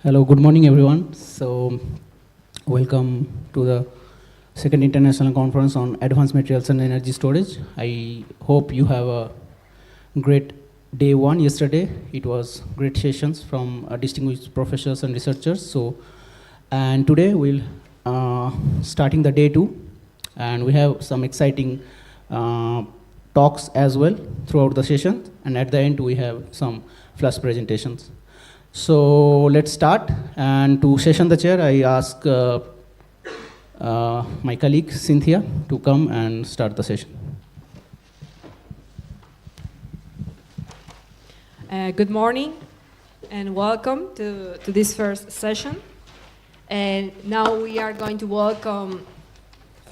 Hello, good morning, everyone. So, welcome to the second international conference on advanced materials and energy storage. I hope you have a great day one yesterday. It was great sessions from distinguished professors and researchers. And today we'll starting the day two, and we have some exciting talks as well throughout the session. And at the end, we have some flash presentations. So let's start, and to session the chair, I ask my colleague Cynthia to come and start the session. Good morning and welcome to this first session. And now we are going to welcome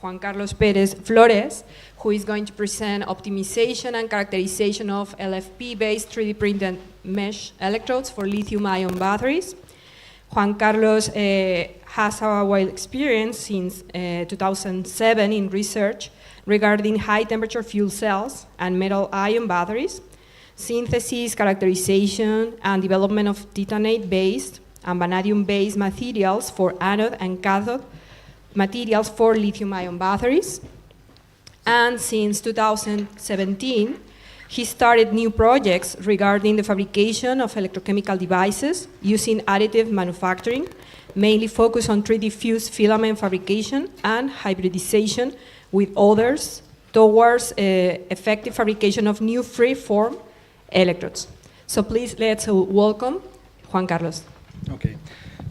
Juan Carlos Pérez Flores, who is going to present optimization and characterization of LFP-based 3D printed mesh electrodes for lithium-ion batteries. Juan Carlos has a wide experience since 2007 in research regarding high-temperature fuel cells and metal-ion batteries, synthesis, characterization, and development of titanate-based and vanadium-based materials for anode and cathode materials for lithium-ion batteries. And since 2017, he started new projects regarding the fabrication of electrochemical devices using additive manufacturing, mainly focused on 3D fused filament fabrication and hybridization with others towards effective fabrication of new free-form electrodes. So please, let's welcome Juan Carlos. Okay,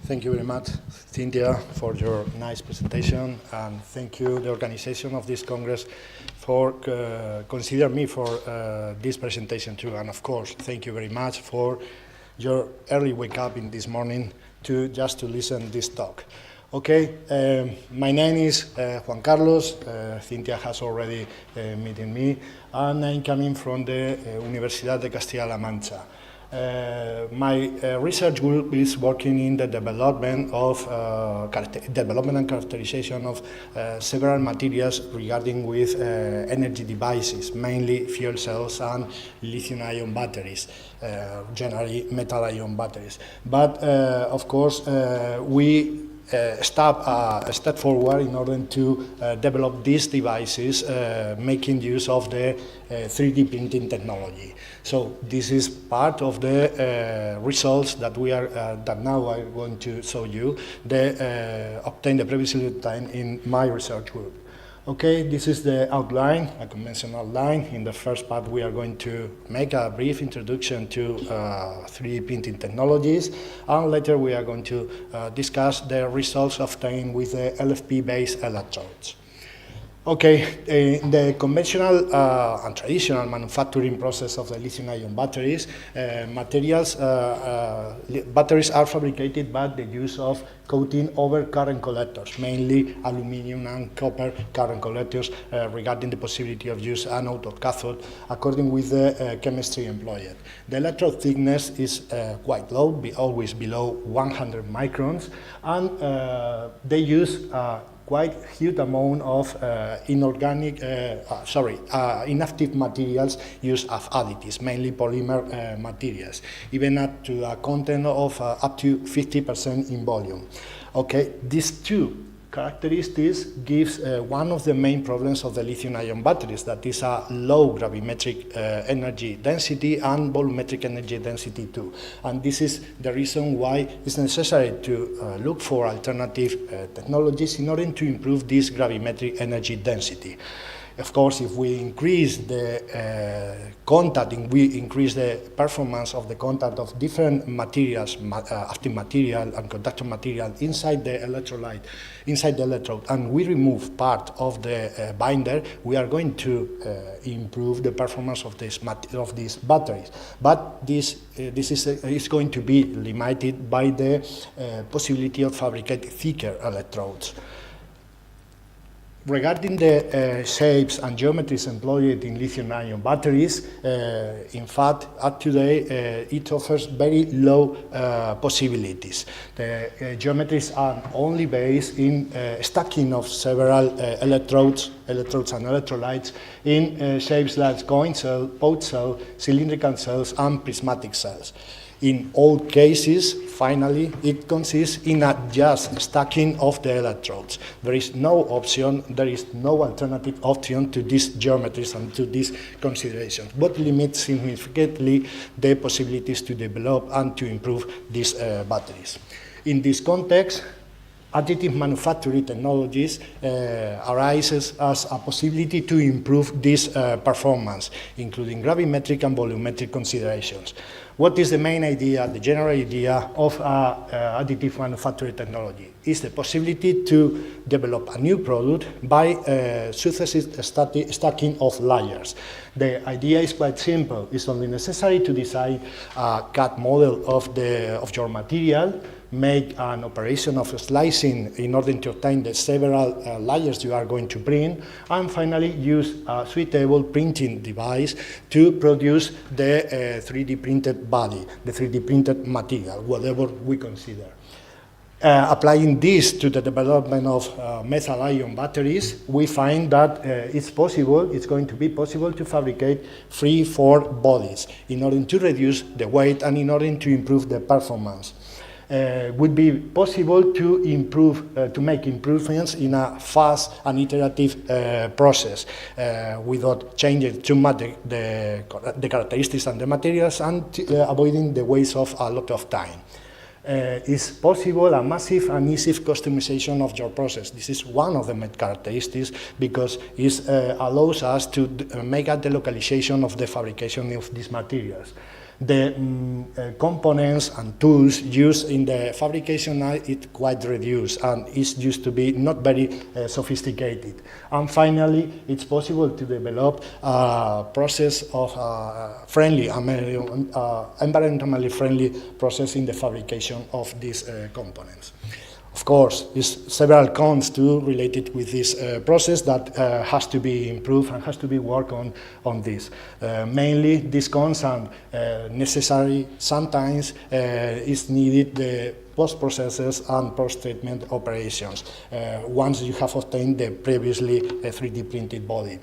thank you very much, Cynthia, for your nice presentation, and thank you, the organization of this Congress, for consider me for this presentation too. And of course, thank you very much for your early wake up in this morning just to listen this talk. Okay, my name is Juan Carlos. Cynthia has already met me, and I'm coming from the Universidad de Castilla-La Mancha. My research group is working in the development and characterization of several materials regarding with energy devices, mainly fuel cells and lithium-ion batteries, generally metal-ion batteries. But of course, we step forward in order to develop these devices, making use of the 3D printing technology. So this is part of the results that that now I'm going to show you, obtained the previously obtained in my research group. Okay, this is the outline, a conventional outline. In the first part, we are going to make a brief introduction to 3D printing technologies, and later we are going to discuss the results obtained with the LFP-based electrodes. Okay, in the conventional and traditional manufacturing process of the lithium-ion batteries, batteries are fabricated by the use of coating over current collectors, mainly aluminum and copper current collectors, regarding the possibility of use anode or cathode, according with the chemistry employed. The electrode thickness is quite low, always below 100 microns, and they use quite huge amount of inactive materials used as additives, mainly polymer materials, even up to a content of up to 50% in volume. Okay, these two characteristics gives one of the main problems of the lithium-ion batteries, that is a low gravimetric energy density and volumetric energy density too. And this is the reason why it's necessary to look for alternative technologies in order to improve this gravimetric energy density. Of course, if we increase the contact, we increase the performance of the contact of different materials, active material and conductor material inside the electrolyte, inside the electrode, and we remove part of the binder, we are going to improve the performance of these batteries. But this is going to be limited by the possibility of fabricating thicker electrodes. Regarding the shapes and geometries employed in lithium-ion batteries, in fact, up to today, it offers very low possibilities. The geometries are only based in stacking of several electrodes and electrolytes in shapes like coin cell, pot cell, cylindrical cells, and prismatic cells. In all cases, finally, it consists in a just stacking of the electrodes. There is no option, there is no alternative option to these geometries and to these considerations, but limits significantly the possibilities to develop and to improve these batteries. In this context, additive manufacturing technologies arises as a possibility to improve this performance, including gravimetric and volumetric considerations. What is the main idea, the general idea of additive manufacturing technology? Is the possibility to develop a new product by successive stacking of layers. The idea is quite simple. It's only necessary to design a CAD model of your material, make an operation of slicing in order to obtain the several layers you are going to print, and finally use a suitable printing device to produce the 3D printed body, the 3D printed material, whatever we consider. Applying this to the development of methyl-ion batteries, we find that it's going to be possible to fabricate free-form bodies in order to reduce the weight and in order to improve the performance. Would be possible to improve, to make improvements in a fast and iterative process without changing too much the characteristics and the materials and avoiding the waste of a lot of time. Is possible a massive and easy customization of your process. This is one of the main characteristics because it allows us to make a delocalization of the fabrication of these materials. The components and tools used in the fabrication are quite reduced and is used to be not very sophisticated. And finally, it's possible to develop a process of friendly, environmentally friendly process in the fabrication of these components. Of course, there's several cons too related with this process that has to be improved and has to be worked on this. Mainly, these cons are necessary. Sometimes is needed the post-processes and post-treatment operations once you have obtained the previously 3D printed body.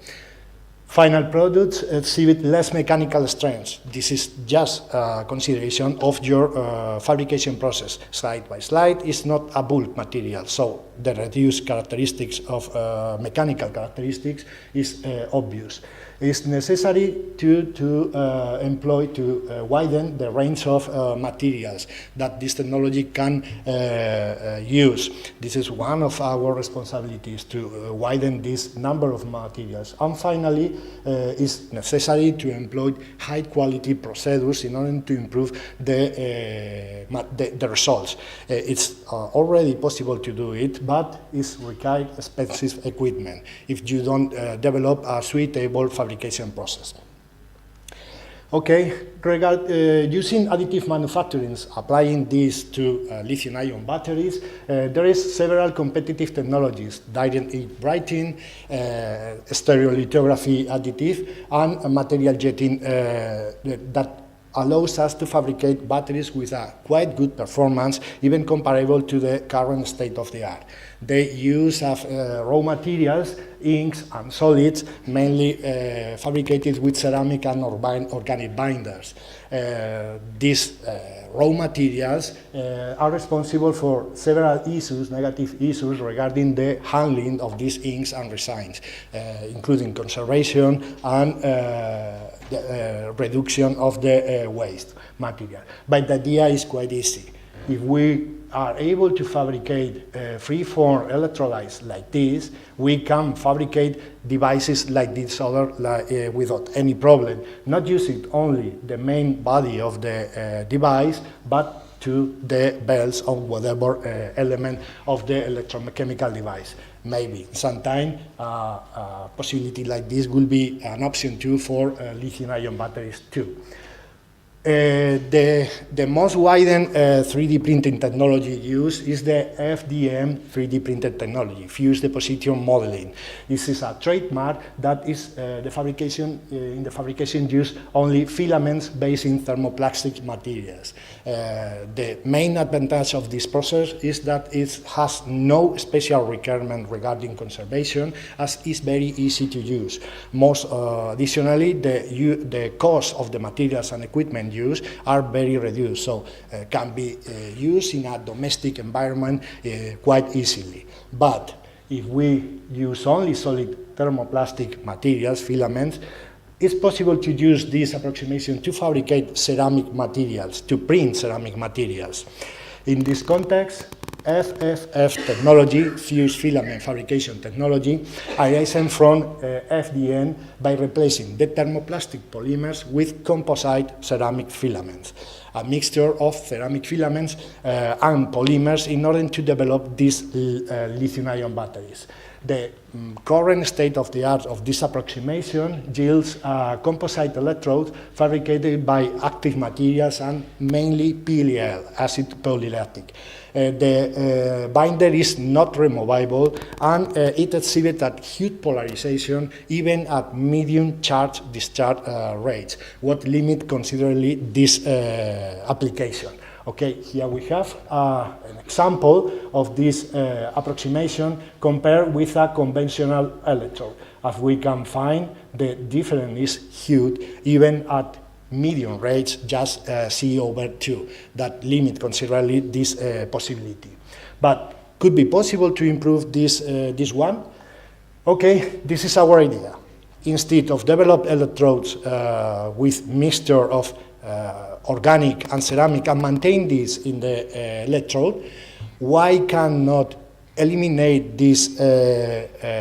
Final products exhibit less mechanical strengths. This is just a consideration of your fabrication process. Slide by slide is not a bulk material, so the reduced characteristics of mechanical characteristics is obvious. It's necessary to widen the range of materials that this technology can use. This is one of our responsibilities, to widen this number of materials. And finally, it's necessary to employ high-quality procedures in order to improve the results. It's already possible to do it, but it requires expensive equipment if you don't develop a suitable fabrication process. Okay, using additive manufacturing, applying this to lithium-ion batteries, there is several competitive technologies: direct ink writing, stereolithography additive, and material jetting that allows us to fabricate batteries with a quite good performance, even comparable to the current state of the art. They use raw materials, inks and solids, mainly fabricated with ceramic and organic binders. These raw materials are responsible for several issues, negative issues regarding the handling of these inks and resins, including conservation and the reduction of the waste material. But the idea is quite easy. If we are able to fabricate free-form electrolytes like this, we can fabricate devices like this other without any problem, not using only the main body of the device, but to the bells or whatever element of the electrochemical device. Maybe sometime a possibility like this will be an option too for lithium-ion batteries too. The most widely 3D printing technology used is the FDM 3D printed technology, fused deposition modeling. This is a trademark that is in the fabrication use only filaments based in thermoplastic materials. The main advantage of this process is that it has no special requirement regarding conservation, as it's very easy to use. Additionally, the cost of the materials and equipment can use are very reduced, so can be used in a domestic environment quite easily. But if we use only solid thermoplastic materials, filaments, it's possible to use this approximation to fabricate ceramic materials, to print ceramic materials. In this context, FFF technology, fused filament fabrication technology, arises from FDN by replacing the thermoplastic polymers with composite ceramic filaments, a mixture of ceramic filaments and polymers in order to develop these lithium-ion batteries. The current state of the art of this approximation yields composite electrodes fabricated by active materials and mainly PLL, acid polylactic. The binder is not removable, and it exhibits at huge polarization even at medium charge discharge rates, what limit considerably this application. Okay, here we have an example of this approximation compared with a conventional electrode. As we can find, the difference is huge even at medium rates, just C/2, that limit considerably this possibility. But could be possible to improve this one? Okay, this is our idea. Instead of develop electrodes with mixture of organic and ceramic and maintain this in the electrode, why cannot eliminate this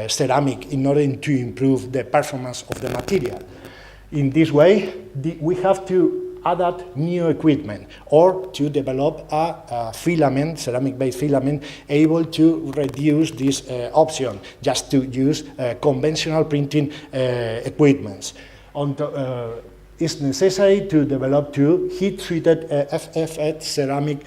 ceramic in order to improve the performance of the material? In this way, we have to adapt new equipment or to develop a filament, ceramic-based filament, able to reduce this option, just to use conventional printing equipments. It's necessary to develop two heat-treated FFF ceramic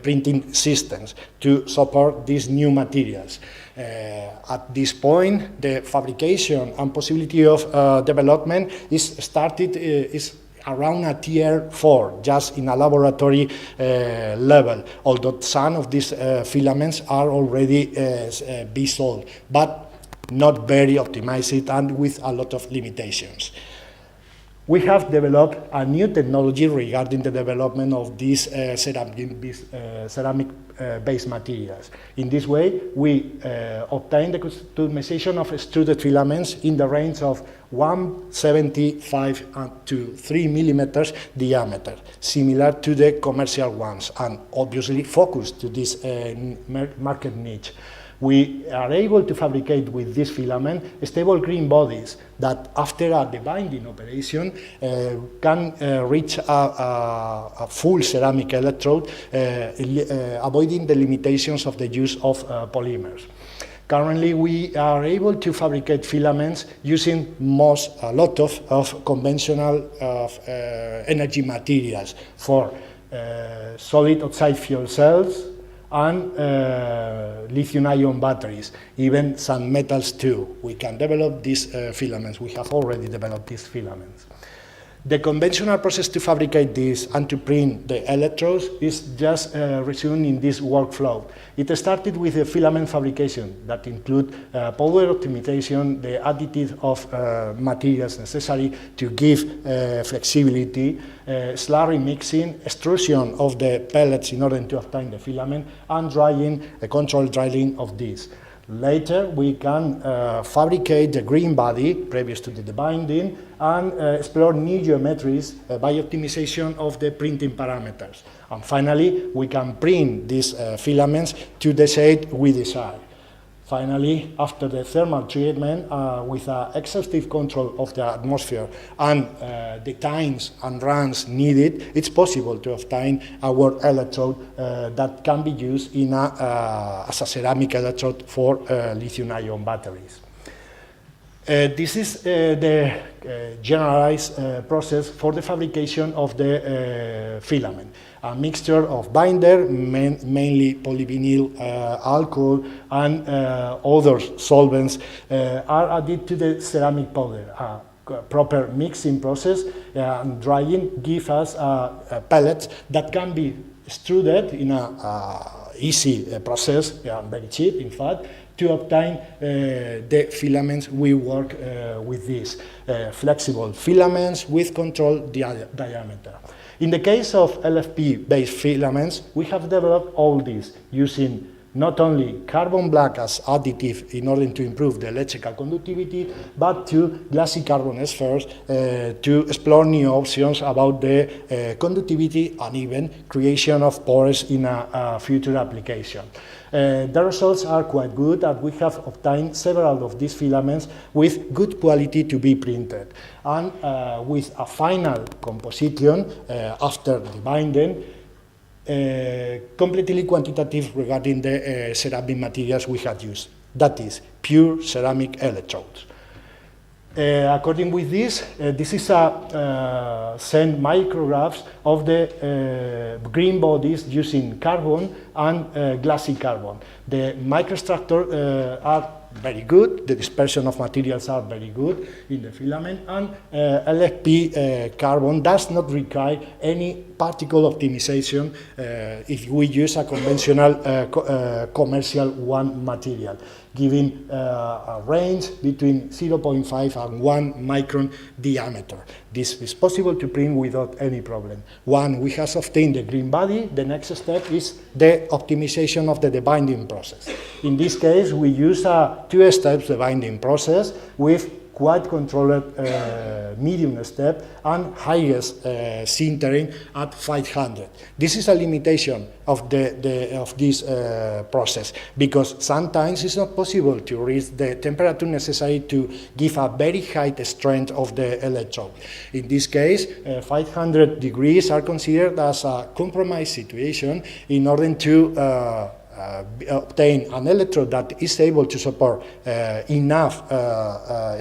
printing systems to support these new materials. At this point, the fabrication and possibility of development is around a tier 4, just in a laboratory level, although some of these filaments are already be sold, but not very optimized and with a lot of limitations. We have developed a new technology regarding the development of these ceramic-based materials. In this way, we obtain the customization of extruded filaments in the range of 175 to 3 millimeters diameter, similar to the commercial ones, and obviously focused to this market niche. We are able to fabricate with this filament stable green bodies that, after a debinding operation, can reach a full ceramic electrode, avoiding the limitations of the use of polymers. Currently, we are able to fabricate filaments using a lot of conventional energy materials for solid oxide fuel cells and lithium-ion batteries, even some metals too. We can develop these filaments. We have already developed these filaments. The conventional process to fabricate this and to print the electrodes is just resumed in this workflow. It started with the filament fabrication that include power optimization, the additive of materials necessary to give flexibility, slurry mixing, extrusion of the pellets in order to obtain the filament, and drying, controlled drying of this. Later, we can fabricate the green body previous to the binding and explore new geometries by optimization of the printing parameters. And finally, we can print these filaments to the shape we desire. Finally, after the thermal treatment, with exhaustive control of the atmosphere and the times and runs needed, it's possible to obtain our electrode that can be used in as a ceramic electrode for lithium-ion batteries. This is the generalized process for the fabrication of the filament. A mixture of binder, mainly polyvinyl alcohol, and other solvents are added to the ceramic powder. A proper mixing process and drying give us pellets that can be extruded in easy process, and very cheap, in fact, to obtain the filaments we work with these flexible filaments with controlled diameter. In the case of LFP-based filaments, we have developed all these using not only carbon black as additive in order to improve the electrical conductivity, but to glassy carbon spheres to explore new options about the conductivity and even creation of pores in a future application. The results are quite good, and we have obtained several of these filaments with good quality to be printed, and with a final composition after the binding completely quantitative regarding the ceramic materials we had used. That is, pure ceramic electrodes. According with this, this is a send micrographs of the green bodies using carbon and glassy carbon. The microstructure are very good, the dispersion of materials are very good in the filament, and LFP carbon does not require any particle optimization if we use a conventional commercial one material, giving a range between 0.5 and 1 micron diameter. This is possible to print without any problem. Once we have obtained the green body, the next step is the optimization of the debinding process. In this case, we use a two-step debinding process with quite controlled medium step and highest sintering at 500. This is a limitation of this process, because sometimes it's not possible to reach the temperature necessary to give a very high strength of the electrode. In this case, 500 degrees are considered as a compromise situation in order to obtain an electrode that is able to support enough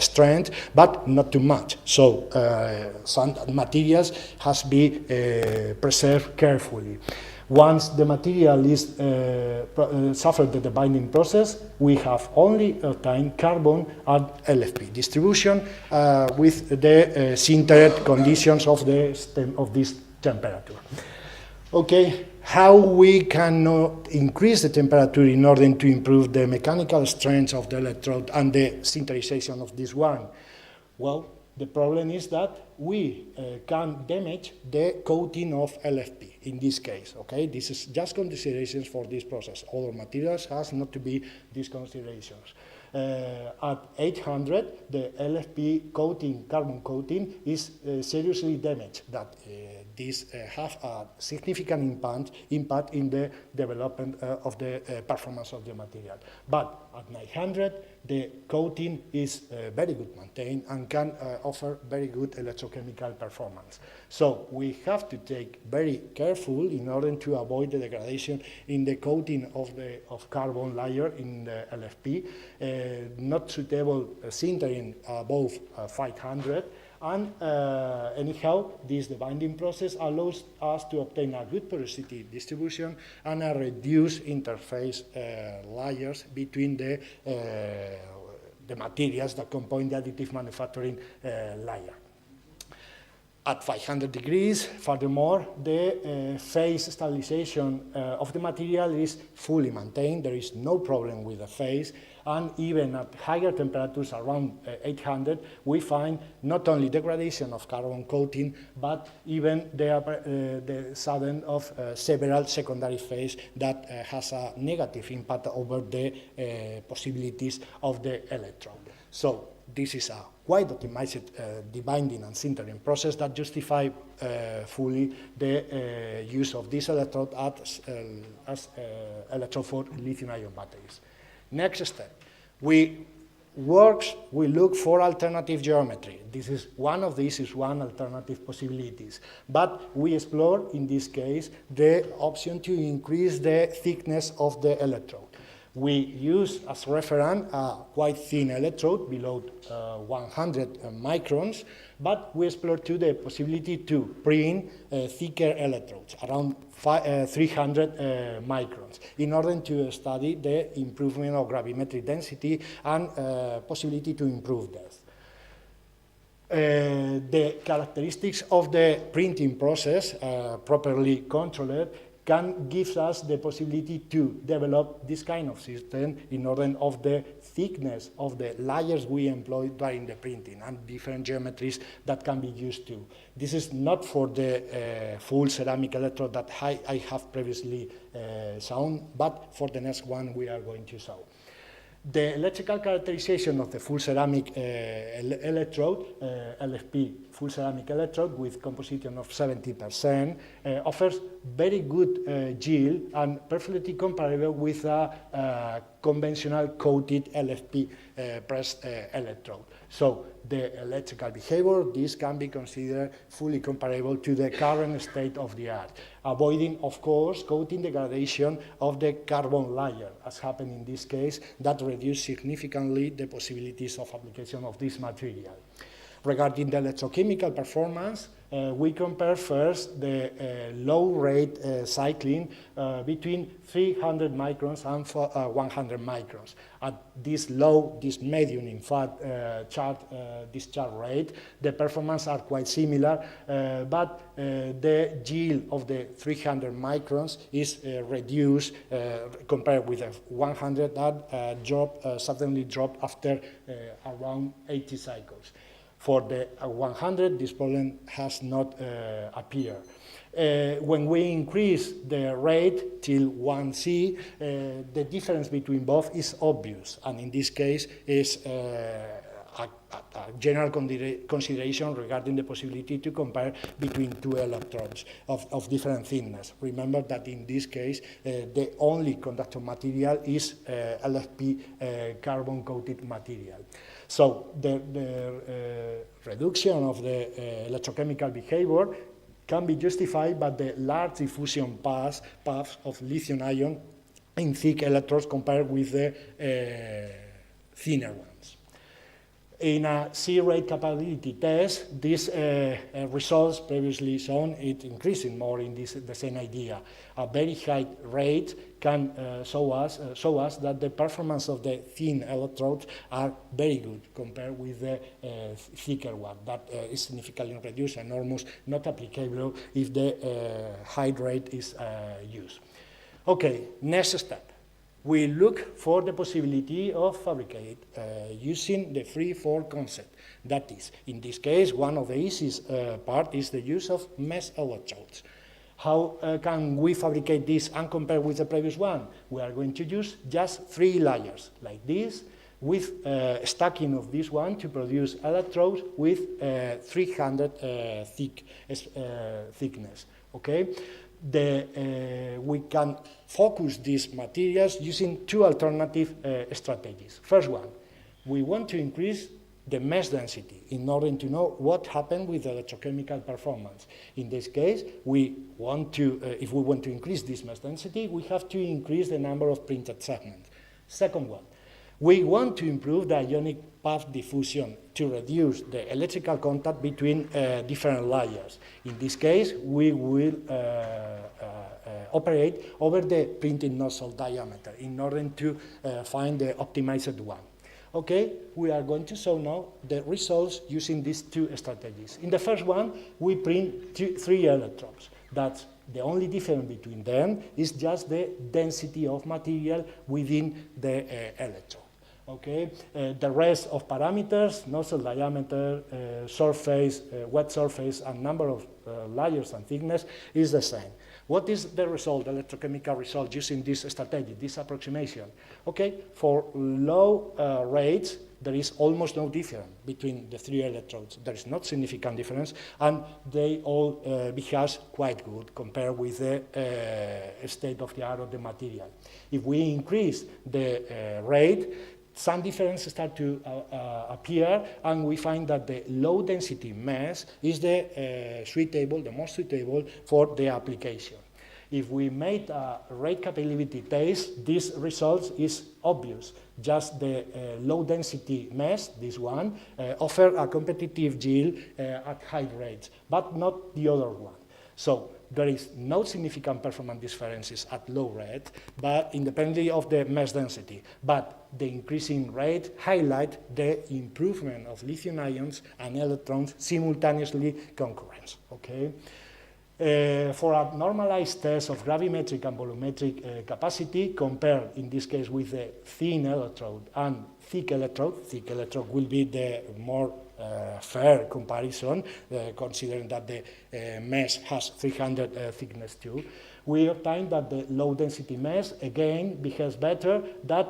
strength, but not too much. So some materials has to be preserved carefully. Once the material is suffered the binding process, we have only obtained carbon and LFP distribution with the sintered conditions of this temperature. Okay. How we cannot increase the temperature in order to improve the mechanical strength of the electrode and the sinterization of this one? Well, the problem is that we can damage the coating of LFP in this case, okay? This is just considerations for this process. Other materials has not to be these considerations. At 800, the LFP coating, carbon coating, is seriously damaged. That this have a significant impact in the development of the performance of the material. But at 900, the coating is very good maintained and can offer very good electrochemical performance. So we have to take very careful in order to avoid the degradation in the coating of carbon layer in the LFP, not suitable sintering above 500, and anyhow, the binding process allows us to obtain a good porosity distribution and a reduced interface layers between the materials that compose the additive manufacturing layer. At 500 degrees, furthermore, the phase stabilization of the material is fully maintained. There is no problem with the phase, and even at higher temperatures, around 800, we find not only degradation of carbon coating, but even the sudden of several secondary phase that has a negative impact over the possibilities of the electrode. So this is a quite optimized debinding and sintering process that justify fully the use of this electrode as electrode for lithium-ion batteries. Next step, we look for alternative geometry. This is one alternative possibilities. But we explore, in this case, the option to increase the thickness of the electrode. We use as reference a quite thin electrode, below 100 microns, but we explore too the possibility to print thicker electrodes, around 300 microns, in order to study the improvement of gravimetric density and possibility to improve this. The characteristics of the printing process, properly controlled, can give us the possibility to develop this kind of system in order of the thickness of the layers we employ during the printing and different geometries that can be used to. This is not for the full ceramic electrode that I have previously shown, but for the next one we are going to show. The electrical characterization of the full ceramic electrode, LFP full ceramic electrode with composition of 70%, offers very good yield and perfectly comparable with a conventional coated LFP pressed electrode. So the electrical behavior, this can be considered fully comparable to the current state of the art, avoiding, of course, coating degradation of the carbon layer, as happened in this case, that reduced significantly the possibilities of application of this material. Regarding the electrochemical performance, we compare first the low rate cycling between 300 microns and 100 microns. At this low, this medium, in fact, discharge rate, the performance are quite similar, but the yield of the 300 microns is reduced compared with the 100 that suddenly dropped after around 80 cycles. For the 100, this problem has not appeared. When we increase the rate till 1C, the difference between both is obvious, and in this case is a general consideration regarding the possibility to compare between two electrodes of different thickness. Remember that in this case, the only conductor material is LFP carbon-coated material. So the reduction of the electrochemical behavior can be justified by the large diffusion paths of lithium ion in thick electrodes compared with the thinner ones. In a C-rate capability test, these results previously shown, it increasing more in the same idea. A very high rate can show us that the performance of the thin electrodes are very good compared with the thicker one. That is significantly reduced and almost not applicable if the high rate is used. Okay, next step. We look for the possibility of fabricate using the free-fall concept. That is, in this case, one of the easiest part is the use of mesh electrodes. How can we fabricate this and compare with the previous one? We are going to use just 3 layers, like this, with stacking of this one to produce electrodes with 300 thickness, okay? We can focus these materials using 2 alternative strategies. First one, we want to increase the mesh density in order to know what happened with the electrochemical performance. In this case, we want to, if we want to increase this mesh density, we have to increase the number of printed segments. Second one, we want to improve the ionic path diffusion to reduce the electrical contact between different layers. In this case, we will operate over the printing nozzle diameter in order to find the optimized one. Okay, we are going to show now the results using these 2 strategies. In the first one, we print 3 electrodes. That's the only difference between them is just the density of material within the electrode. Okay, the rest of parameters, nozzle diameter, surface, wet surface, and number of layers and thickness is the same. What is the result, the electrochemical result using this strategy, this approximation? Okay, for low rates, there is almost no difference between the 3 electrodes. There is not significant difference, and they all behave quite good compared with the state of the art of the material. If we increase the rate, some differences start to appear, and we find that the low-density mesh is the most suitable for the application. If we made a rate capability test, this result is obvious. Just the low-density mesh, this one, offer a competitive yield at high rates, but not the other one. So there is no significant performance differences at low rate, but independently of the mesh density. But the increasing rate highlight the improvement of lithium ions and electrons simultaneously concurrent. Okay. For a normalized test of gravimetric and volumetric capacity, compared in this case with the thin electrode and thick electrode will be the more fair comparison, considering that the mesh has 300 thickness too. We obtain that the low density mesh again behaves better than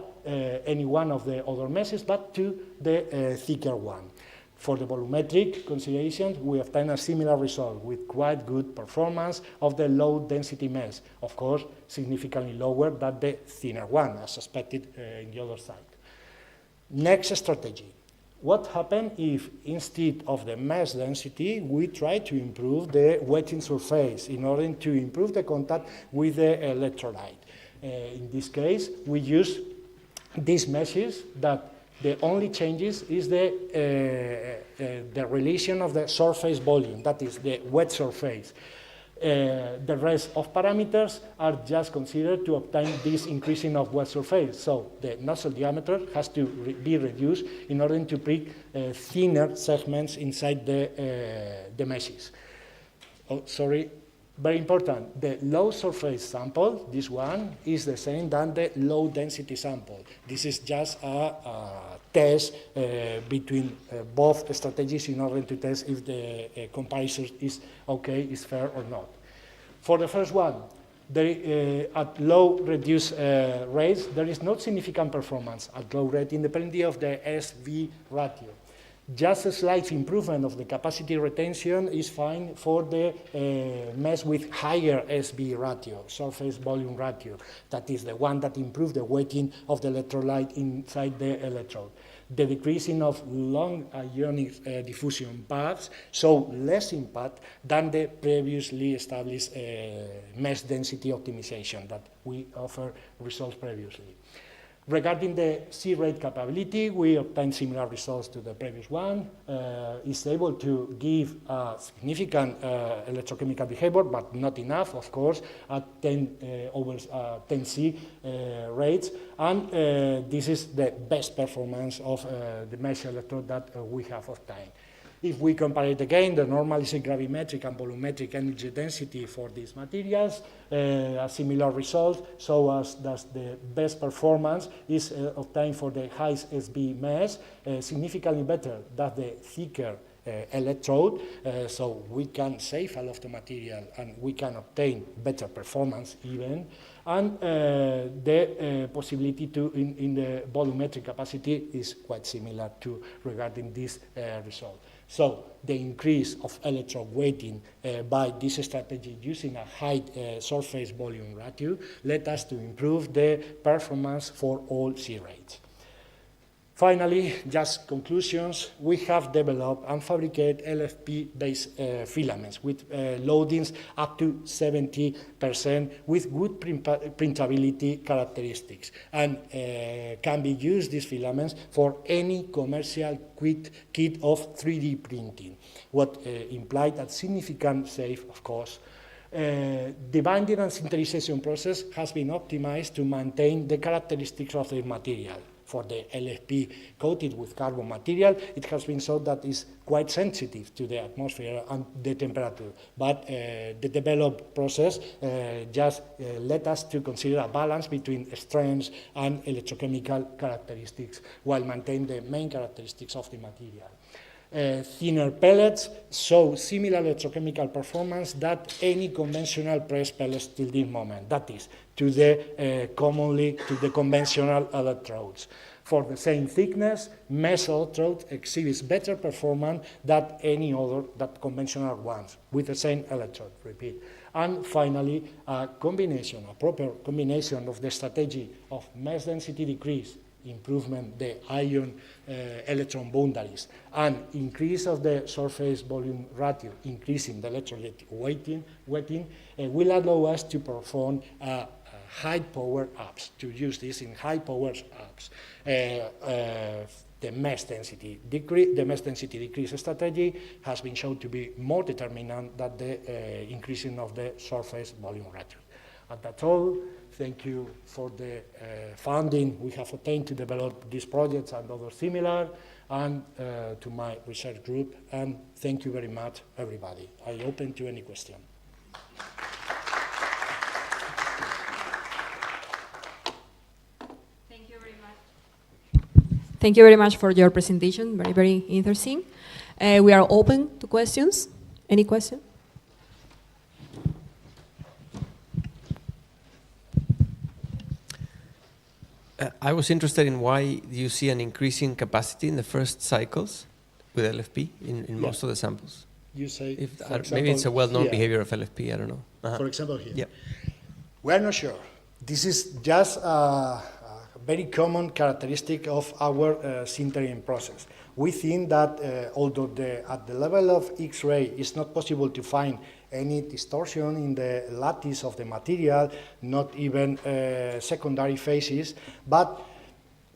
any one of the other meshes, but to the thicker one. For the volumetric considerations, we obtain a similar result with quite good performance of the low density mesh, of course significantly lower than the thinner one, as expected in the other side. Next strategy. What happens if instead of the mesh density, we try to improve the wetting surface in order to improve the contact with the electrolyte? In this case, we use these meshes that the only changes is the relation of the surface volume, that is the wet surface. The rest of parameters are just considered to obtain this increasing of wet surface. So the nozzle diameter has to be reduced in order to prick thinner segments inside the meshes. Oh, sorry. Very important, the low surface sample, this one, is the same than the low density sample. This is just a test between both strategies in order to test if the comparison is okay, is fair or not. For the first one, at low reduced rates, there is not significant performance at low rate independently of the SV ratio. Just a slight improvement of the capacity retention is fine for the mesh with higher SB ratio, surface volume ratio. That is the one that improves the weighting of the electrolyte inside the electrode. The decreasing of long ionic diffusion paths show less impact than the previously established mesh density optimization that we offer results previously. Regarding the C-rate capability, we obtained similar results to the previous one. It's able to give significant electrochemical behavior, but not enough, of course, at 10 over 10C rates. And this is the best performance of the mesh electrode that we have obtained. If we compare it again, the normalized gravimetric and volumetric energy density for these materials, a similar result, so as the best performance is obtained for the highest SB mesh, significantly better than the thicker electrode, so we can save a lot of material and we can obtain better performance even, and the possibility to in the volumetric capacity is quite similar to regarding this result. So the increase of electrode weighting by this strategy using a high surface volume ratio led us to improve the performance for all C rates. Finally, just conclusions, we have developed and fabricated LFP-based filaments with loadings up to 70% with good printability characteristics, and can be used, these filaments, for any commercial kit of 3D printing, what implied a significant save of cost. The binding and sinterization process has been optimized to maintain the characteristics of the material. For the LFP coated with carbon material, it has been shown that it's quite sensitive to the atmosphere and the temperature. But the developed process just led us to consider a balance between strengths and electrochemical characteristics while maintaining the main characteristics of the material. Thinner pellets show similar electrochemical performance that any conventional press pellets till this moment, that is, to the conventional electrodes. For the same thickness, mesh electrode exhibits better performance than any other conventional ones with the same electrode, repeat. And finally, a proper combination of the strategy of mesh density decrease, improvement the ion electron boundaries, and increase of the surface volume ratio, increasing the electrolytic weighting will allow us to perform high power apps, to use this in high power apps. The mesh density decrease strategy has been shown to be more determinant than the increasing of the surface volume ratio. And that's all. Thank you for the funding we have obtained to develop these projects and others similar, and to my research group. And thank you very much, everybody. I open to any question. Thank you very much for your presentation. Very, very interesting. We are open to questions. Any question? I was interested in why you see an increasing capacity in the first cycles with LFP in most of the samples. You say, for example, maybe it's a well-known here. behavior of LFP, I don't know. For example, here. Yeah. We are not sure. This is just a very common characteristic of our sintering process. We think that although at the level of X-ray it's not possible to find any distortion in the lattice of the material, not even secondary phases, but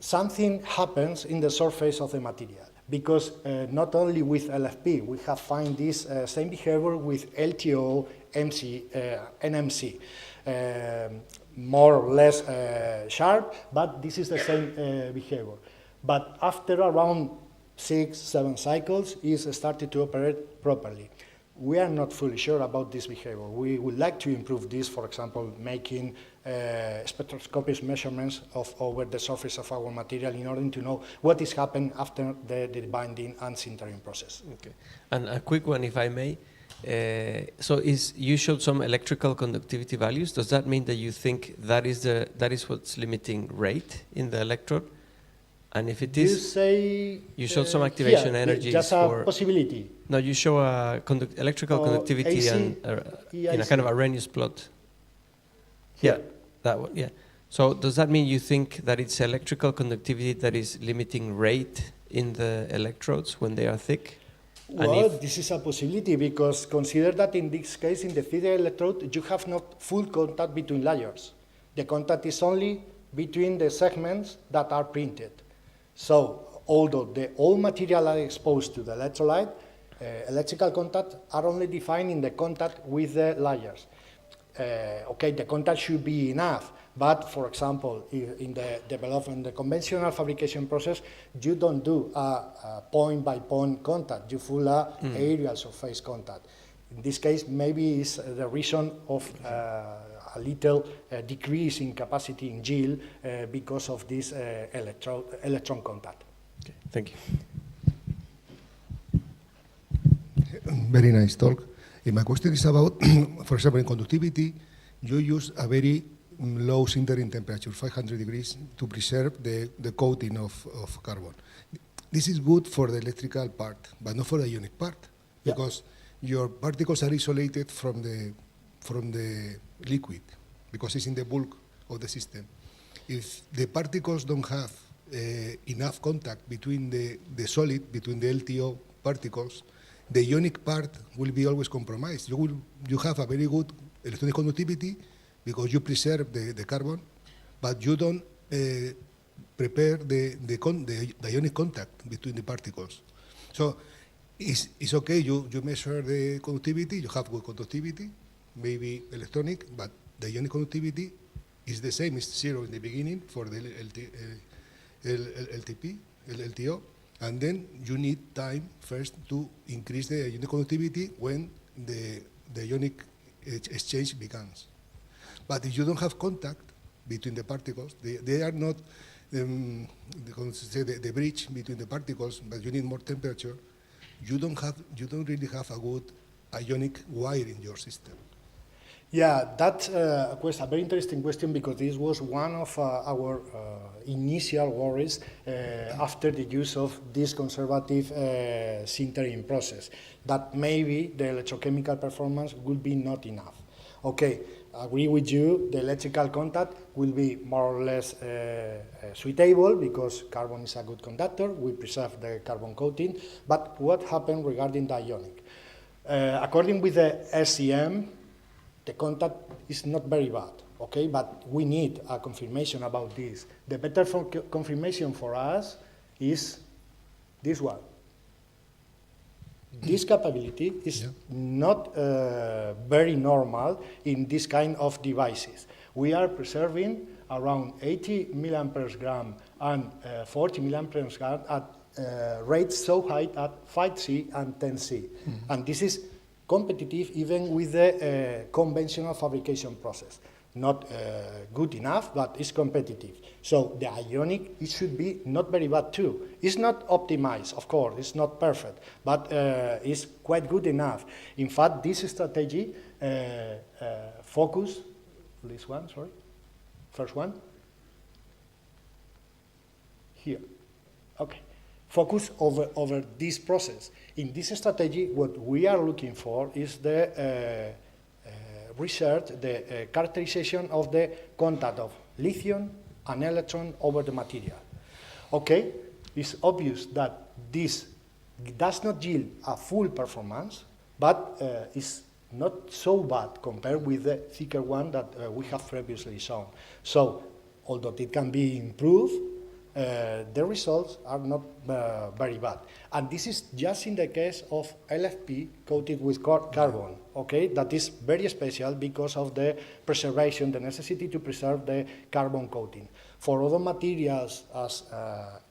something happens in the surface of the material. Because not only with LFP, we have found this same behavior with LTO, NMC. More or less sharp, but this is the same behavior. But after around 6-7 cycles, it started to operate properly. We are not fully sure about this behavior. We would like to improve this, for example, making spectroscopic measurements over the surface of our material in order to know what is happening after the binding and sintering process. Okay. And a quick one, if I may. So you showed some electrical conductivity values. Does that mean that you think that is what's limiting rate in the electrode? And if it is, you showed some activation energies just for a possibility. No, you show a electrical conductivity AC, and in a kind of Arrhenius plot. Here. Yeah, that one. Yeah. So does that mean you think that it's electrical conductivity that is limiting rate in the electrodes when they are thick? Well, this is a possibility because consider that in this case, in the thicker electrode, you have not full contact between layers. The contact is only between the segments that are printed. So, although all material are exposed to the electrolyte, electrical contact are only defined in the contact with the layers. Okay, the contact should be enough, but for example, in the development, the conventional fabrication process, you don't do a point-by-point contact, you full aerial surface contact. In this case, maybe it's the reason of a little decrease in capacity in yield because of this electron contact. Okay, thank you. Very nice talk. My question is about, for example, in conductivity, you use a very low sintering temperature, 500 degrees, to preserve the coating of carbon. This is good for the electrical part, but not for the ionic part, because your particles are isolated from the liquid, because it's in the bulk of the system. If the particles don't have enough contact between the solid, between the LTO particles, the ionic part will be always compromised. You have a very good electronic conductivity because you preserve the carbon, but you don't prepare the ionic contact between the particles. So it's okay, you measure the conductivity, you have good conductivity, maybe electronic, but the ionic conductivity is the same, it's 0 in the beginning for the LTO, and then you need time first to increase the ionic conductivity when the ionic exchange begins. But if you don't have contact between the particles, they are not the bridge between the particles, but you need more temperature. You don't really have a good ionic wire in your system. Yeah, that's a very interesting question because this was one of our initial worries after the use of this conservative sintering process, that maybe the electrochemical performance will be not enough. Okay, agree with you, the electrical contact will be more or less suitable because carbon is a good conductor, we preserve the carbon coating, but what happened regarding the ionic? According with the SCM, the contact is not very bad, okay? But we need a confirmation about this. The better confirmation for us is this one. This capability is not very normal in this kind of devices. We are preserving around 80 milliamperes gram and 40 milliamperes gram at rates so high at 5C and 10C. And this is competitive even with the conventional fabrication process. not good enough, but it's competitive. So the ionic, it should be not very bad too. It's not optimized, of course, it's not perfect, but it's quite good enough. In fact, this strategy focus, this one, sorry, first one, here, okay. Focus over this process. In this strategy, what we are looking for is the research, the characterization of the contact of lithium and electron over the material. Okay, it's obvious that this does not yield a full performance, but it's not so bad compared with the thicker one that we have previously shown. So, although it can be improved, the results are not very bad. And this is just in the case of LFP coated with carbon, okay? That is very special because of the preservation, the necessity to preserve the carbon coating. For other materials as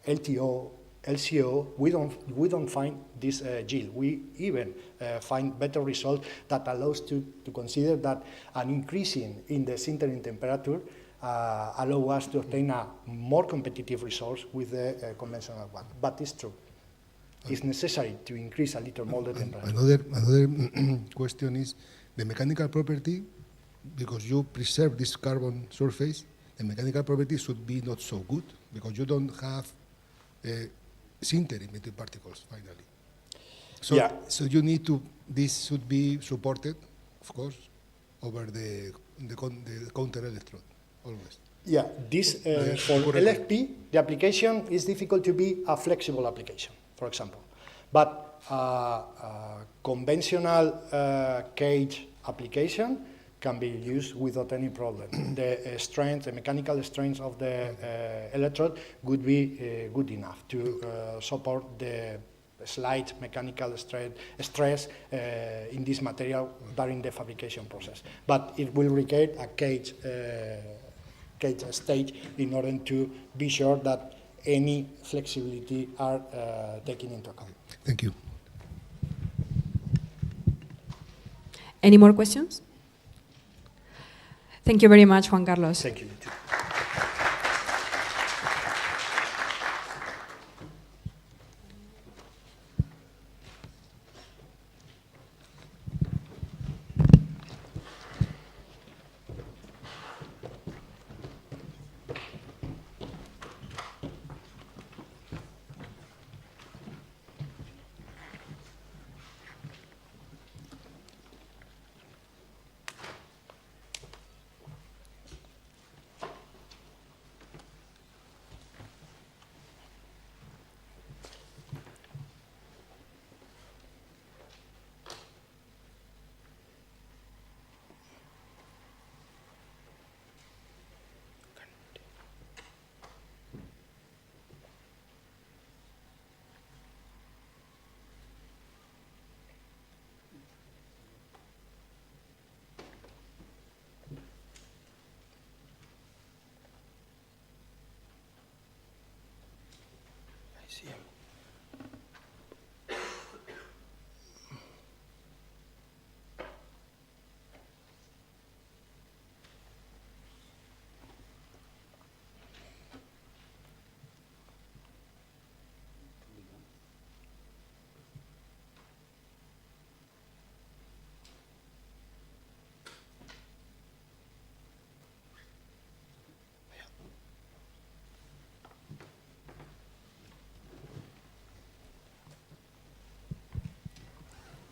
LTO, LCO, we don't find this yield. We even find better results that allows to consider that an increasing in the sintering temperature allow us to obtain a more competitive results with the conventional one. But it's true. It's necessary to increase a little more the temperature. Another question is the mechanical property, because you preserve this carbon surface, the mechanical property should be not so good, because you don't have sintering between particles, finally. So, yeah. So you need to, this should be supported, of course, over the counter electrode. Always. Yeah, this for LFP, the application is difficult to be a flexible application, for example. But conventional cage application can be used without any problem. The strength, the mechanical strength of the electrode would be good enough to support the slight mechanical stress in this material during the fabrication process. But it will require a cage stage in order to be sure that any flexibility are taken into account. Thank you. Any more questions? Thank you very much, Juan Carlos. Thank you.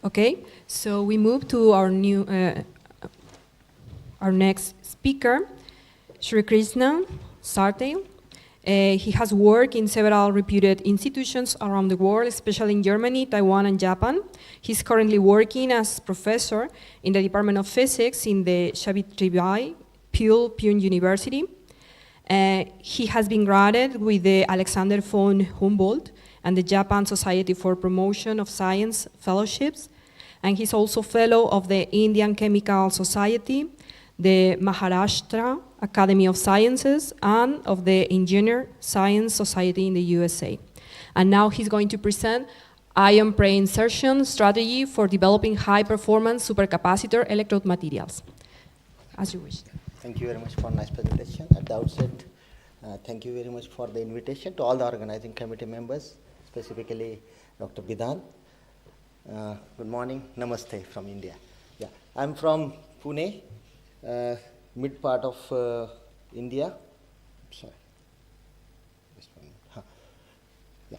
Okay, so we move to our next speaker, Sri Krishna Sartale. He has worked in several reputed institutions around the world, especially in Germany, Taiwan, and Japan. He's currently working as professor in the Department of Physics in the Savitribai Pune University. He has been granted with the Alexander von Humboldt and the Japan Society for Promotion of Science Fellowships, and he's also fellow of the Indian Chemical Society, the Maharashtra Academy of Sciences, and of the Engineer Science Society in the USA. And now he's going to present ion pre-insertion strategy for developing high-performance supercapacitor electrode materials. As you wish. Thank you very much for a nice presentation. At the outset, thank you very much for the invitation to all the organizing committee members, specifically Dr. Bidhan. Good morning, namaste from India. Yeah, I'm from Pune, mid part of India. Sorry. This one. Yeah.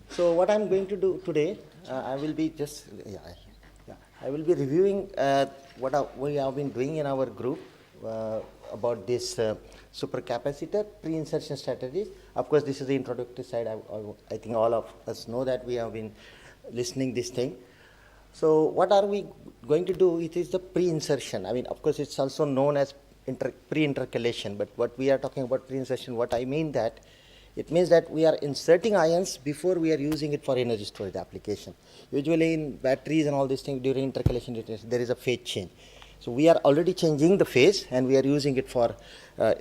So what I'm going to do today, I will be just I will be reviewing what we have been doing in our group about this supercapacitor pre-insertion strategies. Of course, this is the introductory side. I think all of us know that we have been listening this thing. So what are we going to do? It is the pre-insertion. I mean, of course, it's also known as pre-intercalation. But what we are talking about pre-insertion, what I mean that it means that we are inserting ions before we are using it for energy storage application. Usually in batteries and all these things during intercalation, there is a phase change. So we are already changing the phase and we are using it for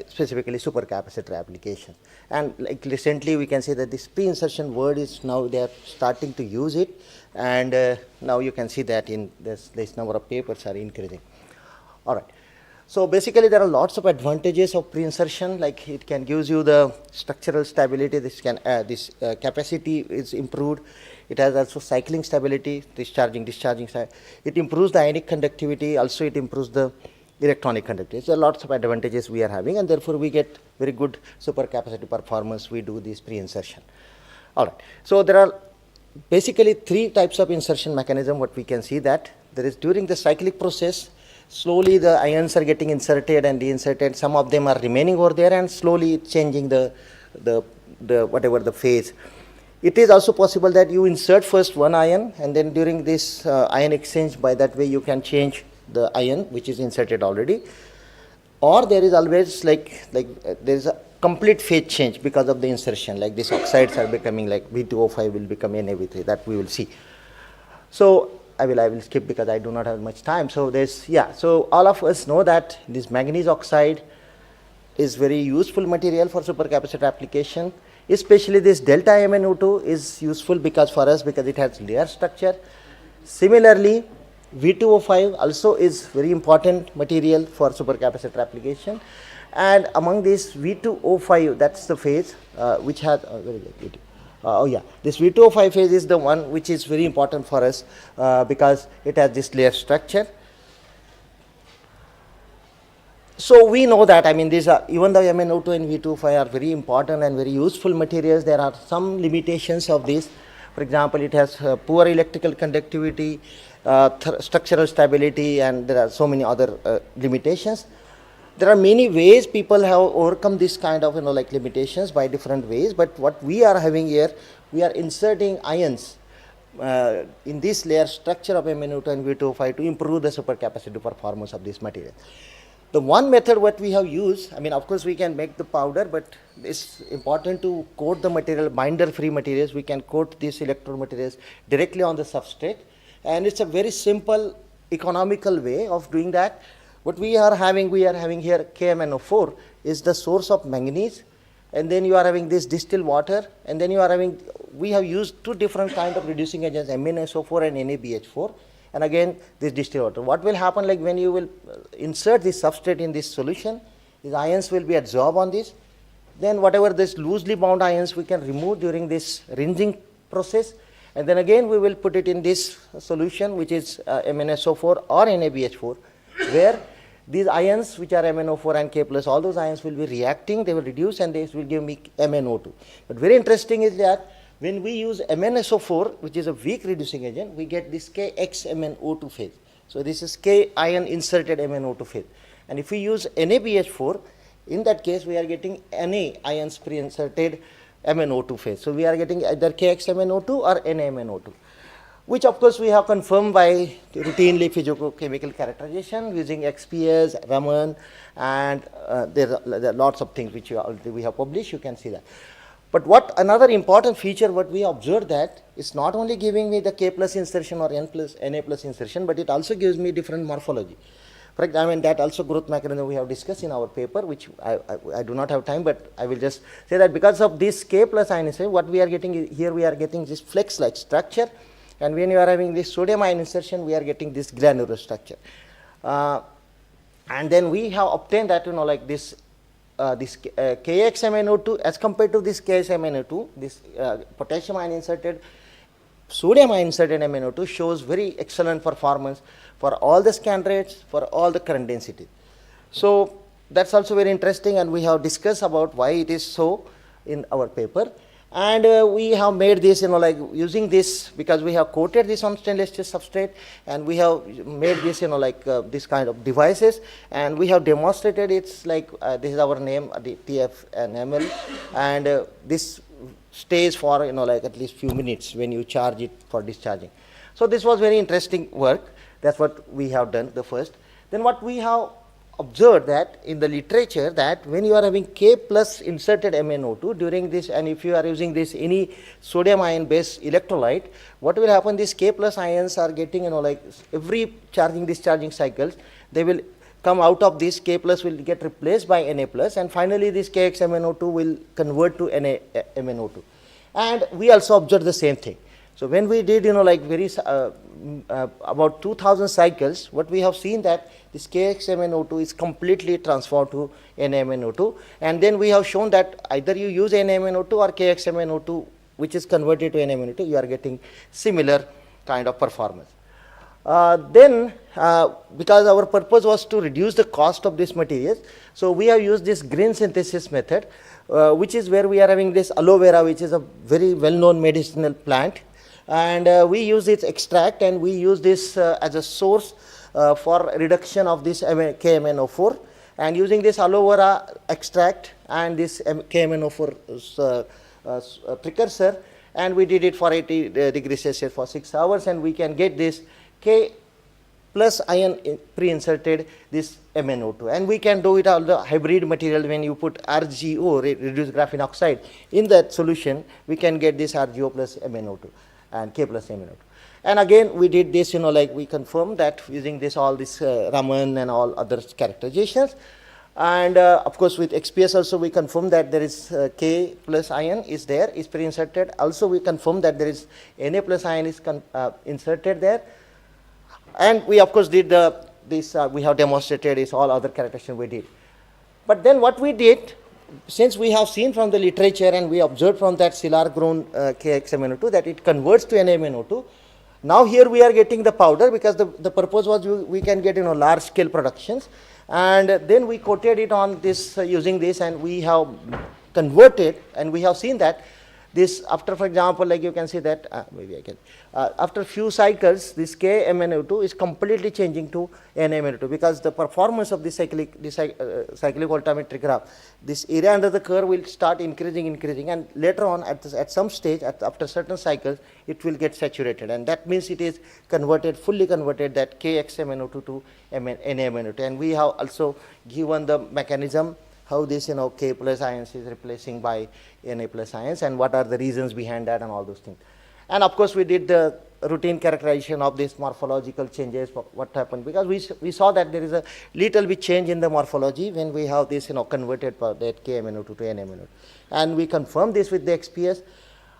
specifically supercapacitor application. And like recently we can say that this pre-insertion word is now they are starting to use it, and now you can see that in this number of papers are increasing. All right. So basically there are lots of advantages of pre-insertion, like it can give you the structural stability, this capacity is improved, it has also cycling stability, discharging, it improves the ionic conductivity, also it improves the electronic conductivity. So lots of advantages we are having, and therefore we get very good supercapacitor performance, we do this pre-insertion. All right, so there are basically three types of insertion mechanism, what we can see that there is during the cyclic process, slowly the ions are getting inserted and deinserted. Some of them are remaining over there and slowly changing the whatever the phase. It is also possible that you insert first one ion and then during this ion exchange, by that way you can change the ion which is inserted already. Or there is always like there is a complete phase change because of the insertion, like these oxides are becoming like V2O5 will become NaV3, that we will see. So I will skip because I do not have much time. So so all of us know that this manganese oxide is very useful material for supercapacitor application. Especially this delta MnO2 is useful because it has layer structure. Similarly, V2O5 also is very important material for supercapacitor application. And among these V2O5, that's the phase which has this V2O5 phase is the one which is very important for us because it has this layer structure. So we know that, I mean, these are, even though MnO2 and V2O5 are very important and very useful materials, there are some limitations of this. For example, it has poor electrical conductivity, structural stability, and there are so many other limitations. There are many ways people have overcome this kind of limitations by different ways, but what we are having here, we are inserting ions in this layer structure of MnO2 and V2O5 to improve the supercapacitor performance of this material. The one method what we have used, I mean, of course we can make the powder, but it's important to coat the material, binder-free materials. We can coat these electrode materials directly on the substrate, and it's a very simple, economical way of doing that. What we are having here KMnO4 is the source of manganese, and then you are having this distilled water, and then you are having, we have used two different kind of reducing agents, MnSO4 and NaBH4, and again this distilled water. What will happen, like when you will insert this substrate in this solution, these ions will be absorbed on this, then whatever this loosely bound ions we can remove during this rinsing process, and then again we will put it in this solution which is MnSO4 or NaBH4, where these ions which are MnO4 and K+, all those ions will be reacting, they will reduce and they will give me MnO2. But very interesting is that when we use MnSO4, which is a weak reducing agent, we get this KXMnO2 phase. So this is K ion inserted MnO2 phase. And if we use NaBH4, in that case we are getting Na ions pre-inserted MnO2 phase. So we are getting either KXMnO2 or NaMnO2, which of course we have confirmed by routinely physicochemical characterization using XPS, Raman, and there are lots of things which we have published, you can see that. But what another important feature what we observed that it's not only giving me the K+ insertion or Na+ insertion, but it also gives me different morphology. For example, I mean, that also growth mechanism we have discussed in our paper, which I do not have time, but I will just say that because of this K+ ionization, what we are getting here, we are getting this flex-like structure, and when you are having this sodium ion insertion, we are getting this granular structure. And then we have obtained that, like this KXMnO2 as compared to this KSMnO2, this potassium ion inserted, sodium ion inserted MnO2 shows very excellent performance for all the scan rates, for all the current density. So that's also very interesting, and we have discussed about why it is so in our paper. And we have made this, like using this, because we have coated this on stainless steel substrate, and we have made this, like this kind of devices, and we have demonstrated it's like this is our name, the TF and ML, and this stays for like at least few minutes when you charge it for discharging. So this was very interesting work. That's what we have done the first. Then what we have observed that in the literature, that when you are having K plus inserted MnO2 during this, and if you are using this any sodium ion based electrolyte, what will happen, these K plus ions are getting, like every charging discharging cycles, they will come out of this, K plus will get replaced by Na plus, and finally this KXMnO2 will convert to NaMnO2. And we also observed the same thing. So when we did, like very about 2000 cycles, what we have seen that this KXMnO2 is completely transformed to NaMnO2, and then we have shown that either you use NaMnO2 or KXMnO2, which is converted to NaMnO2, you are getting similar kind of performance. Then, because our purpose was to reduce the cost of these materials, so we have used this green synthesis method, which is where we are having this aloe vera, which is a very well-known medicinal plant. And we use its extract, and we use this as a source for reduction of this KMnO4. And using this aloe vera extract and this KMnO4 precursor, and we did it for 80 degrees Celsius for 6 hours, and we can get this K plus ion pre-inserted this MnO2. And we can do it all the hybrid material. When you put RGO, reduced graphene oxide, in that solution, we can get this RGO plus MnO2 and K plus MnO2. And again, we did this, like we confirmed that using this all this Raman and all other characterizations. And of course, with XPS also we confirmed that there is K plus ion is there, is pre-inserted. Also we confirmed that there is Na plus ion is inserted there. And we of course did this, we have demonstrated this all other characterizations we did. But then what we did, since we have seen from the literature and we observed from that Silar grown KXMnO2 that it converts to NaMnO2, now here we are getting the powder, because the purpose was we can get large scale productions. And then we coated it on this using this, and we have converted, and we have seen that this after, for example, like you can see that maybe I can after few cycles, this KMnO2 is completely changing to NaMnO2, because the performance of this cyclic voltammetric graph, this area under the curve will start increasing, and later on at some stage after certain cycles it will get saturated, and that means it is converted, fully converted, that KXMnO2 to NaMnO2. And we have also given the mechanism how this K plus ions is replacing by Na plus ions, and what are the reasons behind that, and all those things. And of course we did the routine characterization of these morphological changes, what happened, because we saw that there is a little bit change in the morphology when we have this converted that KMnO2 to NaMnO2. And we confirmed this with the XPS,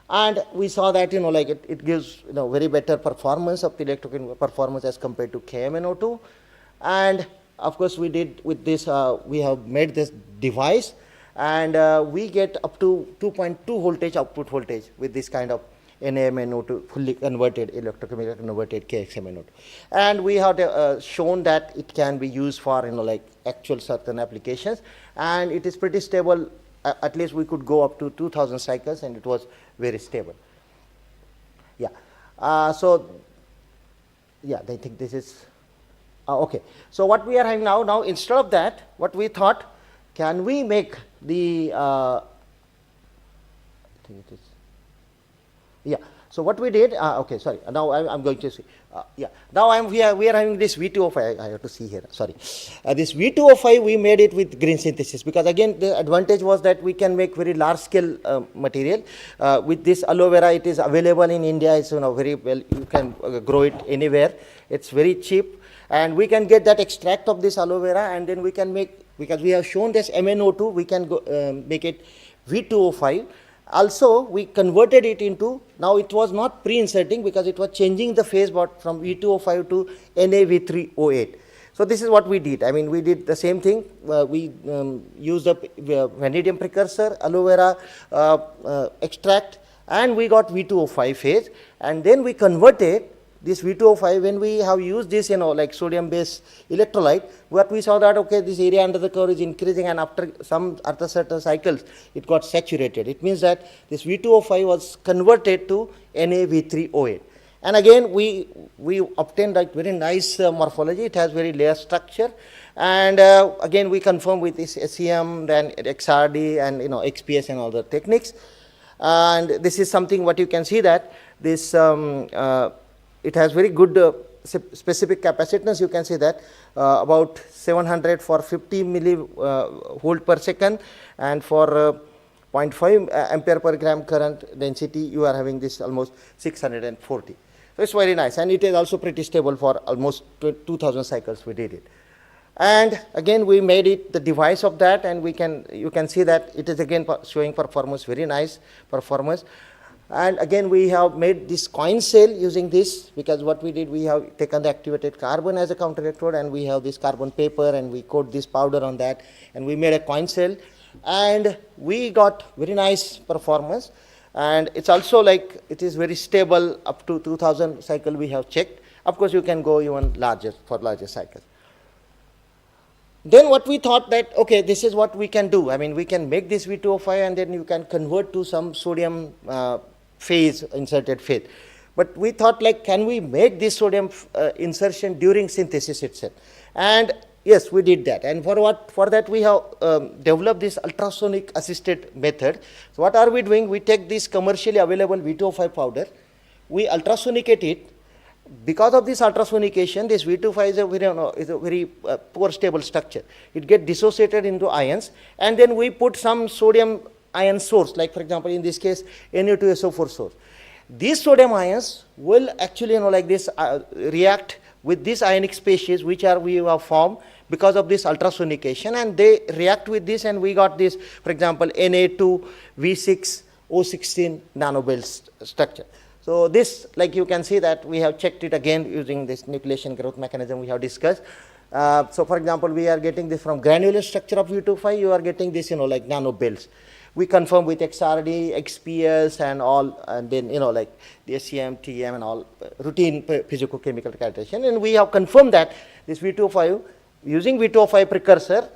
and we saw that like it gives very better performance of the electrochemical performance as compared to KMnO2. And of course we did with this, we have made this device, and we get up to 2.2 voltage output voltage with this kind of NaMnO2 fully converted, electrochemical converted KXMnO2. And we have shown that it can be used for like actual certain applications, and it is pretty stable. At least we could go up to 2000 cycles, and it was very stable. Yeah. So yeah, I think this is okay. So what we are having now instead of that, what we thought, can we make the I think it is. Yeah. So what we did, okay, sorry. Now I'm going to see. Yeah. Now we are having this V2O5. I have to see here. Sorry. This V2O5 we made it with green synthesis, because again the advantage was that we can make very large scale material. With this aloe vera, it is available in India. It's very well. You can grow it anywhere. It's very cheap, and we can get that extract of this aloe vera, and then we can make, because we have shown this MnO2, we can go, make it V2O5. Also, we converted it into, now it was not pre-inserting because it was changing the phase from V2O5 to NaV3O8. So this is what we did. I mean, we did the same thing. We used a vanadium precursor, aloe vera extract, and we got V2O5 phase. And then we converted this V2O5 when we have used this, like sodium-based electrolyte. What we saw that, okay, this area under the curve is increasing, and after certain cycles, it got saturated. It means that this V2O5 was converted to NaV3O8. And again, we obtained like very nice morphology. It has very layer structure. And again, we confirm with this SEM, then XRD, and XPS and all the techniques. And this is something what you can see that this it has very good specific capacitance. You can see that about 700 for 50 millivolt per second, and for 0.5 ampere per gram current density, you are having this almost 640. So it's very nice, and it is also pretty stable for almost 2000 cycles we did it. And again, we made it the device of that, and you can see that it is again showing performance, very nice performance. And again, we have made this coin cell using this, because what we did, we have taken the activated carbon as a counter electrode, and we have this carbon paper, and we coat this powder on that, and we made a coin cell, and we got very nice performance. And it's also like it is very stable up to 2000 cycle we have checked. Of course, you can go even larger for larger cycles. Then what we thought that, okay, this is what we can do. I mean, we can make this V2O5, and then you can convert to some sodium phase, inserted phase. But we thought, like, can we make this sodium insertion during synthesis itself? And yes, we did that. And for that we have developed this ultrasonic assisted method. So what are we doing? We take this commercially available V2O5 powder, we ultrasonicate it. Because of this ultrasonication, this V2O5 is a very poor stable structure. It gets dissociated into ions, and then we put some sodium ion source, like for example in this case Na2SO4 source. These sodium ions will actually like this react with this ionic species which we have formed because of this ultrasonication, and they react with this, and we got this, for example, Na2V6O16 nanobelt structure. So this, like you can see that we have checked it again using this nucleation growth mechanism we have discussed. So for example, we are getting this from granular structure of V2O5, you are getting this, like nanobelts. We confirm with XRD, XPS and all, and then, like the SEM, TM and all routine physicochemical characterization. And we have confirmed that this V2O5, using V2O5 precursor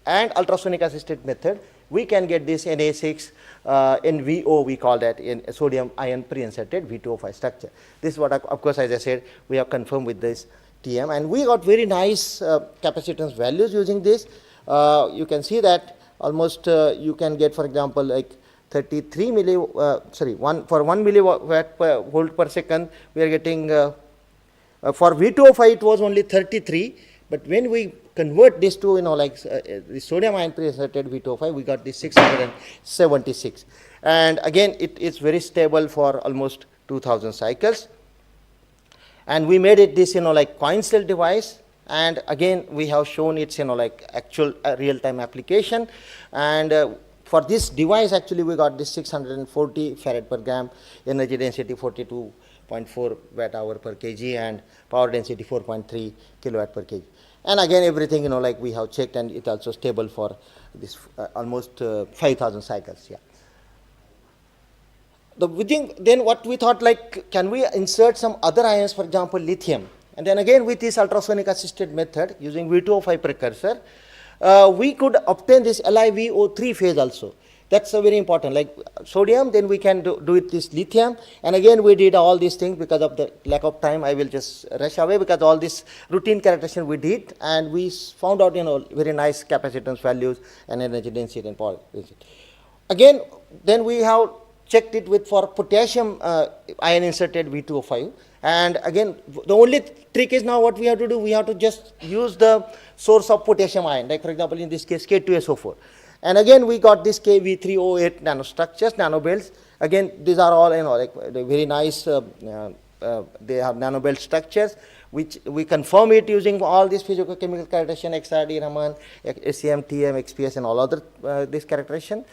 and ultrasonic assisted method, we can get this Na6 NVO, we call that, in sodium ion pre-inserted V2O5 structure. This is what, of course, as I said, we have confirmed with this TM, and we got very nice capacitance values using this. You can see that almost you can get, for example, like 33 for 1 milliwatt per volt per second, we are getting, for V2O5 it was only 33, but when we convert this to, the sodium ion pre-inserted V2O5, we got this 676. And again, it is very stable for almost 2000 cycles. And we made it this, like coin cell device. And again, we have shown its, like actual real-time application. And for this device, actually, we got this 640 farad per gram, energy density 42.4 watt hour per kg, and power density 4.3 kilowatt per kg. And again, everything, like we have checked, and it's also stable for this almost 5000 cycles. Yeah. Then what we thought, like, can we insert some other ions, for example, lithium? And then again, with this ultrasonic assisted method using V2O5 precursor, we could obtain this LiVO3 phase also. That's very important. Like sodium, then we can do it this lithium. And again, we did all these things because of the lack of time. I will just rush away because all this routine characterization we did, and we found out, very nice capacitance values and energy density and power density. Again, then we have checked it for potassium ion inserted V2O5. And again, the only trick is now what we have to do, we have to just use the source of potassium ion, like for example, in this case, K2SO4. And again, we got this KV3O8 nanostructures, nanobelts. Again, these are all, like very nice, they have nanobelt structures, which we confirm it using all these physicochemical characterization, XRD, Raman, SEM, TM, XPS, and all other this characterization.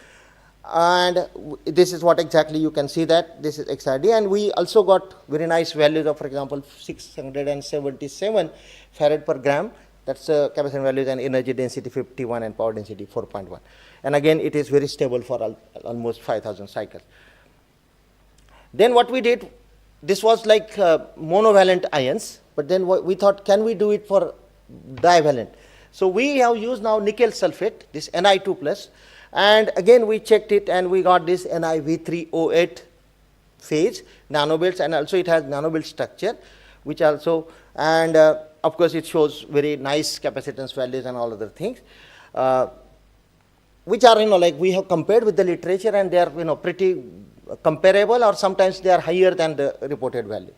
And this is what exactly you can see that this is XRD. And we also got very nice values of, for example, 677 farad per gram That's capacitance values, and energy density 51 and power density 4.1. And again, it is very stable for almost 5,000 cycles. Then what we did, this was like monovalent ions, but then we thought, can we do it for divalent? So we have used now nickel sulfate, this Ni2+, and again we checked it and we got this NiV3O8 phase, nanobelts, and also it has nanobelt structure, which also, and of course it shows very nice capacitance values and all other things, which are, like we have compared with the literature, and they are, pretty comparable, or sometimes they are higher than the reported value.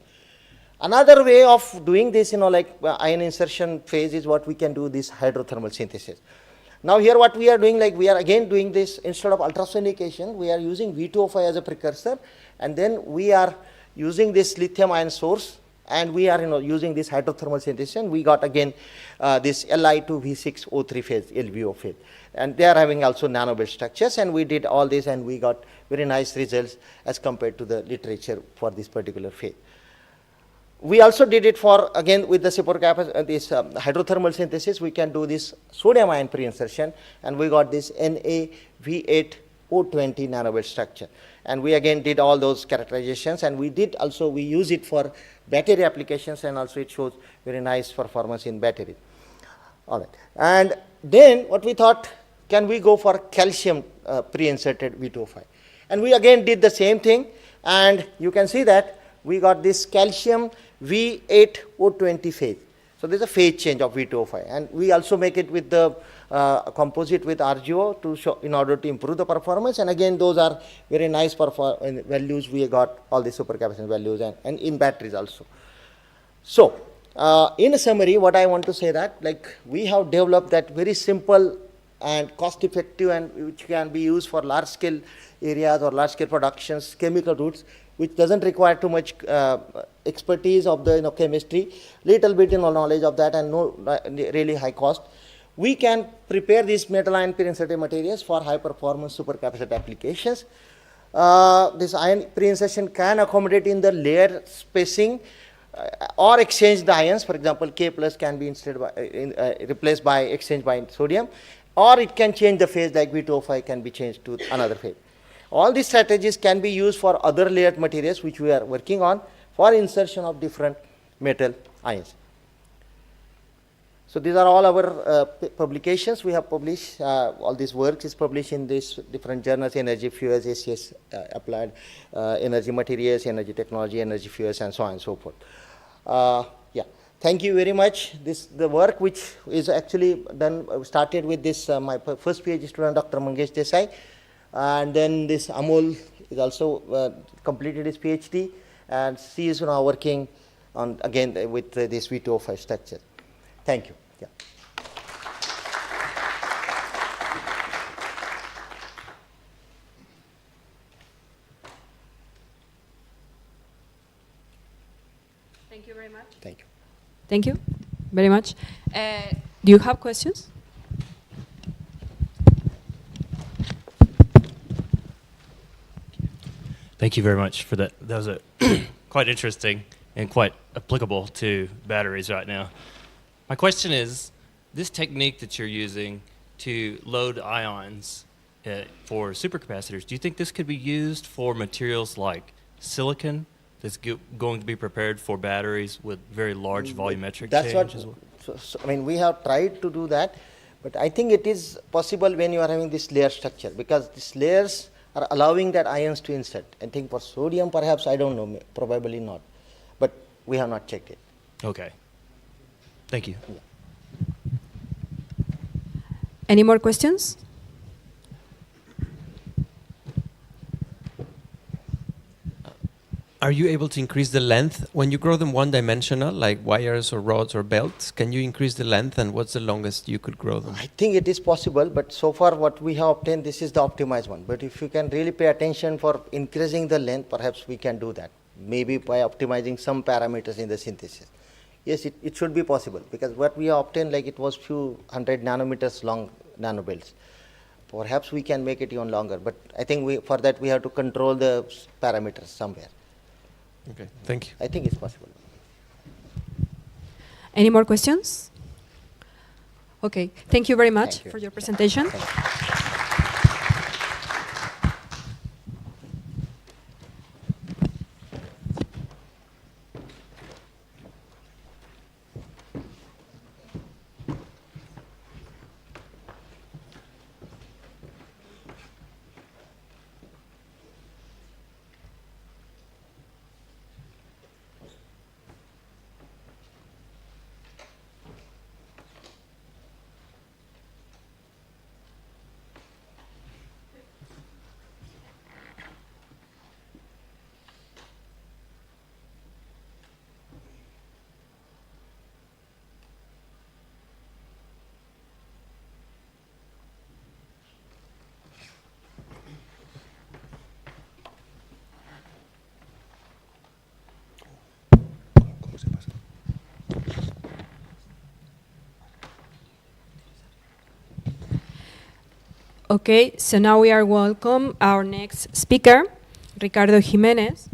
Another way of doing this, like ion insertion phase, is what we can do this hydrothermal synthesis. Now here what we are doing, like we are again doing this, instead of ultrasonication, we are using V2O5 as a precursor, and then we are using this lithium ion source, and we are using this hydrothermal synthesis, and we got again this Li2V6O3 phase, LVO phase. And they are having also nanobelt structures, and we did all this and we got very nice results as compared to the literature for this particular phase. We also did it for, again, with the this hydrothermal synthesis, we can do this sodium ion pre-insertion, and we got this NaV8O20 nanobelt structure. And we again did all those characterizations, and we use it for battery applications, and also it shows very nice performance in battery. All right. And then what we thought, can we go for calcium pre-inserted V2O5? And we again did the same thing, and you can see that we got this calcium V8O20 phase. So there's a phase change of V2O5, and we also make it with the composite with RGO to show, in order to improve the performance. And again, those are very nice values. We got all the supercapacitance values, and in batteries also. So in a summary, what I want to say that, like, we have developed that very simple and cost effective, and which can be used for large scale areas or large scale productions, chemical routes, which doesn't require too much expertise of the chemistry, little bit knowledge of that, and no really high cost. We can prepare these metal ion pre-inserted materials for high performance supercapacitor applications. This ion pre-insertion can accommodate in the layer spacing or exchange the ions. For example, K plus can be replaced by exchange by sodium, or it can change the phase, like V2O5 can be changed to another phase. All these strategies can be used for other layered materials which we are working on for insertion of different metal ions. So these are all our publications we have published. All this work is published in these different journals: Energy Fuels, ACS, Applied Energy Materials, Energy Technology, Energy Fuels, and so on and so forth. Yeah, thank you very much. The work which is actually done, started with this, my first PhD student, Dr. Mangesh Desai. And then this Amol is also completed his PhD, and she is now working on, again, with this V2O5 structure. Thank you. Yeah. Thank you very much. Thank you. Thank you very much. Do you have questions? Thank you very much for that. That was quite interesting and quite applicable to batteries right now. My question is, this technique that you're using to load ions for supercapacitors, do you think this could be used for materials like silicon that's going to be prepared for batteries with very large volumetric change as well? So, I mean, we have tried to do that, but I think it is possible when you are having this layer structure, because these layers are allowing that ions to insert. I think for sodium, perhaps, I don't know, probably not, but we have not checked it. Okay. Thank you. Yeah. Any more questions? Are you able to increase the length when you grow them one-dimensional, like wires or rods or belts? Can you increase the length, and what's the longest you could grow them? I think it is possible, but so far what we have obtained, this is the optimized one. But if you can really pay attention for increasing the length, perhaps we can do that, maybe by optimizing some parameters in the synthesis. Yes, it should be possible, because what we have obtained, like, it was few hundred nanometers long nanobelts. Perhaps we can make it even longer, but I think for that we have to control the parameters somewhere. Okay, thank you. I think it's possible. Any more questions? Okay, thank you very much Thank you. for your presentation. ¿Cómo se pasa? Okay, so now we are welcome our next speaker, Ricardo Jimenez.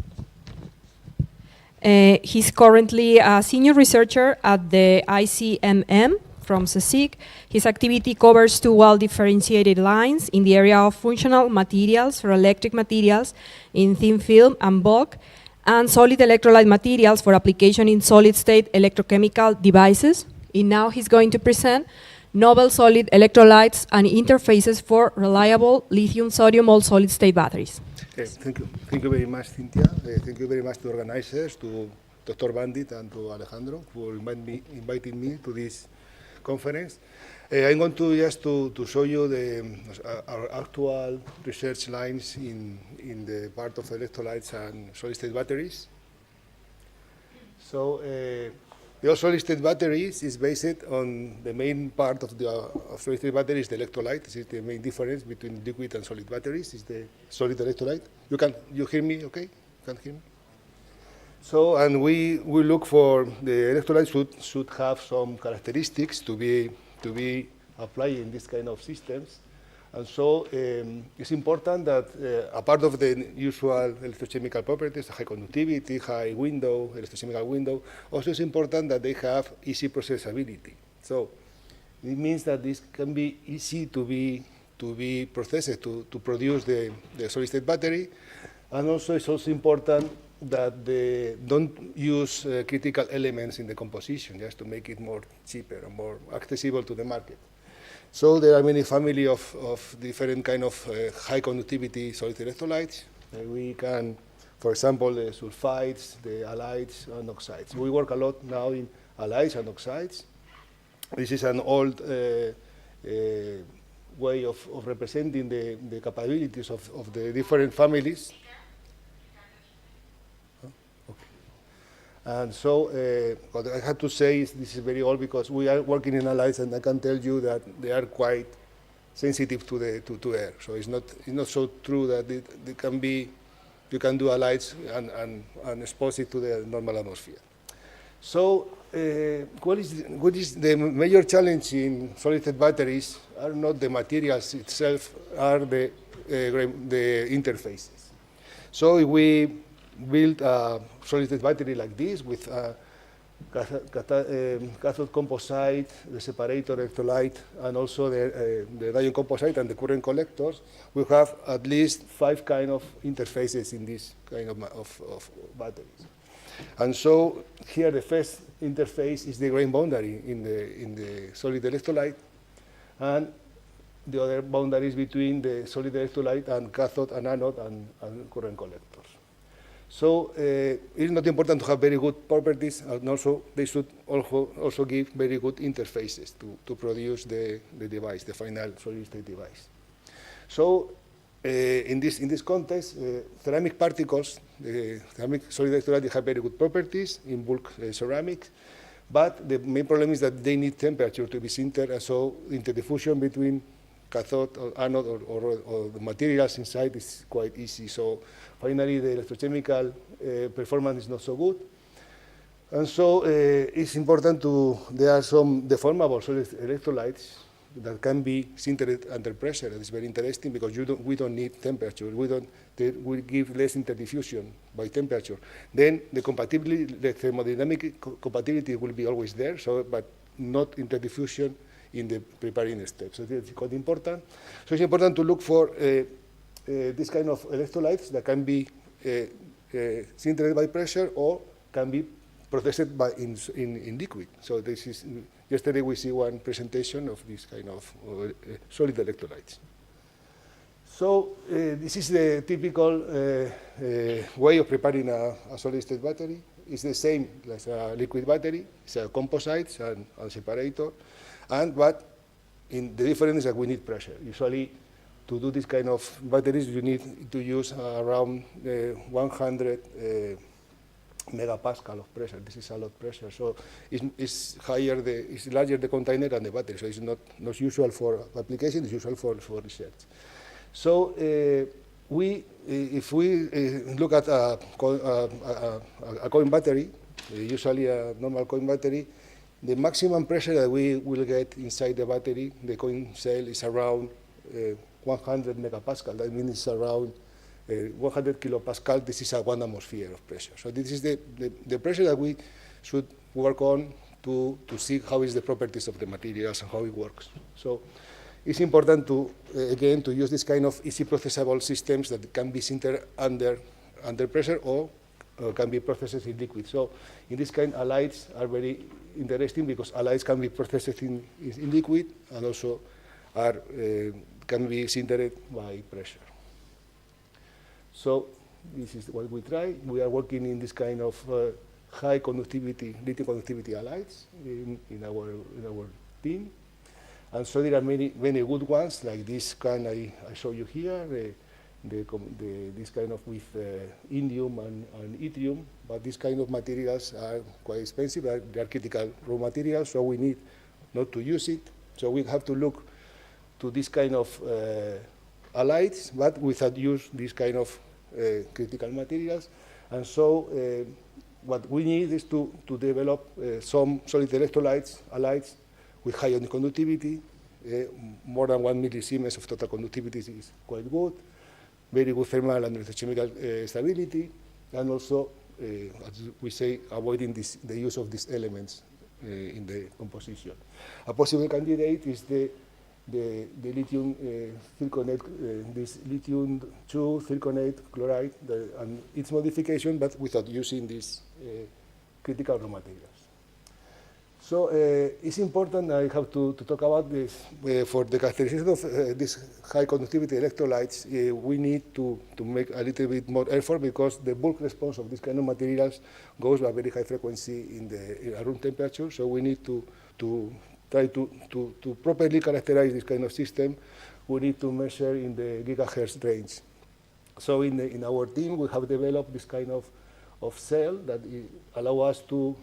He's currently a senior researcher at the ICMM from CSIC. His activity covers two well-differentiated lines in the area of functional materials for electric materials in thin film and bulk, and solid electrolyte materials for application in solid-state electrochemical devices. And now he's going to present novel solid electrolytes and interfaces for reliable lithium-sodium all-solid-state batteries. Thank you very much, Cynthia. Thank you very much to organizers, to Dr. Bandit and to Alejandro for inviting me to this conference. I'm going to just to show you our actual research lines in the part of electrolytes and solid-state batteries. So the solid-state batteries is based on the main part of the solid-state batteries, the electrolyte. This is the main difference between liquid and solid batteries, is the solid electrolyte. You hear me okay? You can hear me? So, and we look for the electrolyte should have some characteristics to be applied in this kind of systems. And so it's important that a part of the usual electrochemical properties, high conductivity, high window, electrochemical window, also it's important that they have easy processability. So it means that this can be easy to be processed to produce the solid-state battery. And also it's also important that they don't use critical elements in the composition, just to make it more cheaper and more accessible to the market. So there are many family of different kind of high conductivity solid electrolytes. We can, for example, the sulfides, the halides, and oxides. We work a lot now in halides and oxides. This is an old way of representing the capabilities of the different families. And so what I have to say is this is very old because we are working in halides, and I can tell you that they are quite sensitive to air. So it's not so true that it can be, you can do halides and expose it to the normal atmosphere. So what is the major challenge in solid-state batteries are not the materials itself, are the interfaces. So if we build a solid-state battery like this with cathode composite, the separator electrolyte, and also the diode composite and the current collectors, we have at least 5 kind of interfaces in this kind of batteries. And so here the first interface is the grain boundary in the solid electrolyte, and the other boundaries between the solid electrolyte and cathode and anode and current collectors. So it's not important to have very good properties, and also they should also give very good interfaces to produce the device, the final solid-state device. So in this context, ceramic particles, the ceramic solid electrolyte have very good properties in bulk ceramics, but the main problem is that they need temperature to be sintered, and so interdiffusion between cathode or anode or the materials inside is quite easy. So finally, the electrochemical performance is not so good. And so it's important there are some deformable solid electrolytes that can be sintered under pressure. That is very interesting because we don't need temperature. We give less interdiffusion by temperature. Then the compatibility, the thermodynamic compatibility will be always there, but not interdiffusion in the preparing step. So it's quite important. So it's important to look for this kind of electrolytes that can be sintered by pressure or can be processed in liquid. So this is, yesterday we see one presentation of this kind of solid electrolytes. So this is the typical way of preparing a solid-state battery. It's the same as a liquid battery. It's a composite and a separator. But the difference is that we need pressure. Usually, to do this kind of batteries, you need to use around 100 megapascal of pressure. This is a lot of pressure. So it's larger the container than the battery. So it's not usual for application. It's usual for research. So if we look at a coin battery, usually a normal coin battery, the maximum pressure that we will get inside the battery, the coin cell, is around 100 megapascal. That means it's around 100 kilopascal. This is a 1 atmosphere of pressure. So this is the pressure that we should work on to see how is the properties of the materials and how it works. So it's important to, again, to use this kind of easy processable systems that can be sintered under pressure or can be processed in liquid. So in this kind, halides are very interesting because halides can be processed in liquid and also can be sintered by pressure. So this is what we try. We are working in this kind of high conductivity, lithium conductivity halides in our team. And so there are many good ones, like this kind I show you here, this kind of with indium and yttrium. But these kind of materials are quite expensive. They are critical raw materials, so we need not to use it. So we have to look to this kind of halides, but without use this kind of critical materials. And so what we need is to develop some solid electrolytes, halides, with high ionic conductivity. More than 1 millisiemens of total conductivity is quite good. Very good thermal and electrochemical stability, and also, as we say, avoiding the use of these elements in the composition. A possible candidate is the lithium zirconate, this lithium 2 zirconate chloride, and its modification, but without using these critical raw materials. So it's important, I have to talk about this, for the characterization of these high conductivity electrolytes, we need to make a little bit more effort because the bulk response of these kind of materials goes by very high frequency in room temperature, so we need to try to properly characterize this kind of system. We need to measure in the gigahertz range. So in our team, we have developed this kind of cell that allow us to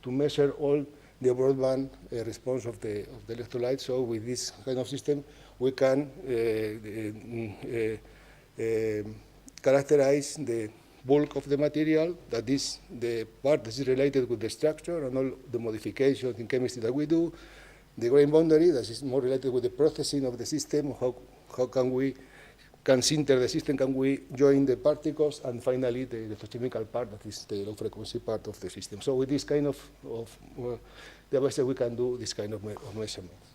measure all the broadband response of the electrolyte. So with this kind of system, we can characterize the bulk of the material, that is the part that is related with the structure and all the modifications in chemistry that we do, the grain boundary, that is more related with the processing of the system, how can we sinter the system, can we join the particles, and finally the electrochemical part, that is the low frequency part of the system. So with this kind of devices, we can do this kind of measurements.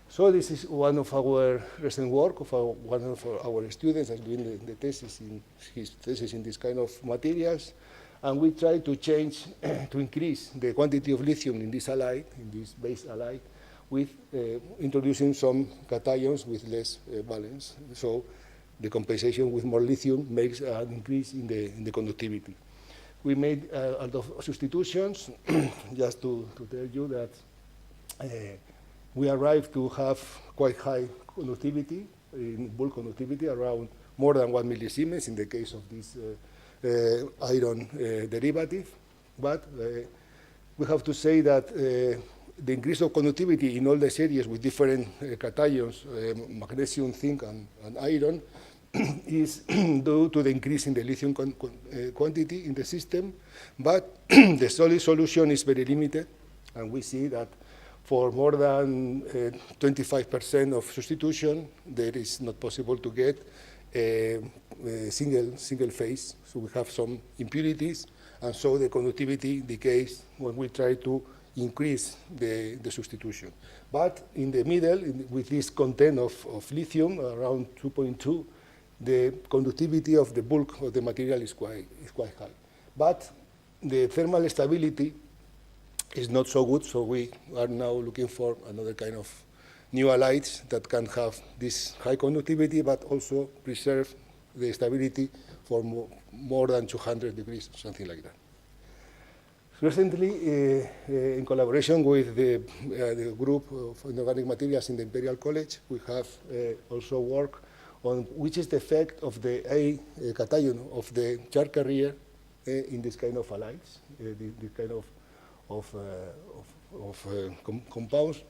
So this is one of our recent work of one of our students that's doing the thesis his thesis in this kind of materials, and we try to change, to increase the quantity of lithium in this halide, in this base halide, with introducing some cations with less valence. So the compensation with more lithium makes an increase in the conductivity. We made a lot of substitutions, just to tell you that we arrived to have quite high conductivity, in bulk conductivity, around more than 1 millisiemens in the case of this iron derivative. But we have to say that the increase of conductivity in all the series with different cations, magnesium, zinc, and iron, is due to the increase in the lithium quantity in the system, but the solid solution is very limited, and we see that for more than 25% of substitution, there is not possible to get a single phase, so we have some impurities, and so the conductivity decays when we try to increase the substitution. But in the middle, with this content of lithium, around 2.2, the conductivity of the bulk of the material is quite high. But the thermal stability is not so good, so we are now looking for another kind of new halides that can have this high conductivity, but also preserve the stability for more than 200 degrees, something like that. Recently, in collaboration with the group of inorganic materials in the Imperial College, we have also worked on which is the effect of the A cation of the charge carrier in this kind of halides, this kind of compounds.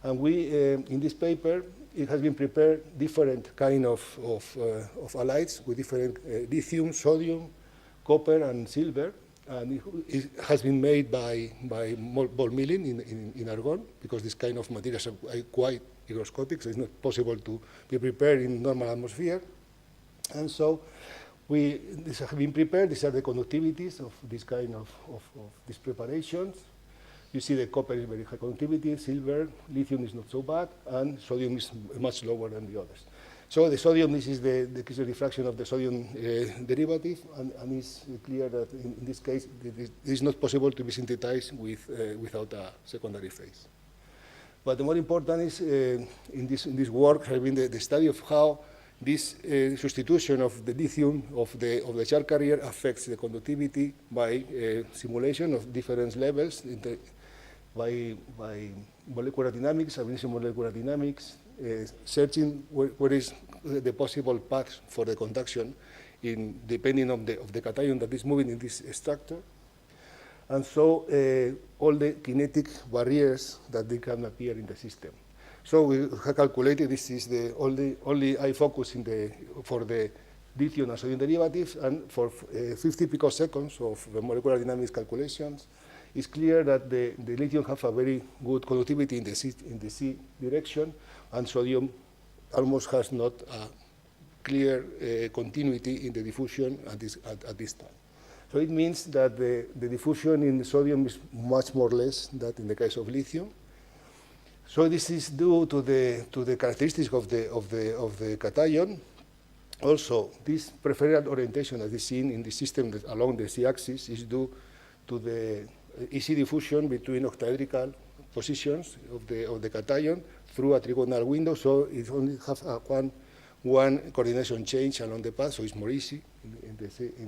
And we, in this paper, it has been prepared different kind of halides with different lithium, sodium, copper, and silver. And it has been made by ball milling in argon, because this kind of materials are quite hygroscopic, so it's not possible to be prepared in normal atmosphere. And so this has been prepared. These are the conductivities of this kind of these preparations. You see the copper is very high conductivity, silver, lithium is not so bad, and sodium is much lower than the others. So the sodium, this is the crystal diffraction of the sodium derivative, and it's clear that in this case, it is not possible to be synthesized without a secondary phase. But the more important is, in this work, has been the study of how this substitution of the lithium of the charge carrier affects the conductivity by simulation of different levels, by molecular dynamics, abination molecular dynamics, searching where is the possible path for the conduction depending on the cation that is moving in this structure. And so all the kinetic barriers that they can appear in the system. So we have calculated this is the only I focus for the lithium and sodium derivatives, and for 50 picoseconds of the molecular dynamics calculations, it's clear that the lithium have a very good conductivity in the C direction, and sodium almost has not a clear continuity in the diffusion at this time. So it means that the diffusion in the sodium is much more less than in the case of lithium. So this is due to the characteristics of the cation. Also, this preferential orientation that is seen in the system along the z-axis is due to the easy diffusion between octahedral positions of the cation through a trigonal window. So it only has one coordination change along the path, so it's more easy in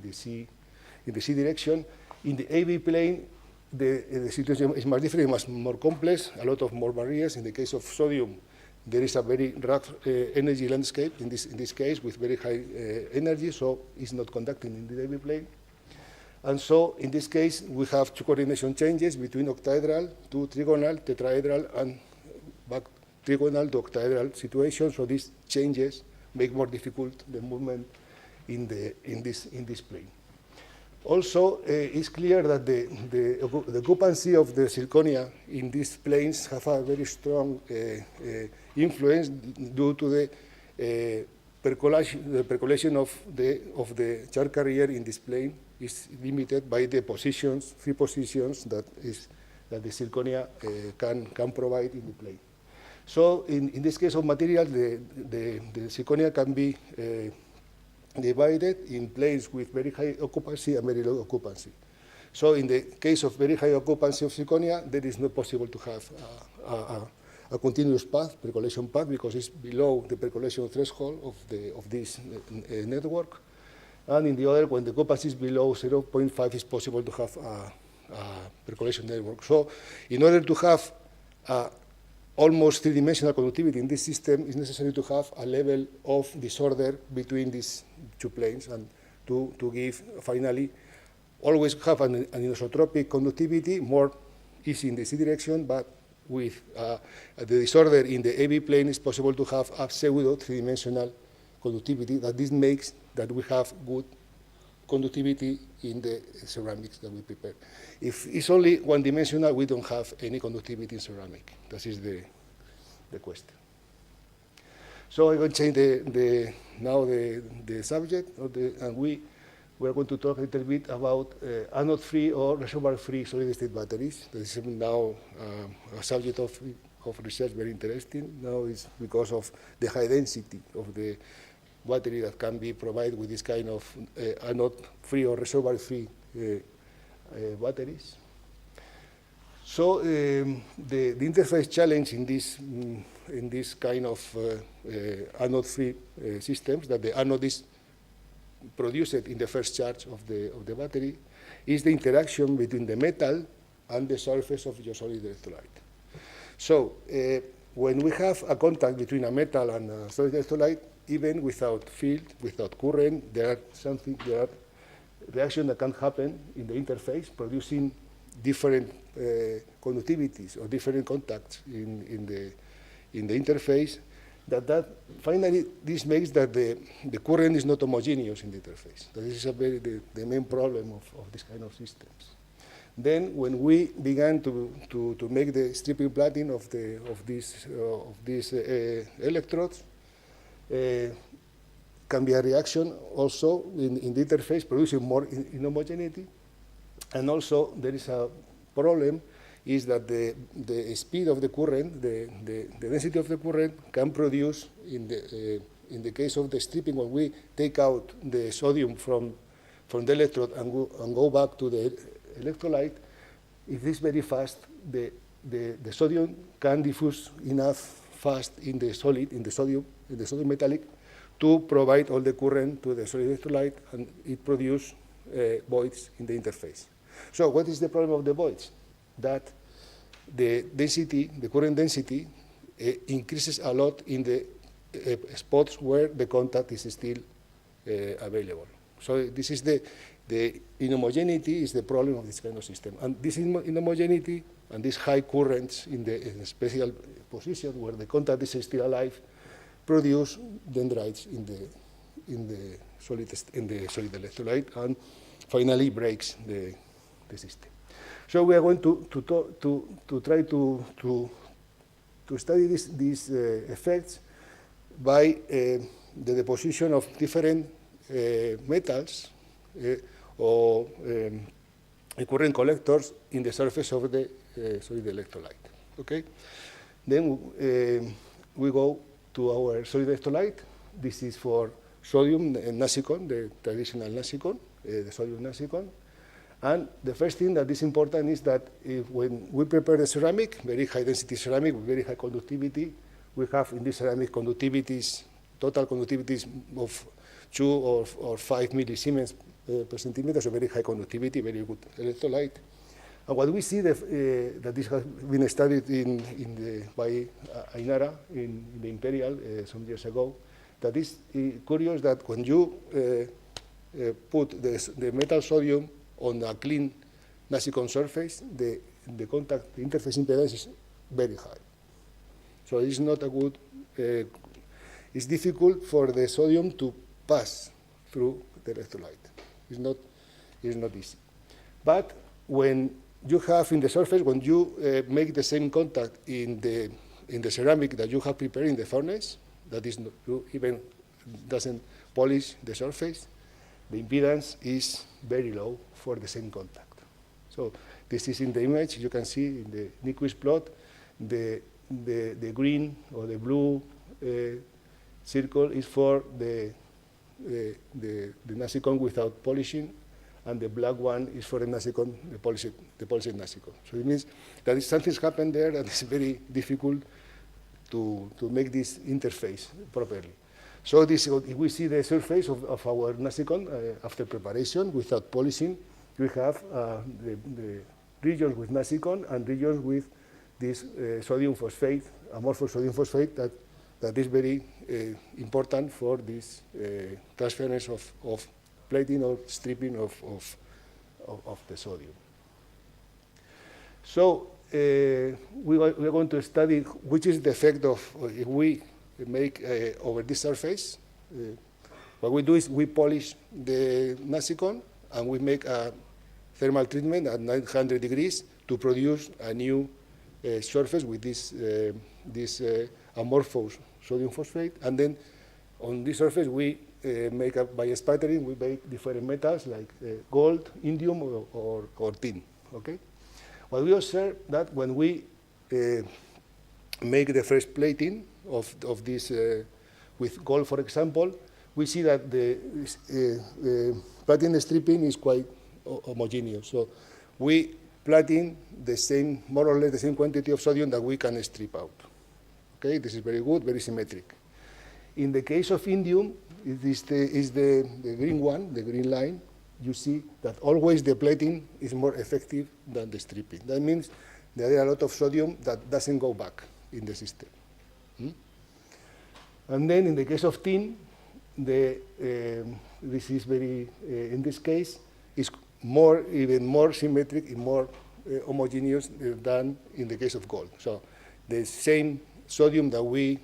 the C direction. In the AB plane, the situation is much different, much more complex, a lot of more barriers. In the case of sodium, there is a very rough energy landscape in this case with very high energy, so it's not conducting in the AB plane. And so in this case, we have two coordination changes between octahedral to trigonal, tetrahedral, and back trigonal to octahedral situation. So these changes make more difficult the movement in this plane. Also, it's clear that the occupancy of the zirconia in these planes have a very strong influence due to the percolation of the charge carrier in this plane is limited by the positions, 3 positions that the zirconia can provide in the plane. So in this case of materials, the zirconia can be divided in planes with very high occupancy and very low occupancy. So in the case of very high occupancy of zirconia, there is not possible to have a continuous path, percolation path, because it's below the percolation threshold of this network. And in the other, when the occupancy is below 0.5, it's possible to have a percolation network. So in order to have almost three-dimensional conductivity in this system, it's necessary to have a level of disorder between these two planes, and to give, finally, always have an anisotropic conductivity, more easy in the C direction, but with the disorder in the AB plane, it's possible to have a pseudo three-dimensional conductivity. That this makes that we have good conductivity in the ceramics that we prepare. If it's only one-dimensional, we don't have any conductivity in ceramic. That is the question. So I'm going to change now the subject, and we we're going to talk a little bit about anode-free or reservoir-free solid-state batteries. This is now a subject of research very interesting. Now it's because of the high density of the battery that can be provided with this kind of anode-free or reservoir-free batteries. So the interface challenge in this kind of anode-free systems, that the anode is produced in the first charge of the battery, is the interaction between the metal and the surface of your solid electrolyte. So when we have a contact between a metal and a solid electrolyte, even without field, without current, there are reactions that can happen in the interface, producing different conductivities or different contacts in the interface. That finally this makes that the current is not homogeneous in the interface. That is the main problem of this kind of systems. Then when we began to make the stripping plating of these electrodes, can be a reaction also in the interface producing more inhomogeneity. And also there is a problem is that the speed of the current, the density of the current can produce, in the case of the stripping, when we take out the sodium from the electrode and go back to the electrolyte, if it's very fast, the sodium can diffuse enough fast in the sodium metallic to provide all the current to the solid electrolyte, and it produces voids in the interface. So what is the problem of the voids? That the density, the current density, increases a lot in the spots where the contact is still available. So this is the inhomogeneity is the problem of this kind of system. And this inhomogeneity and these high currents in a special position where the contact is still alive produce dendrites in the solid electrolyte, and finally breaks the system. So we are going to try to study these effects by the deposition of different metals or current collectors in the surface of the solid electrolyte. Okay. Then we go to our solid electrolyte. This is for sodium nasicon, the traditional nasicon, the sodium nasicon. And the first thing that is important is that when we prepare the ceramic, very high density ceramic with very high conductivity, we have in this ceramic conductivities, total conductivities of 2 or 5 millisiemens per centimeter, so very high conductivity, very good electrolyte. And what we see that this has been studied by Ainara in the Imperial some years ago, that is curious that when you put the metal sodium on a clean nasicon surface, the interface impedance is very high. So it's not a good, it's difficult for the sodium to pass through the electrolyte. It's not easy. But when you have in the surface, when you make the same contact in the ceramic that you have prepared in the furnace, that is even doesn't polish the surface, the impedance is very low for the same contact. So this is in the image. You can see in the Nyquist plot, the green or the blue circle is for the nasicon without polishing, and the black one is for the nasicon, the polished nasicon. So it means that something's happened there, and it's very difficult to make this interface properly. So if we see the surface of our nasicon after preparation without polishing, we have the regions with nasicon and regions with this sodium phosphate, amorphous sodium phosphate, that is very important for this transference of plating or stripping of the sodium. So we are going to study which is the effect of if we make over this surface. What we do is we polish the nasicon and we make a thermal treatment at 900 degrees to produce a new surface with this amorphous sodium phosphate, and then on this surface, we make by spattering, we make different metals like gold, indium, or tin. Okay. What we observe that when we make the first plating of this with gold, for example, we see that the platinum stripping is quite homogeneous. So we plating the same, more or less the same quantity of sodium that we can strip out. Okay, this is very good, very symmetric. In the case of indium, it is the green one, the green line. You see that always the plating is more effective than the stripping. That means there are a lot of sodium that doesn't go back in the system. And then in the case of tin, this is very, in this case, is even more symmetric and more homogeneous than in the case of gold. So the same sodium that we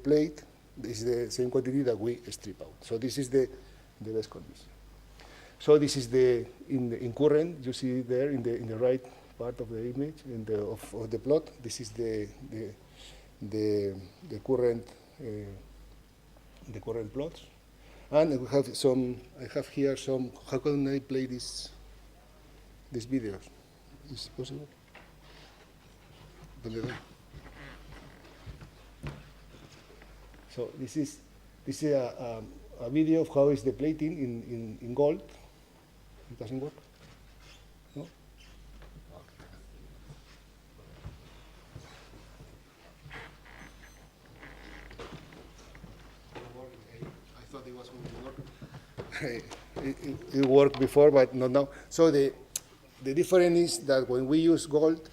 plate is the same quantity that we strip out. So this is the best condition. So this is in current, you see there in the right part of the image of the plot. This is the current plots. And we have some. I have here some. How can I play these videos? Is it possible? So this is a video of how is the plating in gold. It doesn't work. No. I thought it was going to work. It worked before, but not now. So the difference is that when we use gold,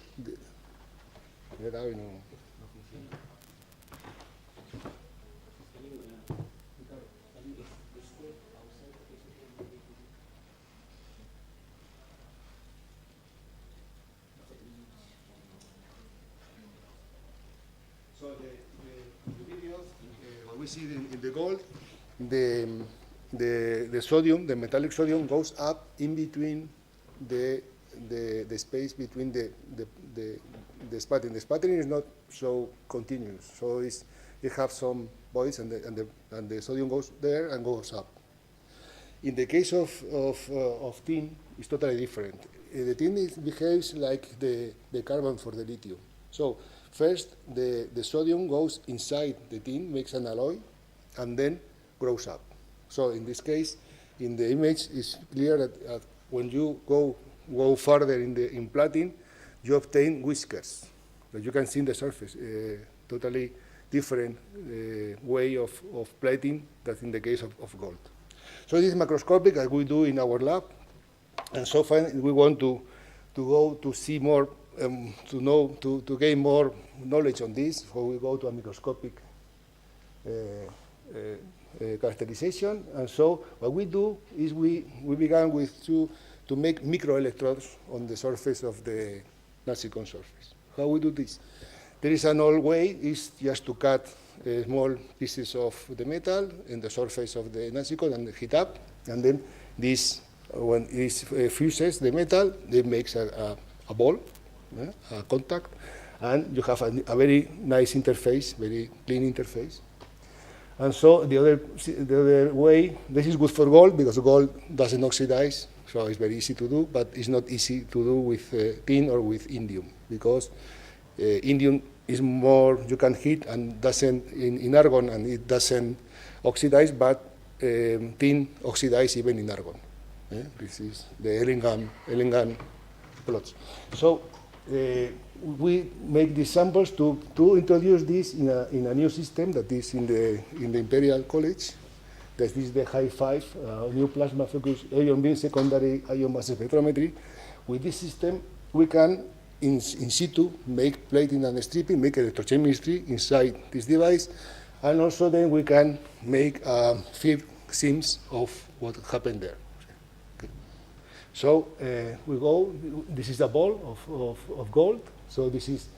so the videos, what we see in the gold, the sodium, the metallic sodium goes up in between the space between the spattering. The spattering is not so continuous, so it has some voids, and the sodium goes there and goes up. In the case of tin, it's totally different. The tin behaves like the carbon for the lithium. So first, the sodium goes inside the tin, makes an alloy, and then grows up. So in this case, in the image, it's clear that when you go further in plating, you obtain whiskers that you can see in the surface. Totally different way of plating than in the case of gold. So this is macroscopic, as we do in our lab, and so far we want to go to see more, to gain more knowledge on this. So we go to a microscopic characterization, and so what we do is we began with to make microelectrodes on the surface of the silicon surface. How we do this? There is an old way, is just to cut small pieces of the metal in the surface of the silicon and heat up, and then this, when it fuses the metal, it makes a ball, a contact, and you have a very nice interface, very clean interface. And so the other way, this is good for gold because gold doesn't oxidize, so it's very easy to do, but it's not easy to do with tin or with indium, because indium is more, you can heat and doesn't, in argon, and it doesn't oxidize, but tin oxidize even in argon. This is the Ellingham plots. So we make these samples to introduce this in a new system that is in the Imperial College. That is the Hi5 new plasma focused ion beam secondary ion mass spectrometry. With this system, we can in situ make plating and stripping, make electrochemistry inside this device, and also then we can make field sims of what happened there. Okay. So we go. This is a ball of gold. So this is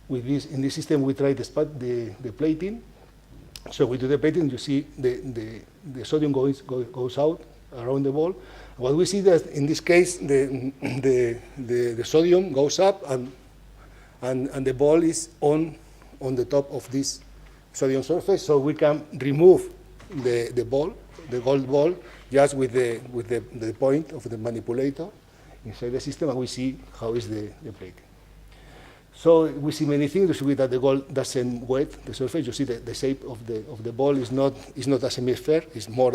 with this in this system we try the plating. So we do the plating. You see the sodium goes out around the ball. What we see that in this case the sodium goes up and the ball is on the top of this sodium surface. So we can remove the ball, the gold ball, just with the point of the manipulator inside the system, and we see how is the plating. So we see many things. We see that the gold doesn't wet the surface. You see the shape of the ball is not a semi-sphere. It's more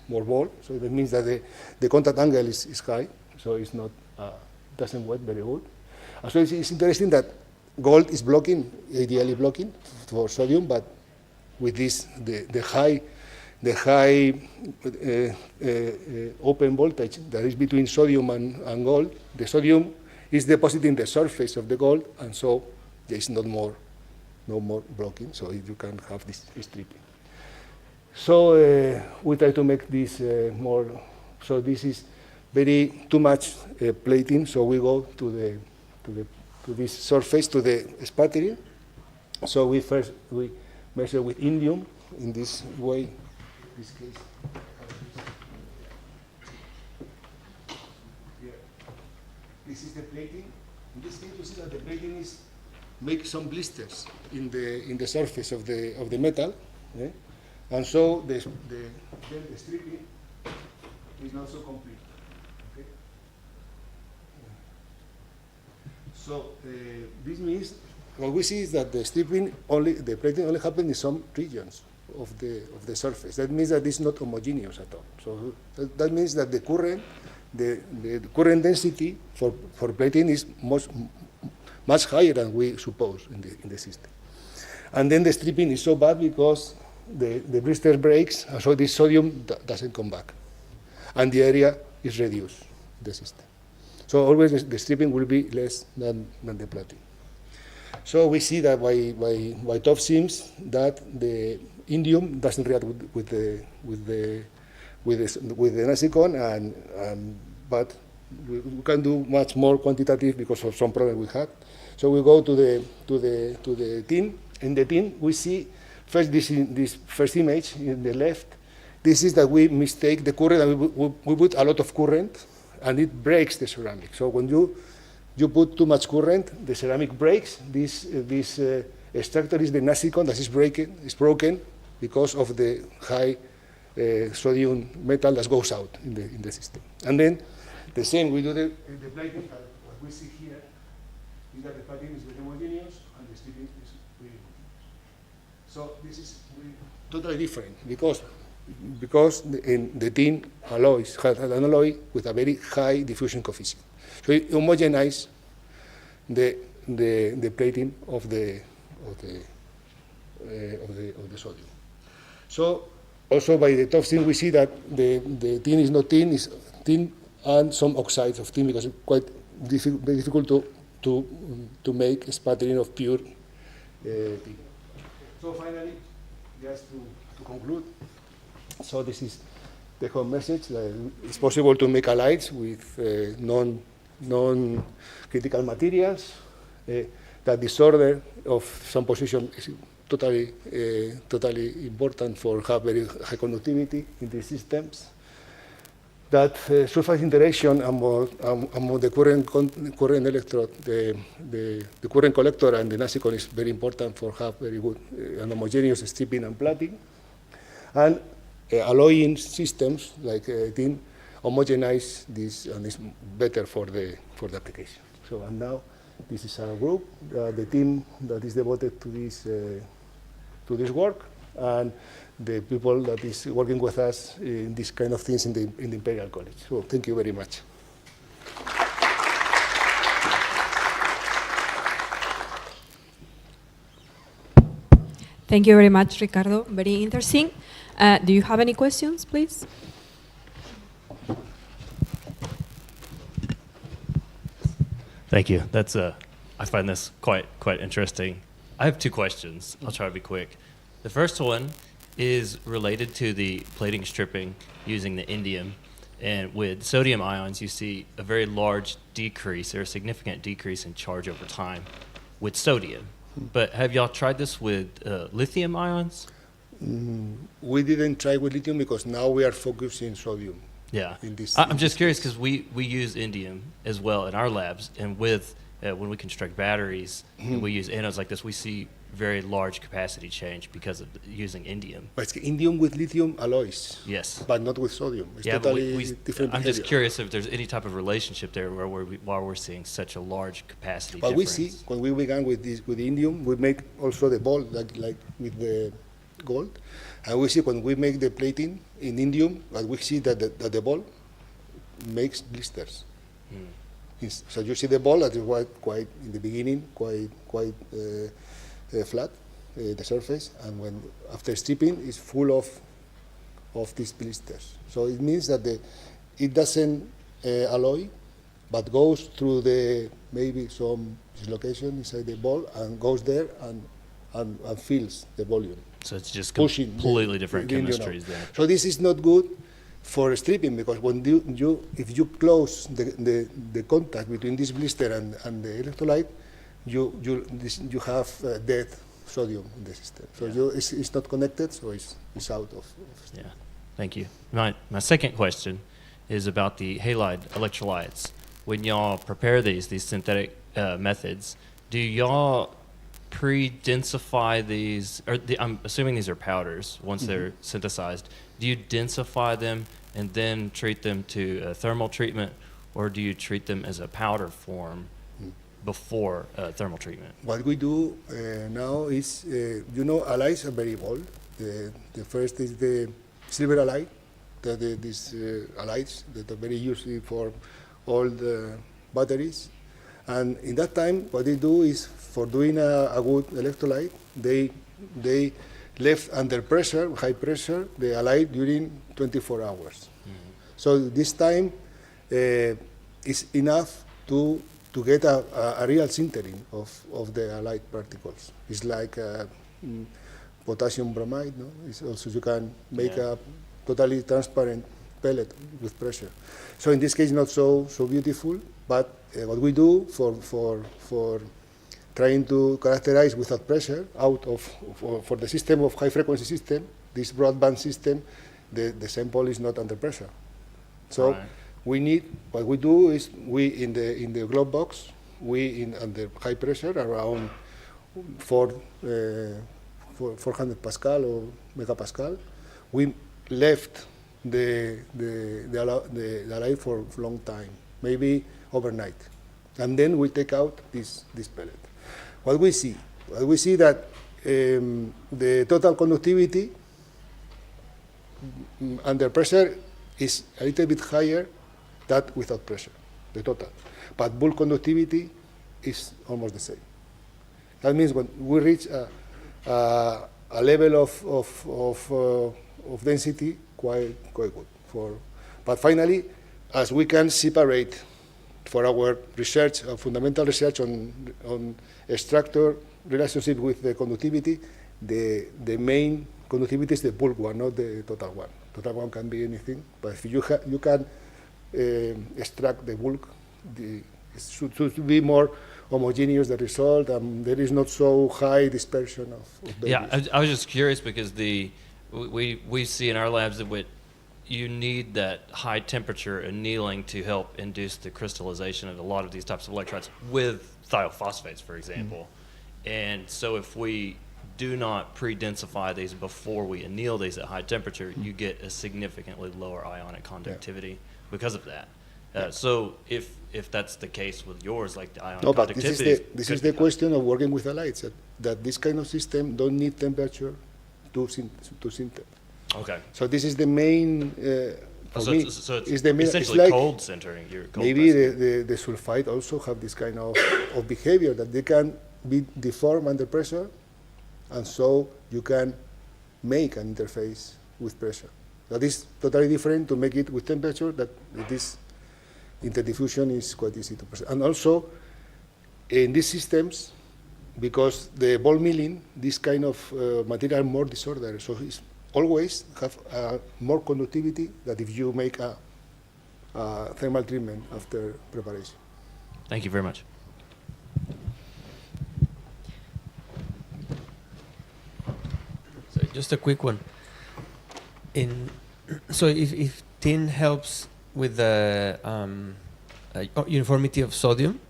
ball. So that means that the contact angle is high. So it's not doesn't wet very good. And so it's interesting that gold is blocking, ideally blocking for sodium, but with this the high open voltage that is between sodium and gold, the sodium is depositing the surface of the gold, and so there is no more blocking, so you can have this stripping. So we try to make this more, so this is very too much plating, so we go to this surface, to the sputtering. So we measure with indium in this way, in this case. This is the plating. In this case, you see that the plating makes some blisters in the surface of the metal, and so the stripping is not so complete. Okay? So this means what we see is that the plating only happens in some regions of the surface. That means that it's not homogeneous at all. So that means that the current density for plating is much higher than we suppose in the system. And then the stripping is so bad because the blister breaks, and so this sodium doesn't come back, and the area is reduced in the system. So always the stripping will be less than the plating. So we see that by top seams that the indium doesn't react with the nacicon, but we can do much more quantitative because of some problem we had. So we go to the tin. In the tin, we see first this first image in the left. This is that we mistake the current, and we put a lot of current, and it breaks the ceramic. So when you put too much current, the ceramic breaks. This structure is the nacicon that is broken because of the high sodium metal that goes out in the system. And then the same, we do the plating. What we see here is that the plating is very homogeneous and the stripping is really homogeneous. So this is totally different because the tin alloys has an alloy with a very high diffusion coefficient. So it homogenizes the plating of the sodium. So also by the top seam we see that the tin is not tin, is tin and some oxides of tin, because it's quite very difficult to make a sputtering of pure tin. So finally, just to conclude, so this is the whole message. It's possible to make halides with non-critical materials. That disorder of some position is totally important for have very high conductivity in these systems. That surface interaction among the current electrode, the current collector and the nacicon is very important for have very good and homogeneous stripping and plating. And alloying systems like tin homogenize this, and is better for the application. So and now this is our group, the team that is devoted to this work, and the people that is working with us in this kind of things in the Imperial College. So thank you very much. Thank you very much, Ricardo. Very interesting. Do you have any questions, please? Thank you. That's I find this quite interesting. I have two questions. I'll try to be quick. The first one is related to the plating stripping using the indium. And with sodium ions, you see a very large decrease or a significant decrease in charge over time with sodium. But have y'all tried this with lithium ions? We didn't try with lithium because now we are focusing sodium. Yeah. I'm just curious because we use indium as well in our labs, and with when we construct batteries and we use anodes like this, we see very large capacity change because of using indium. But it's indium with lithium alloys, Yes. but not with sodium. It's Yeah, but totally different I'm just behavior. curious if there's any type of relationship there why we're seeing such a large capacity But difference. we see, when we began with this, with indium, we make also the ball, like with the gold. And we see when we make the plating in indium, but we see that the ball makes blisters. So you see the ball that is quite in the beginning, quite flat, the surface, and when after stripping, it's full of these blisters. So it means that it doesn't alloy, but goes through maybe some dislocation inside the ball and goes there and fills the volume. So it's just Pushing completely different the indium chemistries out. there. So this is not good for stripping, because when if you close the contact between this blister and the electrolyte, you have dead sodium in the system. So it's not connected, so it's out of Yeah, thank you. My second question is about the halide electrolytes. When y'all prepare these synthetic methods, do y'all pre-densify these, or I'm assuming these are powders once they're synthesized. Do you densify them and then treat them to thermal treatment, or do you treat them as a powder form before thermal treatment? What we do now is, alloys are very old. The first is the silver alloy, these alloys that are very useful for all the batteries. And in that time, what they do is, for doing a good electrolyte, they left under pressure, high pressure, the alloy during 24 hours. So this time is enough to get a real sintering of the alloy particles. It's like potassium bromide, no? It's also, you can make a totally transparent pellet with pressure. So in this case, not so beautiful, but what we do for trying to characterize without pressure for the system of high frequency system, this broadband system, the sample is not under pressure. So what we do is, in the glove box, under high pressure, around 400 Pascal or megapascal, we left the alloy for a long time, maybe overnight, and then we take out this pellet. What we see that the total conductivity under pressure is a little bit higher than without pressure, the total, but bulk conductivity is almost the same. That means when we reach a level of density quite good but finally, as we can separate for our research, fundamental research on structure relationship with the conductivity, the main conductivity is the bulk one, not the total one. Total one can be anything, but if you can extract the bulk, it should be more homogeneous, the result, and there is not so high dispersion of values. Yeah, I was just curious because we see in our labs that you need that high temperature annealing to help induce the crystallization of a lot of these types of electrolytes with thiophosphates, for example. And so if we do not pre-densify these before we anneal these at high temperature, you get a significantly lower ionic conductivity because of that. So if that's the case with yours, like the ionic conductivity. This is the question of working with alloys, that this kind of system don't need temperature to sinter. Okay. So this is the main, So it's essentially essentially cold centering. Maybe the sulfide also have this kind of behavior, that they can be deformed under pressure, and so you can make an interface with pressure. That is totally different to make it with temperature, that this interdiffusion is quite easy to perceive. And also, in these systems, because the ball milling, this kind of material are more disordered, so it's always have more conductivity than if you make a thermal treatment after preparation. Thank you very much. So just a quick one. So if tin helps with the uniformity of sodium,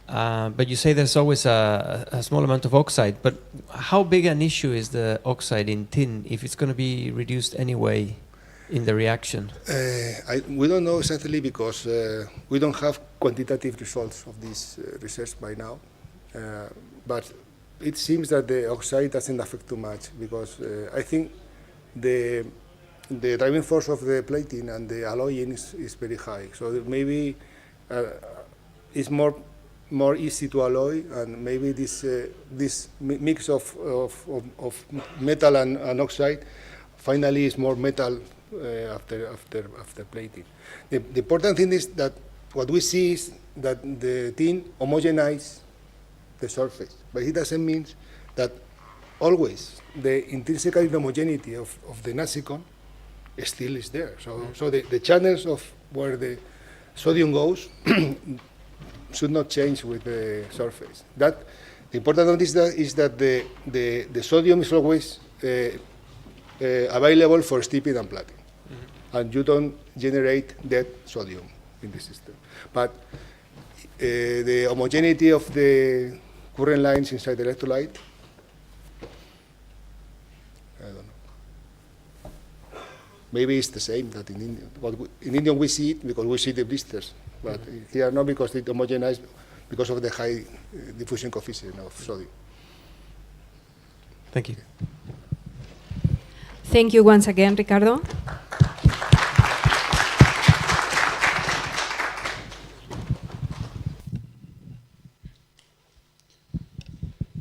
But you say there's always a small amount of oxide. But how big an issue is the oxide in tin if it's going to be reduced anyway in the reaction? We don't know exactly because we don't have quantitative results of this research by now. But it seems that the oxide doesn't affect too much because I think the driving force of the plating and the alloying is very high. So maybe it's more easy to alloy, and maybe this mix of metal and oxide finally is more metal after plating. The important thing is that what we see is that the tin homogenizes the surface, but it doesn't mean that always the intrinsic homogeneity of the nasicon still is there. So the channels of where the sodium goes should not change with the surface. The important of this is that the sodium is always available for steeping and plating, and you don't generate dead sodium in the system. But the homogeneity of the current lines inside the electrolyte, I don't know. Maybe it's the same that in India. In India we see it because we see the blisters, but here not because it homogenized because of the high diffusion coefficient of sodium. Thank you. Thank you once again, Ricardo.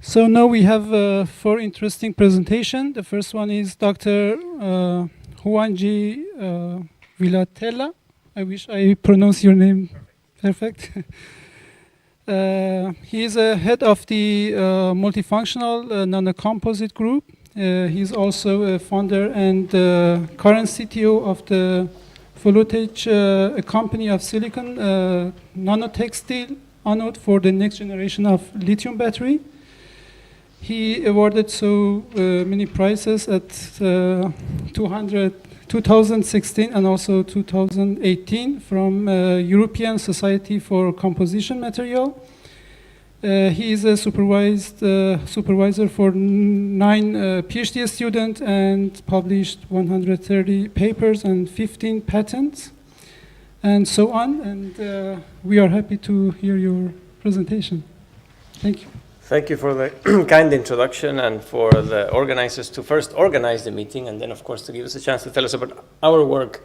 So now we have 4 interesting presentations. The first one is Dr. Juanji Villatella. I wish I pronounced your name perfect. He is a head of the multifunctional nanocomposite group. He is also a founder and current CTO of the voltage, a company of silicon nanotextile anode for the next generation of lithium battery. He awarded so many prizes at 2016 and also 2018 from European Society for Composition Material. He is a supervisor for 9 PhD students and published 130 papers and 15 patents and so on. And we are happy to hear your presentation. Thank you. Thank you for the kind introduction and for the organizers to first organize the meeting and then, of course, to give us a chance to tell us about our work.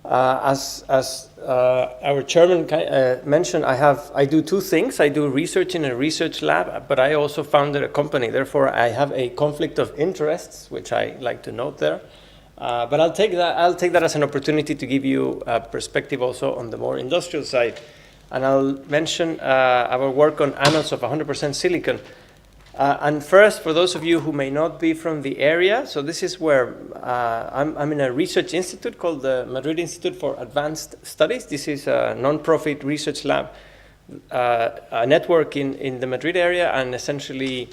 As our chairman mentioned, I do 2 things. I do research in a research lab, but I also founded a company. Therefore, I have a conflict of interests, which I like to note there. But I'll take that as an opportunity to give you a perspective also on the more industrial side. And I'll mention our work on anodes of 100% silicon. And first, for those of you who may not be from the area, so this is where I'm in a research institute called the Madrid Institute for Advanced Studies. This is a non-profit research lab, a network in the Madrid area, and essentially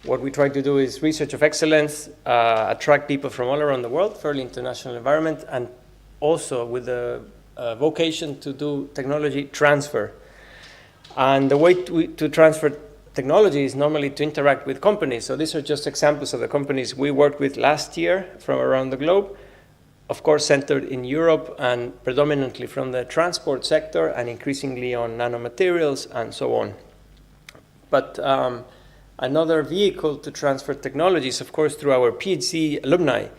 what we try to do is research of excellence, attract people from all around the world, fairly international environment, and also with the vocation to do technology transfer. And the way to transfer technology is normally to interact with companies. So these are just examples of the companies we worked with last year from around the globe, of course centered in Europe and predominantly from the transport sector and increasingly on nanomaterials and so on. But another vehicle to transfer technologies, of course, through our PhD alumni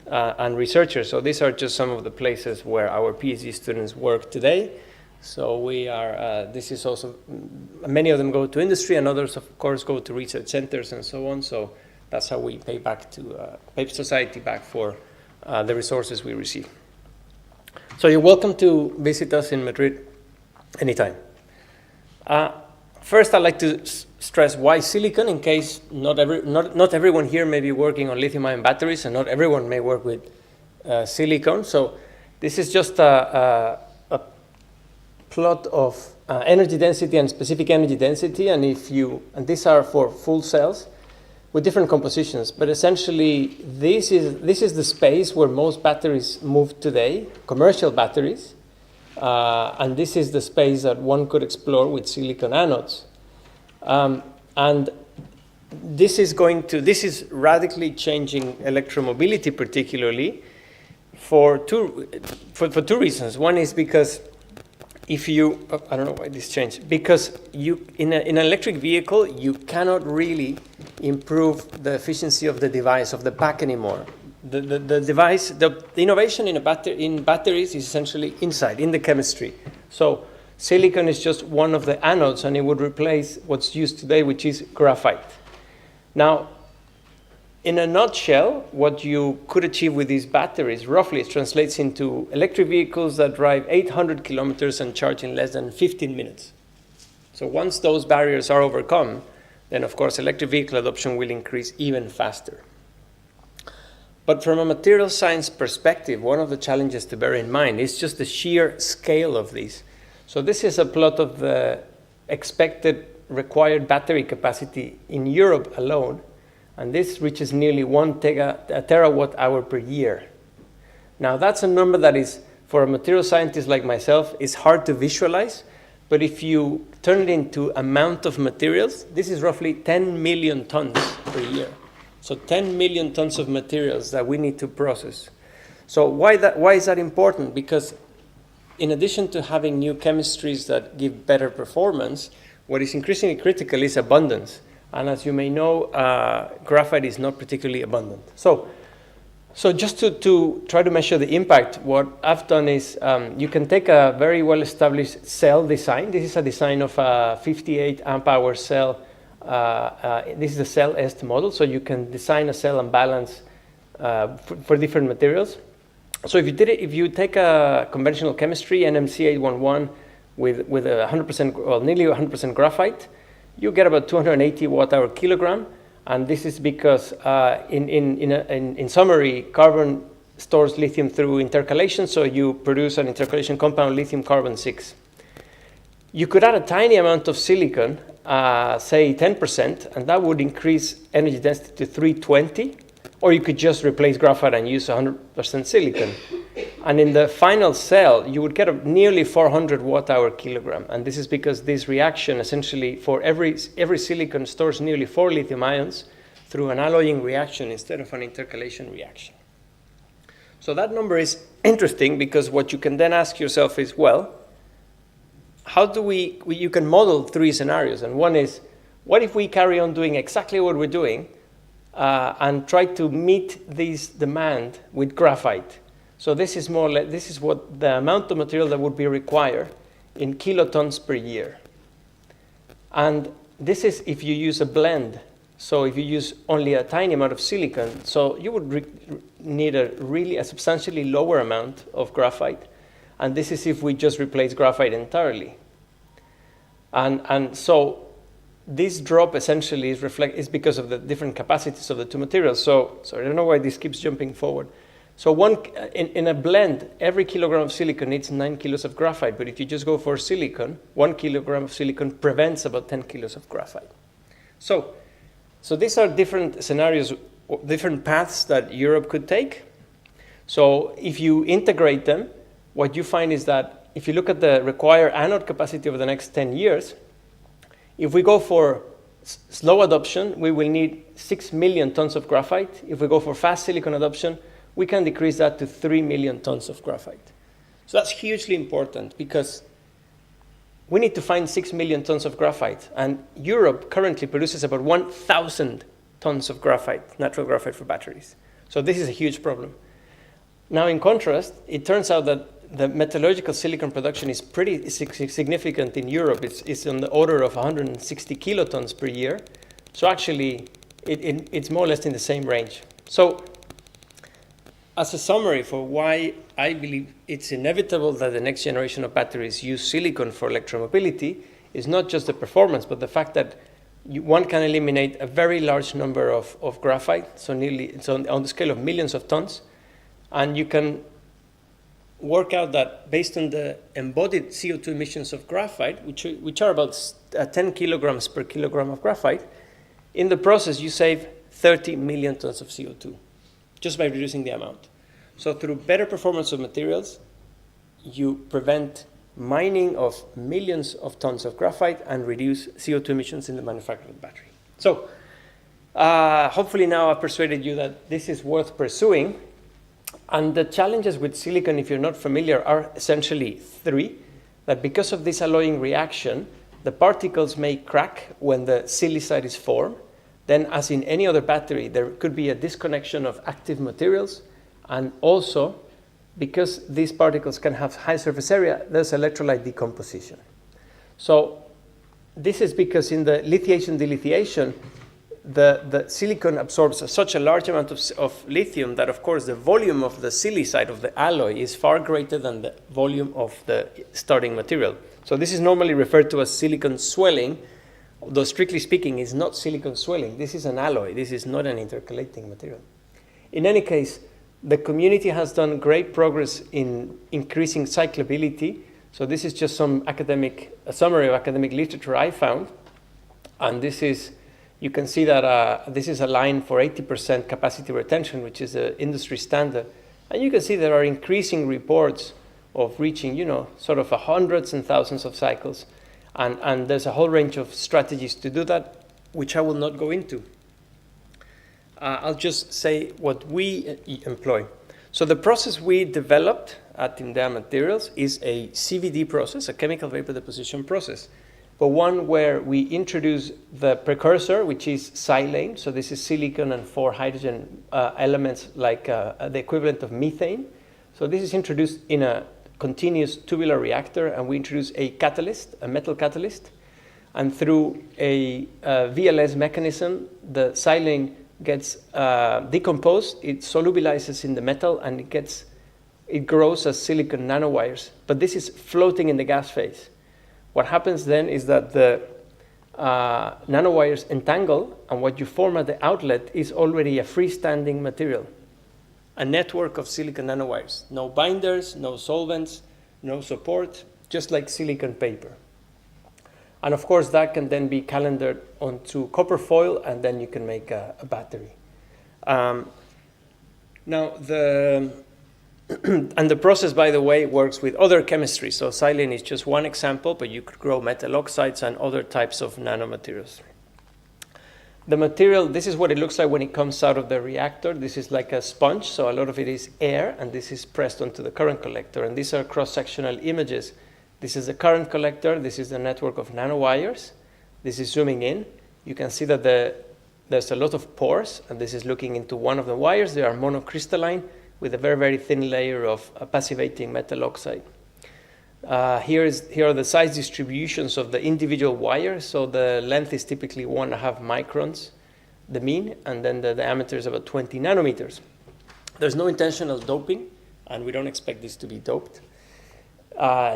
and researchers. So these are just some of the places where our PhD students work today. So we are, this is also, many of them go to industry and others, of course, go to research centers and so on. So that's how we pay back to, pay society back for the resources we receive. So you're welcome to visit us in Madrid anytime. First, I'd like to stress why silicon, in case not everyone here may be working on lithium-ion batteries and not everyone may work with silicon. So this is just a plot of energy density and specific energy density, and these are for full cells with different compositions. But essentially, this is the space where most batteries move today, commercial batteries, and this is the space that one could explore with silicon anodes. And this is radically changing electromobility, particularly for two reasons. One is because if you, I don't know why this changed, because in an electric vehicle, you cannot really improve the efficiency of the device, of the pack anymore. The device, the innovation in batteries is essentially inside, in the chemistry. So silicon is just one of the anodes, and it would replace what's used today, which is graphite. Now, in a nutshell, what you could achieve with these batteries, roughly, it translates into electric vehicles that drive 800 kilometers and charge in less than 15 minutes. So once those barriers are overcome, then of course electric vehicle adoption will increase even faster. But from a material science perspective, one of the challenges to bear in mind is just the sheer scale of these. So this is a plot of the expected required battery capacity in Europe alone, and this reaches nearly 1 terawatt hour per year. Now that's a number that is, for a material scientist like myself, is hard to visualize, but if you turn it into amount of materials, this is roughly 10 million tons per year. So 10 million tons of materials that we need to process. So why is that important? Because in addition to having new chemistries that give better performance, what is increasingly critical is abundance. And as you may know, graphite is not particularly abundant. So just to try to measure the impact, what I've done is you can take a very well-established cell design. This is a design of a 58 amp hour cell. This is a cell est model, so you can design a cell and balance for different materials. So if you take a conventional chemistry, NMC811, with 100%, well, nearly 100% graphite, you get about 280 watt-hour kilogram, and this is because, in summary, carbon stores lithium through intercalation, so you produce an intercalation compound, lithium-carbon-6. You could add a tiny amount of silicon, say 10%, and that would increase energy density to 320, or you could just replace graphite and use 100% silicon. And in the final cell, you would get a nearly 400 watt-hour kilogram. And this is because this reaction, essentially, for every silicon stores nearly 4 lithium ions through an alloying reaction instead of an intercalation reaction. So that number is interesting because what you can then ask yourself is, well, how do you can model 3 scenarios. And one is, what if we carry on doing exactly what we're doing and try to meet this demand with graphite? So this is more or less, this is what the amount of material that would be required in kilotons per year. And this is if you use a blend. So if you use only a tiny amount of silicon, so you would need a substantially lower amount of graphite. And this is if we just replace graphite entirely. And so this drop essentially is because of the different capacities of the two materials. So I don't know why this keeps jumping forward. So in a blend, every kilogram of silicon needs 9 kilos of graphite. But if you just go for silicon, 1 kilogram of silicon prevents about 10 kilos of graphite. So these are different scenarios, different paths that Europe could take. So if you integrate them, what you find is that if you look at the required anode capacity over the next 10 years, if we go for slow adoption, we will need 6 million tons of graphite. If we go for fast silicon adoption, we can decrease that to 3 million tons of graphite. So that's hugely important because we need to find 6 million tons of graphite. And Europe currently produces about 1,000 tons of graphite, natural graphite for batteries. So this is a huge problem. Now, in contrast, it turns out that the metallurgical silicon production is pretty significant in Europe. It's on the order of 160 kilotons per year. So actually, it's more or less in the same range. So as a summary for why I believe it's inevitable that the next generation of batteries use silicon for electromobility is not just the performance, but the fact that one can eliminate a very large number of graphite, so it's on the scale of millions of tons, and you can work out that based on the embodied CO2 emissions of graphite, which are about 10 kilograms per kilogram of graphite, in the process you save 30 million tons of CO2 just by reducing the amount. So through better performance of materials, you prevent mining of millions of tons of graphite and reduce CO2 emissions in the manufacture of the battery. So hopefully now I've persuaded you that this is worth pursuing. And the challenges with silicon, if you're not familiar, are essentially three. That because of this alloying reaction, the particles may crack when the silicide is formed. Then, as in any other battery, there could be a disconnection of active materials. And also, because these particles can have high surface area, there's electrolyte decomposition. So this is because in the lithiation-dilithiation, the silicon absorbs such a large amount of lithium that, of course, the volume of the silicide of the alloy is far greater than the volume of the starting material. So this is normally referred to as silicon swelling, although strictly speaking, it's not silicon swelling. This is an alloy. This is not an intercalating material. In any case, the community has done great progress in increasing cyclability. So this is just a summary of academic literature I found. And this is, you can see that this is a line for 80% capacity retention, which is an industry standard. And you can see there are increasing reports of reaching, sort of hundreds and thousands of cycles. And there's a whole range of strategies to do that, which I will not go into. I'll just say what we employ. So the process we developed at Indea Materials is a CVD process, a chemical vapor deposition process, but one where we introduce the precursor, which is silane. So this is silicon and 4 hydrogen elements like the equivalent of methane. So this is introduced in a continuous tubular reactor, and we introduce a catalyst, a metal catalyst, and through a VLS mechanism, the silane gets decomposed, it solubilizes in the metal, and it grows as silicon nanowires. But this is floating in the gas phase. What happens then is that the nanowires entangle, and what you form at the outlet is already a freestanding material, a network of silicon nanowires. No binders, no solvents, no support, just like silicon paper. And of course, that can then be calendared onto copper foil, and then you can make a battery. Now, and the process, by the way, works with other chemistries. So silane is just one example, but you could grow metal oxides and other types of nanomaterials. The material, this is what it looks like when it comes out of the reactor. This is like a sponge, so a lot of it is air, and this is pressed onto the current collector. And these are cross-sectional images. This is the current collector. This is the network of nanowires. This is zooming in. You can see that there's a lot of pores, and this is looking into one of the wires. They are monocrystalline with a very, very thin layer of passivating metal oxide. Here are the size distributions of the individual wires. So the length is typically 1.5 microns, the mean, and then the diameter is about 20 nanometers. There's no intentional doping, and we don't expect this to be doped.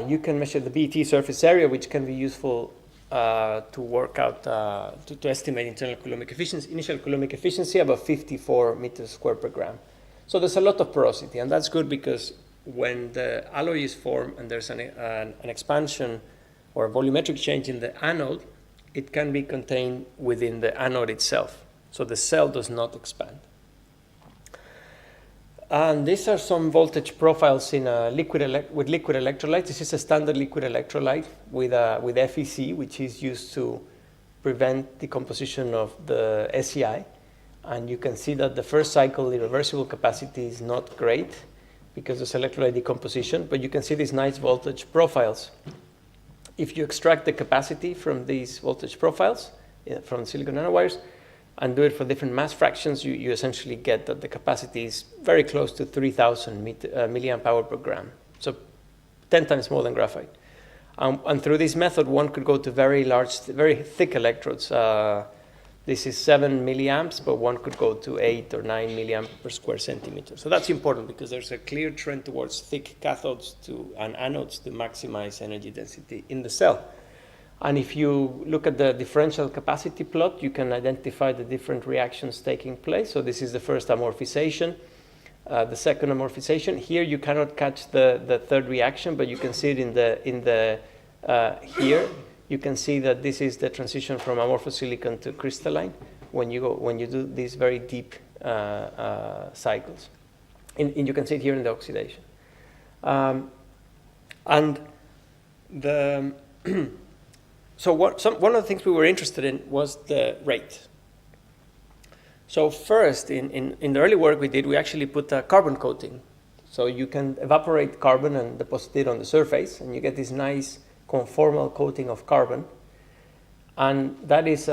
You can measure the BET surface area, which can be useful to work out, to estimate initial coulombic efficiency, about 54 meters square per gram. So there's a lot of porosity, and that's good because when the alloy is formed and there's an expansion or a volumetric change in the anode, it can be contained within the anode itself. So the cell does not expand. And these are some voltage profiles in with liquid electrolyte. This is a standard liquid electrolyte with FEC, which is used to prevent decomposition of the SEI. And you can see that the first cycle irreversible capacity is not great because there's electrolyte decomposition, but you can see these nice voltage profiles. If you extract the capacity from these voltage profiles, from silicon nanowires, and do it for different mass fractions, you essentially get that the capacity is very close to 3,000 milliamp hour per gram, so 10 times more than graphite. And through this method, one could go to very large, very thick electrodes. This is 7 milliamps, but one could go to 8 or 9 milliamp per square centimeter. So that's important because there's a clear trend towards thick cathodes and anodes to maximize energy density in the cell. And if you look at the differential capacity plot, you can identify the different reactions taking place. So this is the first amorphization, the second amorphization. Here you cannot catch the third reaction, but you can see it here. You can see that this is the transition from amorphous silicon to crystalline when you do these very deep cycles. And you can see it here in the oxidation. And So one of the things we were interested in was the rate. So first, in the early work we did, we actually put a carbon coating. So you can evaporate carbon and deposit it on the surface, and you get this nice conformal coating of carbon. And that is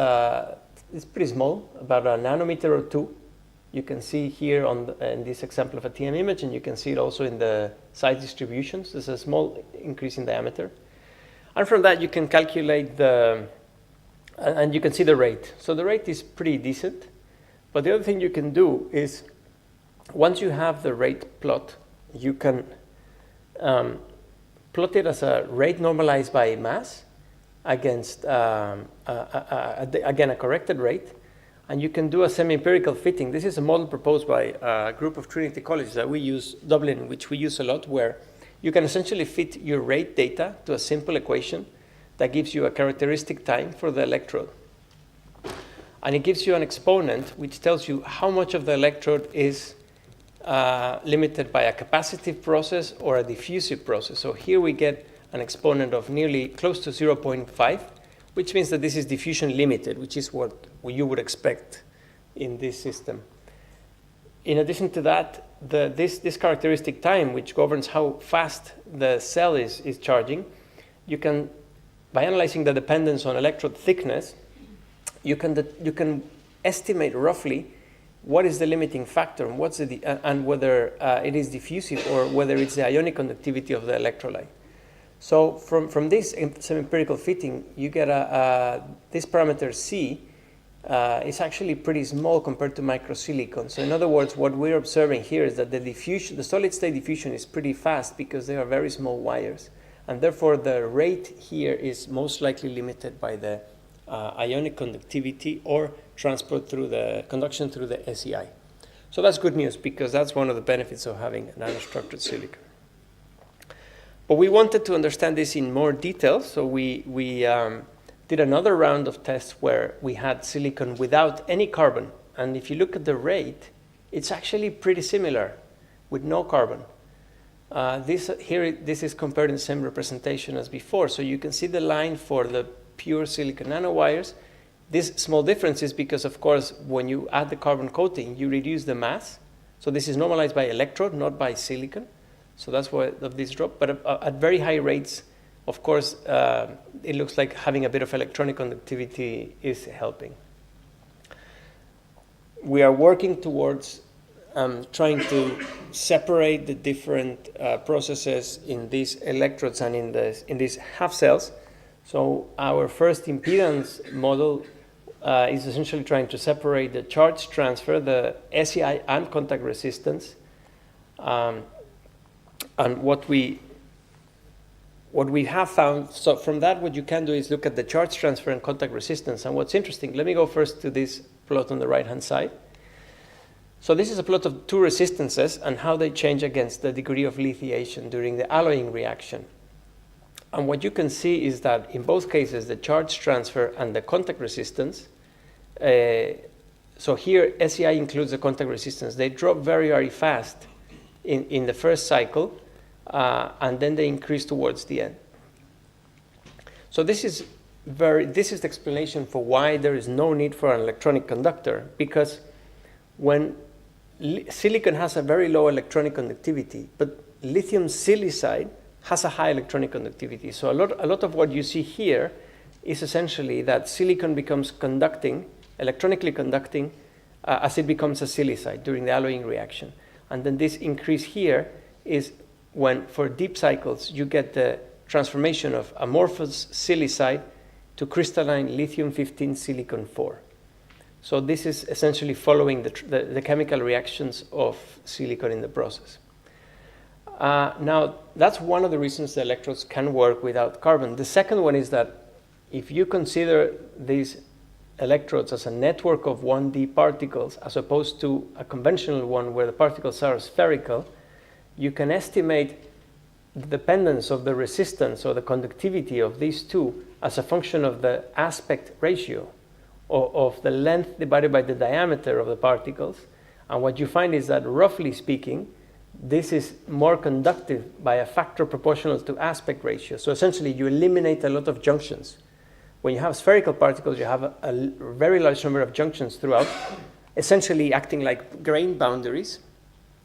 it's pretty small, about a nanometer or two. You can see here in this example of a TM image, and you can see it also in the size distributions. There's a small increase in diameter. And from that, you can calculate and you can see the rate. So the rate is pretty decent. But the other thing you can do is, once you have the rate plot, you can plot it as a rate normalized by mass against, again, a corrected rate. And you can do a semi-empirical fitting. This is a model proposed by a group of Trinity colleges that we use, Dublin, which we use a lot, where you can essentially fit your rate data to a simple equation that gives you a characteristic time for the electrode. And it gives you an exponent which tells you how much of the electrode is limited by a capacitive process or a diffusive process. So here we get an exponent of nearly close to 0.5, which means that this is diffusion limited, which is what you would expect in this system. In addition to that, this characteristic time, which governs how fast the cell is charging, you can, by analyzing the dependence on electrode thickness, you can estimate roughly what is the limiting factor and and whether it is diffusive or whether it's the ionic conductivity of the electrolyte. So from this empirical fitting, you get this parameter C is actually pretty small compared to microsilicon. So in other words, what we're observing here is that the solid state diffusion is pretty fast because they are very small wires, and therefore the rate here is most likely limited by the ionic conductivity or transport through the conduction through the SEI. So that's good news because that's one of the benefits of having nanostructured silicon. But we wanted to understand this in more detail, so we did another round of tests where we had silicon without any carbon. And if you look at the rate, it's actually pretty similar with no carbon. This is compared in the same representation as before. So you can see the line for the pure silicon nanowires. This small difference is because, of course, when you add the carbon coating, you reduce the mass. So this is normalized by electrode, not by silicon. So that's why of this drop. But at very high rates, of course, it looks like having a bit of electronic conductivity is helping. We are working towards trying to separate the different processes in these electrodes and in these half cells. So our first impedance model is essentially trying to separate the charge transfer, the SEI and contact resistance. And what we have found, so from that what you can do is look at the charge transfer and contact resistance. And what's interesting, let me go first to this plot on the right-hand side. So this is a plot of two resistances and how they change against the degree of lithiation during the alloying reaction. And what you can see is that in both cases, the charge transfer and the contact resistance, so here SEI includes the contact resistance, they drop very, very fast in the first cycle, and then they increase towards the end. So this is the explanation for why there is no need for an electronic conductor, because when silicon has a very low electronic conductivity, but lithium silicide has a high electronic conductivity. So a lot of what you see here is essentially that silicon becomes electronically conducting, as it becomes a silicide during the alloying reaction. And then this increase here is when, for deep cycles, you get the transformation of amorphous silicide to crystalline lithium-15 silicon 4. So this is essentially following the chemical reactions of silicon in the process. Now, that's one of the reasons the electrodes can work without carbon. The second one is that if you consider these electrodes as a network of 1D particles as opposed to a conventional one where the particles are spherical, you can estimate the dependence of the resistance or the conductivity of these two as a function of the aspect ratio of the length divided by the diameter of the particles. And what you find is that, roughly speaking, this is more conductive by a factor proportional to aspect ratio. So essentially, you eliminate a lot of junctions. When you have spherical particles, you have a very large number of junctions throughout, essentially acting like grain boundaries,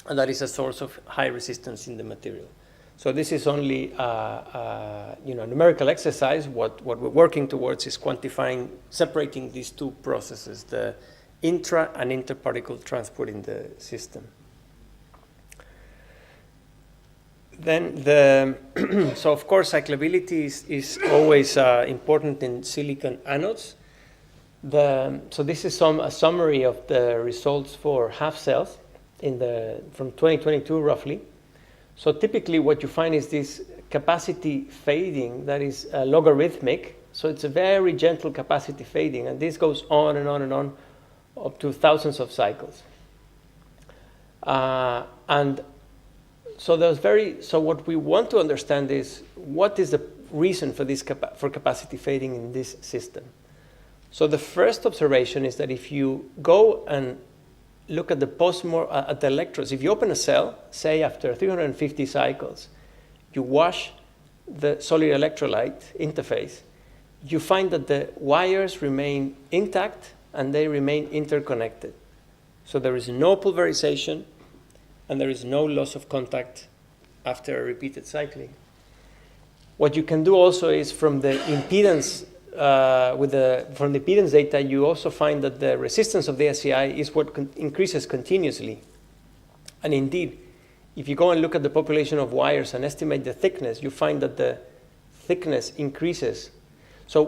and that is a source of high resistance in the material. So this is only a numerical exercise. What we're working towards is quantifying, separating these two processes, the intra and interparticle transport in the system. Then so of course cyclability is always important in silicon anodes. So this is a summary of the results for half cells from 2022 roughly. So typically what you find is this capacity fading that is logarithmic. So it's a very gentle capacity fading, and this goes on and on and on up to thousands of cycles. And so what we want to understand is what is the reason for this for capacity fading in this system. So the first observation is that if you go and look at at the electrodes, if you open a cell, say after 350 cycles, you wash the solid electrolyte interface, you find that the wires remain intact and they remain interconnected. So there is no pulverization, and there is no loss of contact after a repeated cycling. What you can do also is from the impedance, from the impedance data, you also find that the resistance of the SEI is what increases continuously. And indeed, if you go and look at the population of wires and estimate the thickness, you find that the thickness increases. So,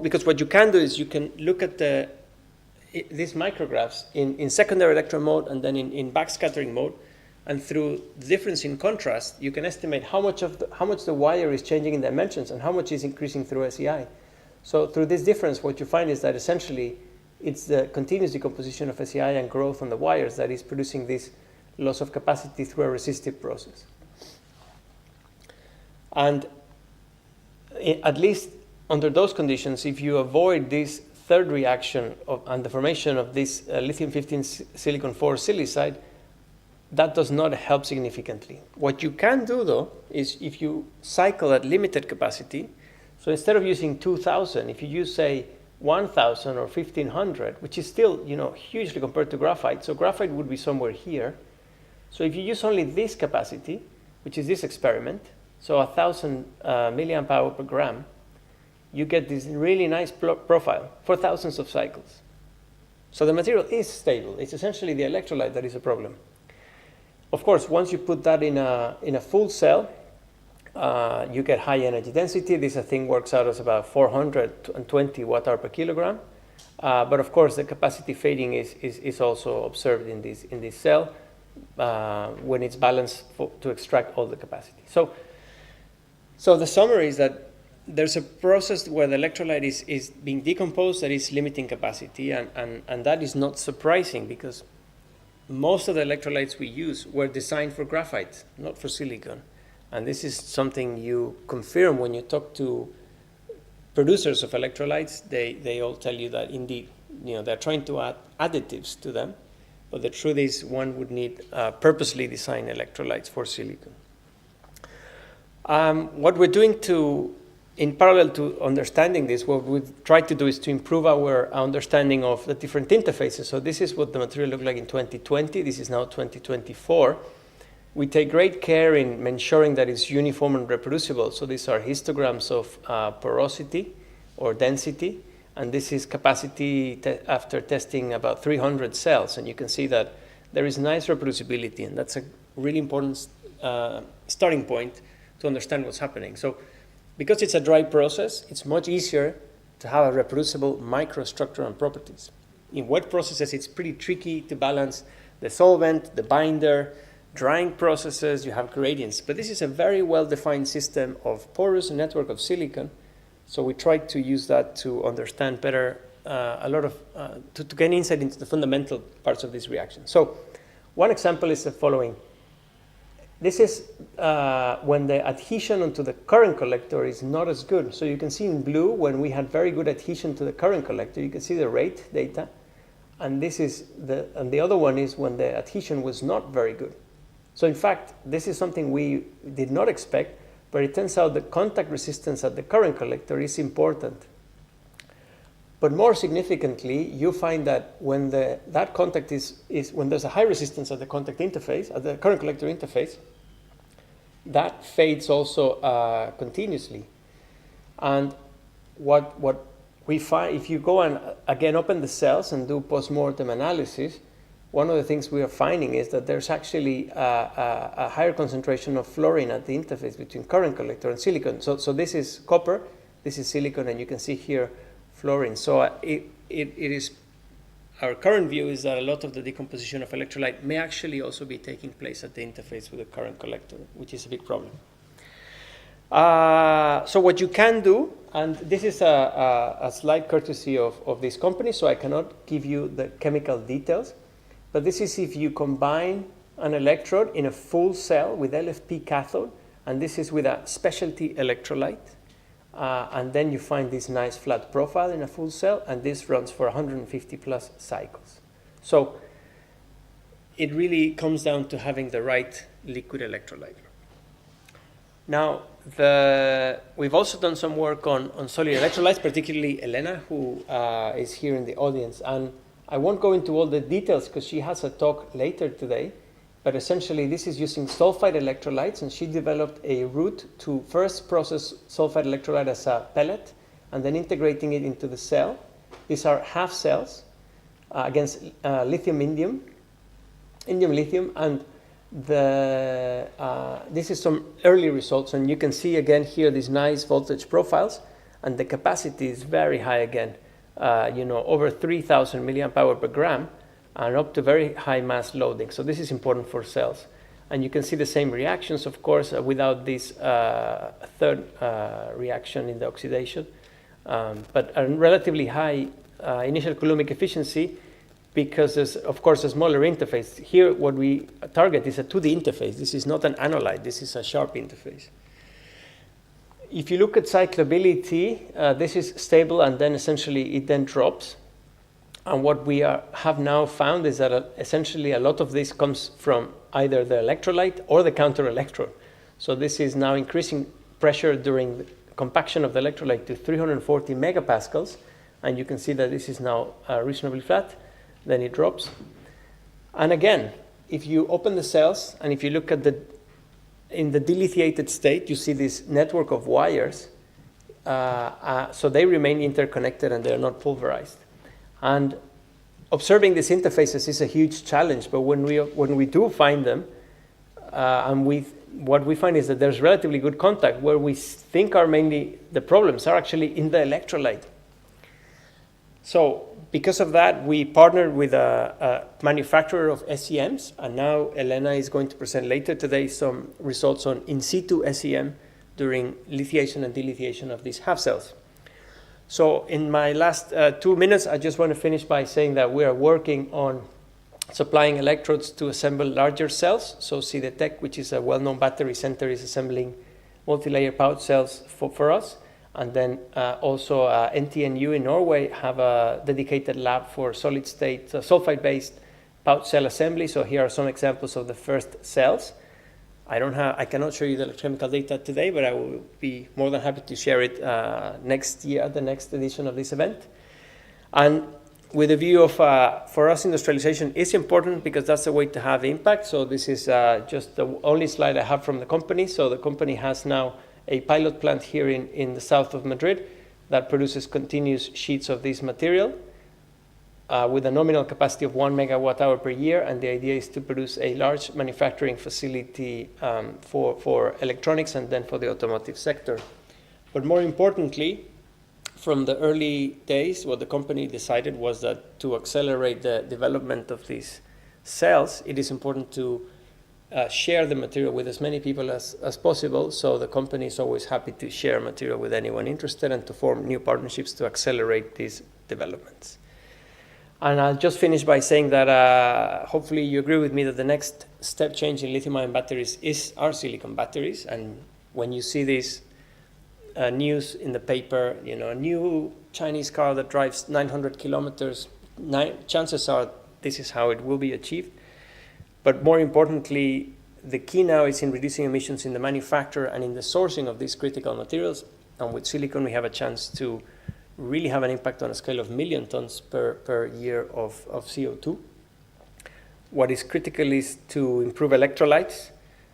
because what you can do is you can look at these micrographs in secondary electron mode and then in backscattering mode, and through the difference in contrast, you can estimate how much the wire is changing in dimensions and how much is increasing through SEI. So through this difference, what you find is that essentially it's the continuous decomposition of SEI and growth on the wires that is producing this loss of capacity through a resistive process. And at least under those conditions, if you avoid this third reaction and the formation of this lithium-15 silicon-4 silicide, that does not help significantly. What you can do, though, is if you cycle at limited capacity, so instead of using 2,000, if you use, say, 1,000 or 1,500, which is still, hugely compared to graphite, so graphite would be somewhere here. So if you use only this capacity, which is this experiment, so 1,000 milliamp hour per gram, you get this really nice profile for thousands of cycles. So the material is stable. It's essentially the electrolyte that is a problem. Of course, once you put that in a full cell, you get high energy density. This thing works out as about 420 watt-hour per kilogram. But of course, the capacity fading is also observed in this cell when it's balanced to extract all the capacity. So the summary is that there's a process where the electrolyte is being decomposed that is limiting capacity, and that is not surprising because most of the electrolytes we use were designed for graphite, not for silicon. And this is something you confirm when you talk to producers of electrolytes. They all tell you that indeed, they're trying to add additives to them, but the truth is one would need purposely designed electrolytes for silicon. What we're doing in parallel to understanding this, what we've tried to do is to improve our understanding of the different interfaces. So this is what the material looked like in 2020. This is now 2024. We take great care in ensuring that it's uniform and reproducible. So these are histograms of porosity or density. And this is capacity after testing about 300 cells. And you can see that there is nice reproducibility. And that's a really important starting point to understand what's happening. So because it's a dry process, it's much easier to have a reproducible microstructure and properties. In wet processes, it's pretty tricky to balance the solvent, the binder. Drying processes, you have gradients. But this is a very well-defined system of porous network of silicon. So we tried to use that to understand better to gain insight into the fundamental parts of this reaction. So one example is the following. This is when the adhesion onto the current collector is not as good. So you can see in blue, when we had very good adhesion to the current collector, you can see the rate data. And this is and the other one is when the adhesion was not very good. So in fact, this is something we did not expect, but it turns out the contact resistance at the current collector is important. But more significantly, you find that when that contact when there's a high resistance at the contact interface, at the current collector interface, that fades also continuously. And what we find, if you go and again open the cells and do post-mortem analysis, one of the things we are finding is that there's actually a higher concentration of fluorine at the interface between current collector and silicon. So this is copper, this is silicon, and you can see here fluorine. So it is, our current view is that a lot of the decomposition of electrolyte may actually also be taking place at the interface with the current collector, which is a big problem. So what you can do, and this is a slight courtesy of this company, so I cannot give you the chemical details, but this is if you combine an electrode in a full cell with LFP cathode, and this is with a specialty electrolyte, and then you find this nice flat profile in a full cell, and this runs for 150 plus cycles. So it really comes down to having the right liquid electrolyte. Now, we've also done some work on solid electrolytes, particularly Elena, who is here in the audience. And I won't go into all the details because she has a talk later today, but essentially this is using sulfide electrolytes, and she developed a route to first process sulfide electrolyte as a pellet and then integrating it into the cell. These are half cells against lithium-indium, indium-lithium, and this is some early results, and you can see again here these nice voltage profiles, and the capacity is very high again, over 3,000 milliamp hour per gram, and up to very high mass loading. So this is important for cells. And you can see the same reactions, of course, without this third reaction in the oxidation, but a relatively high initial coulombic efficiency, because there's, of course, a smaller interface. Here, what we target is a 2D interface. This is not an analyte. This is a sharp interface. If you look at cyclability, this is stable, and then essentially it then drops. And what we have now found is that essentially a lot of this comes from either the electrolyte or the counter electrode. So this is now increasing pressure during the compaction of the electrolyte to 340 megapascals, and you can see that this is now reasonably flat. Then it drops. And again, if you open the cells and if you look at in the delithiated state, you see this network of wires. So they remain interconnected and they're not pulverized. And observing these interfaces is a huge challenge, but when we do find them, what we find is that there's relatively good contact. Where we think are mainly the problems are actually in the electrolyte. So because of that, we partnered with a manufacturer of SEMs, and now Elena is going to present later today some results on in situ SEM during lithiation and delithiation of these half cells. So in my last 2 minutes, I just want to finish by saying that we are working on supplying electrodes to assemble larger cells. So CDTech, which is a well-known battery center, is assembling multi-layer pouch cells for us. And then also NTNU in Norway have a dedicated lab for solid-state sulfide-based pouch cell assembly. So here are some examples of the first cells. I cannot show you the electrochemical data today, but I will be more than happy to share it next year at the next edition of this event. And with a view of, for us, industrialization is important because that's the way to have impact. So this is just the only slide I have from the company. So the company has now a pilot plant here in the south of Madrid that produces continuous sheets of this material with a nominal capacity of 1 megawatt hour per year, and the idea is to produce a large manufacturing facility for electronics and then for the automotive sector. But more importantly, from the early days, what the company decided was that to accelerate the development of these cells, it is important to share the material with as many people as possible. So the company is always happy to share material with anyone interested and to form new partnerships to accelerate these developments. And I'll just finish by saying that hopefully you agree with me that the next step change in lithium-ion batteries are silicon batteries. And when you see this news in the paper, a new Chinese car that drives 900 kilometers, chances are this is how it will be achieved. But more importantly, the key now is in reducing emissions in the manufacture and in the sourcing of these critical materials. And with silicon, we have a chance to really have an impact on a scale of 1 million tons per year of CO2. What is critical is to improve electrolytes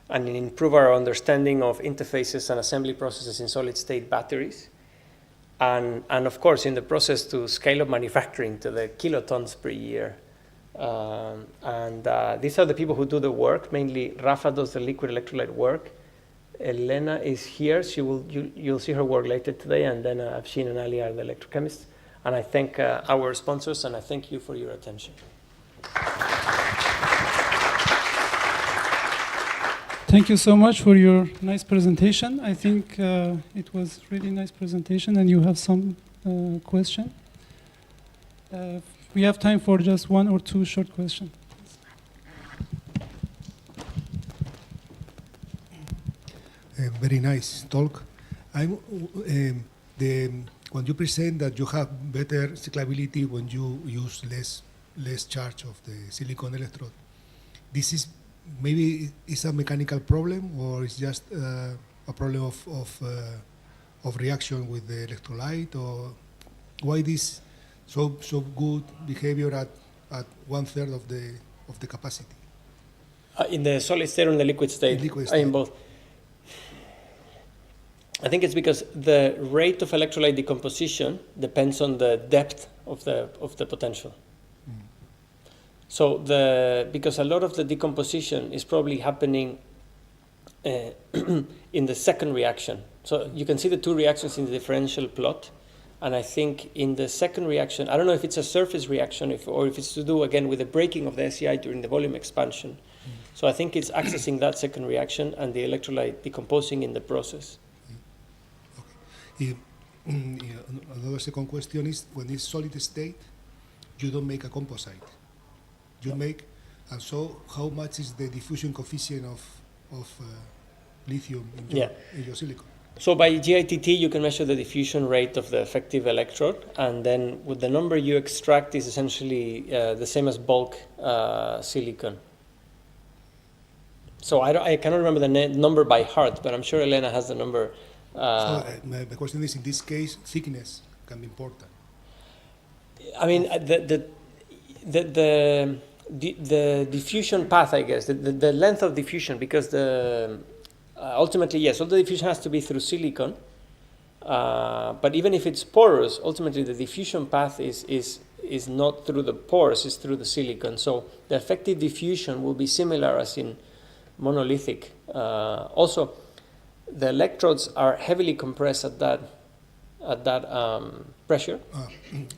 and improve our understanding of interfaces and assembly processes in solid-state batteries. And of course, in the process to scale up manufacturing to the kilotons per year. These are the people who do the work. Mainly, Rafa does the liquid electrolyte work. Elena is here. You'll see her work later today. And then Afshin and Ali are the electrochemists. And I thank our sponsors, and I thank you for your attention. Thank you so much for your nice presentation. I think it was really nice presentation, and you have some question. We have time for just 1 or 2 short questions. Very nice talk. When you present that you have better cyclability when you use less charge of the silicon electrode, this is maybe it's a mechanical problem, or it's just a problem of reaction with the electrolyte, or why this so good behavior at 1/3 of the capacity? In the solid state or in the liquid state? In both. I think it's because the rate of electrolyte decomposition depends on the depth of the potential. So because a lot of the decomposition is probably happening in the second reaction. So you can see the 2 reactions in the differential plot. And I think in the second reaction, I don't know if it's a surface reaction or if it's to do, again, with the breaking of the SEI during the volume expansion. So I think it's accessing that second reaction and the electrolyte decomposing in the process. Okay. Another second question is, when it's solid state, you don't make a composite. You make, and so how much is the diffusion coefficient of lithium in your silicon? So by GITT, you can measure the diffusion rate of the effective electrode, and then with the number you extract is essentially the same as bulk silicon. So I cannot remember the number by heart, but I'm sure Elena has the number. So the question is, in this case, thickness can be important. I mean, the diffusion path, I guess, the length of diffusion, because ultimately, yes, all the diffusion has to be through silicon, but even if it's porous, ultimately the diffusion path is not through the pores, it's through the silicon. So the effective diffusion will be similar as in monolithic. Also, the electrodes are heavily compressed at that pressure,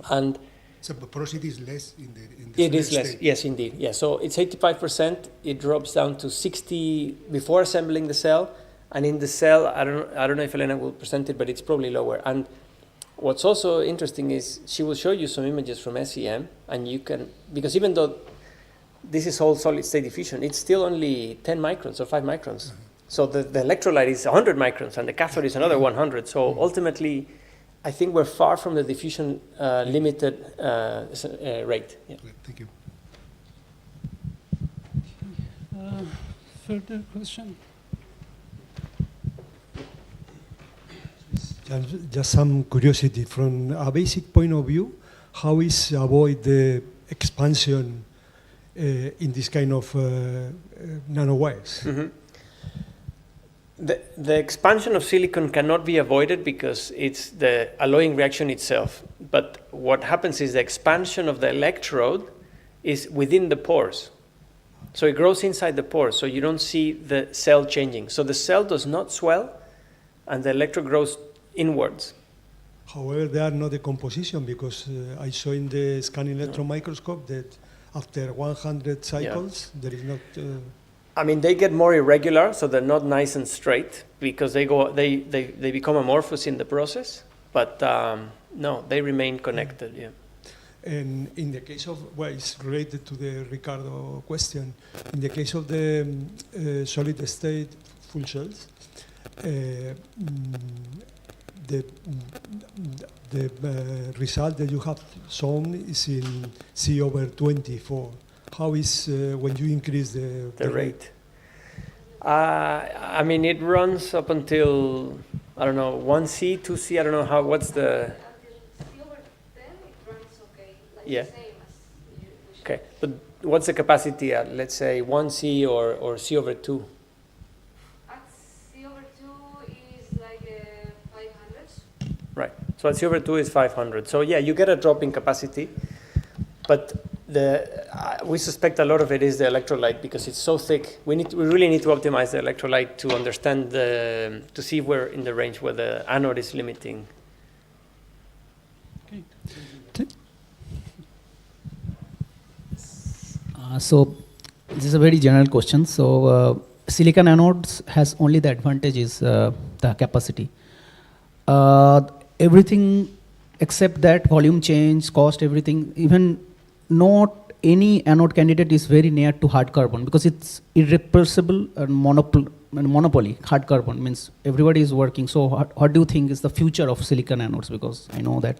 and so the porosity is less in the it is less, state. yes, indeed. Yeah, so it's 85%. It drops down to 60 before assembling the cell, and in the cell, I don't know if Elena will present it, but it's probably lower. And what's also interesting is she will show you some images from SEM, and you can, because even though this is all solid state diffusion, it's still only 10 microns or 5 microns. So the electrolyte is 100 microns, and the cathode is another 100. So ultimately, I think we're far from the diffusion limited rate. Yeah. Thank you. Further question? Just some curiosity. From a basic point of view, how is avoid the expansion in this kind of nanowires? Mm-hmm. The expansion of silicon cannot be avoided because it's the alloying reaction itself. But what happens is the expansion of the electrode is within the pores. So it grows inside the pores, so you don't see the cell changing. So the cell does not swell, and the electrode grows inwards. However, they are not decomposition, because I saw in the scanning electron microscope that after 100 cycles, there is not... I mean, they get more irregular, so they're not nice and straight, because they become amorphous in the process. But no, they remain connected. Yeah. And in the case of, well, it's related to the Ricardo question. In the case of the solid state fuel cells, the result that you have shown is in C/24. How is when you increase the rate? I mean, it runs up until, I don't know, 1C, 2C, I don't know how, what's the... C over 10, it runs okay, like Yeah. the same as usual. Okay, but what's the capacity at, let's say, 1C or C over 2? At C over 2 is like 500. Right, so at C over 2 is 500. So yeah, you get a drop in capacity, but we suspect a lot of it is the electrolyte because it's so thick. We really need to optimize the electrolyte to understand to see if we're in the range where the anode is limiting. Okay. So this is a very general question. So silicon anodes has only the advantage is the capacity. Everything except that volume change, cost, everything, even not any anode candidate is very near to hard carbon because it's irrepressible and monopoly. Hard carbon means everybody is working. So what do you think is the future of silicon anodes? Because I know that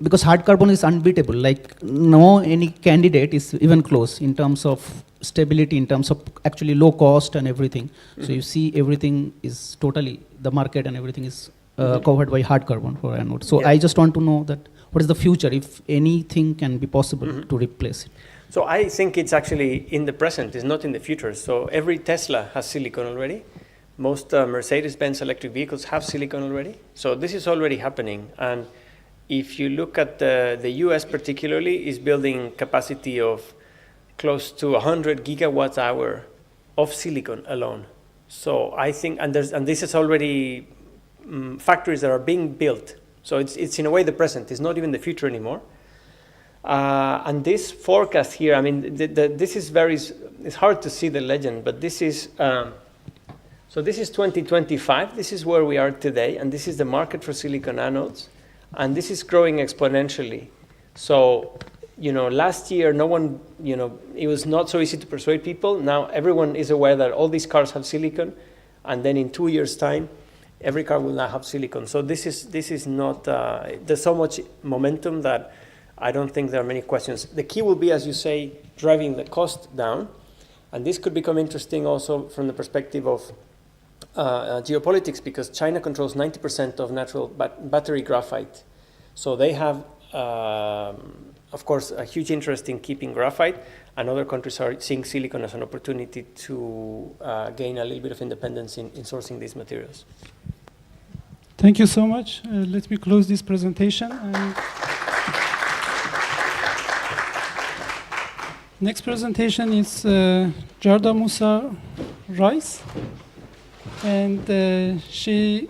because hard carbon is unbeatable. Like no any candidate is even close in terms of stability, in terms of actually low cost and everything. So you see everything is totally the market and everything is covered by hard carbon for anode. So I just want to know that what is the future if anything can be possible to replace it? So I think it's actually in the present, it's not in the future. So every Tesla has silicon already. Most Mercedes-Benz electric vehicles have silicon already. So this is already happening. And if you look at the US particularly, is building capacity of close to 100 gigawatt hour of silicon alone. So I think, and this is already factories that are being built. So it's in a way the present. It's not even the future anymore. And this forecast here, I mean, this is it's hard to see the legend, but this is, so this is 2025. This is where we are today, and this is the market for silicon anodes, and this is growing exponentially. So, last year, no one, it was not so easy to persuade people. Now everyone is aware that all these cars have silicon, and then in 2 years' time, every car will now have silicon. So this is not, there's so much momentum that I don't think there are many questions. The key will be, as you say, driving the cost down. And this could become interesting also from the perspective of geopolitics, because China controls 90% of natural battery graphite. So they have, of course, a huge interest in keeping graphite, and other countries are seeing silicon as an opportunity to gain a little bit of independence in sourcing these materials. Thank you so much. Let me close this presentation. Next presentation is Jarda Musa Rice, and she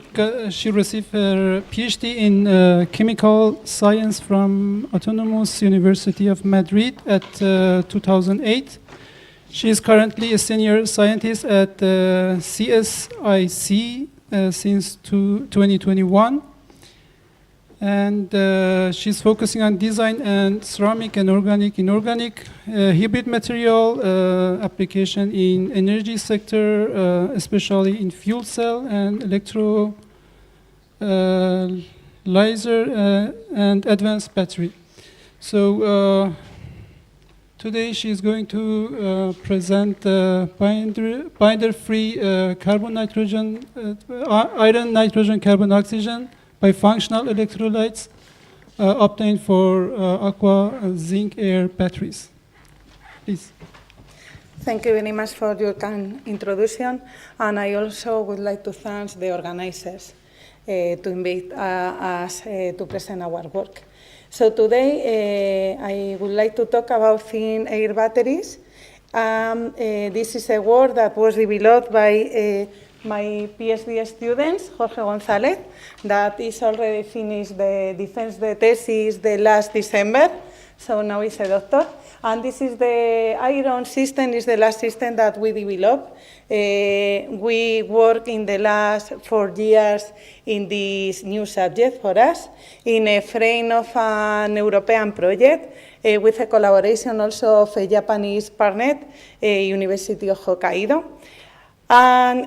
received her PhD in chemical science from Autonomous University of Madrid at 2008. She is currently a senior scientist at CSIC since 2021. And she's focusing on design and ceramic and inorganic hybrid material application in energy sector, especially in fuel cell and electrolyzer and advanced battery. So today she's going to present binder-free iron, nitrogen, carbon, oxygen by functional electrolytes obtained for aqua, zinc, air batteries. Please. Thank you very much for your kind introduction, and I also would like to thank the organizers to invite us to present our work. So today I would like to talk about thin air batteries. This is a work that was developed by my PhD students, Jorge González, that is already finished the defense the thesis the last December, so now he's a doctor. And this is the iron system, is the last system that we developed. We work in the last 4 years in this new subject for us, in a frame of an European project, with a collaboration also of a Japanese partner, University of Hokkaido. And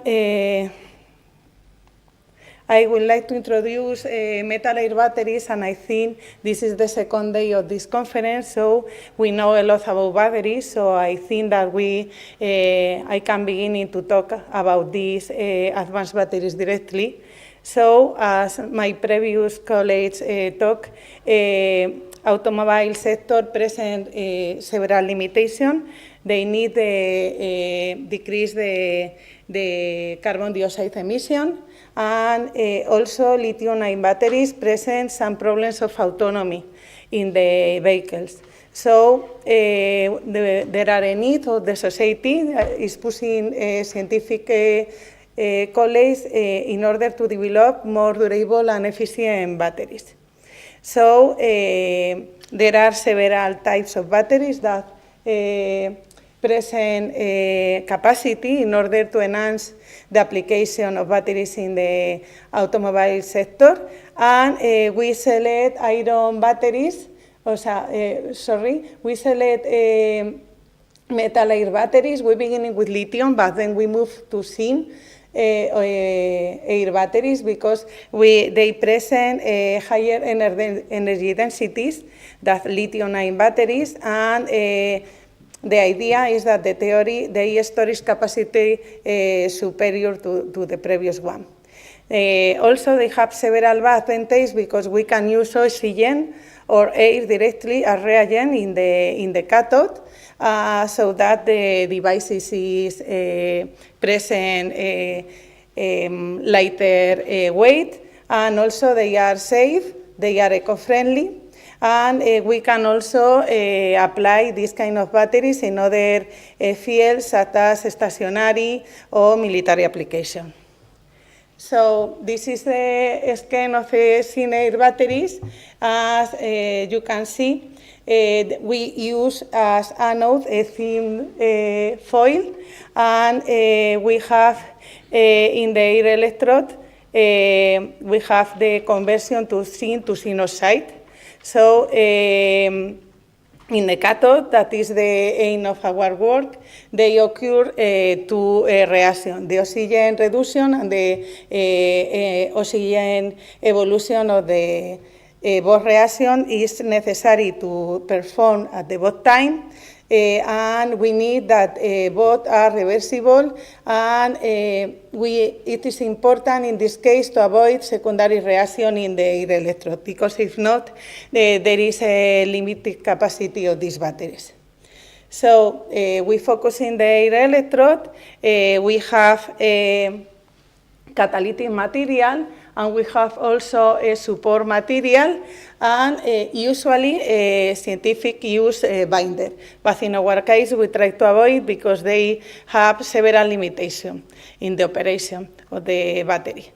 I would like to introduce metal air batteries, and I think this is the second day of this conference, so we know a lot about batteries, so I think that I can begin to talk about these advanced batteries directly. So, as my previous colleagues talk, automobile sector present several limitations. They need to decrease the carbon dioxide emission, and also lithium-ion batteries present some problems of autonomy in the vehicles. So there are a need of the society is pushing scientific colleagues in order to develop more durable and efficient batteries. So there are several types of batteries that present capacity in order to enhance the application of batteries in the automobile sector, and we select iron batteries, we select metal air batteries. We beginning with lithium, but then we move to zinc air batteries because they present higher energy densities than lithium-ion batteries, and the idea is that the storage capacity superior to the previous one. Also, they have several advantages because we can use oxygen or air directly as reagent in the cathode, so that the devices is present lighter weight, and also they are safe, they are eco-friendly. And we can also apply this kind of batteries in other fields such as stationary or military application. So this is the scan of the zinc air batteries. As you can see, we use as anode a thin foil, and we have in the air electrode, we have the conversion to zinc oxide. So in the cathode, that is the aim of our work, they occur two reactions, the oxygen reduction and the oxygen evolution of the both reaction is necessary to perform at the both time, and we need that both are reversible, and it is important in this case to avoid secondary reaction in the air electrode, because if not, there is a limited capacity of these batteries. So we focus in the air electrode, we have a catalytic material, and we have also a support material, and usually scientific use binder. But in our case, we try to avoid because they have several limitations in the operation of the battery.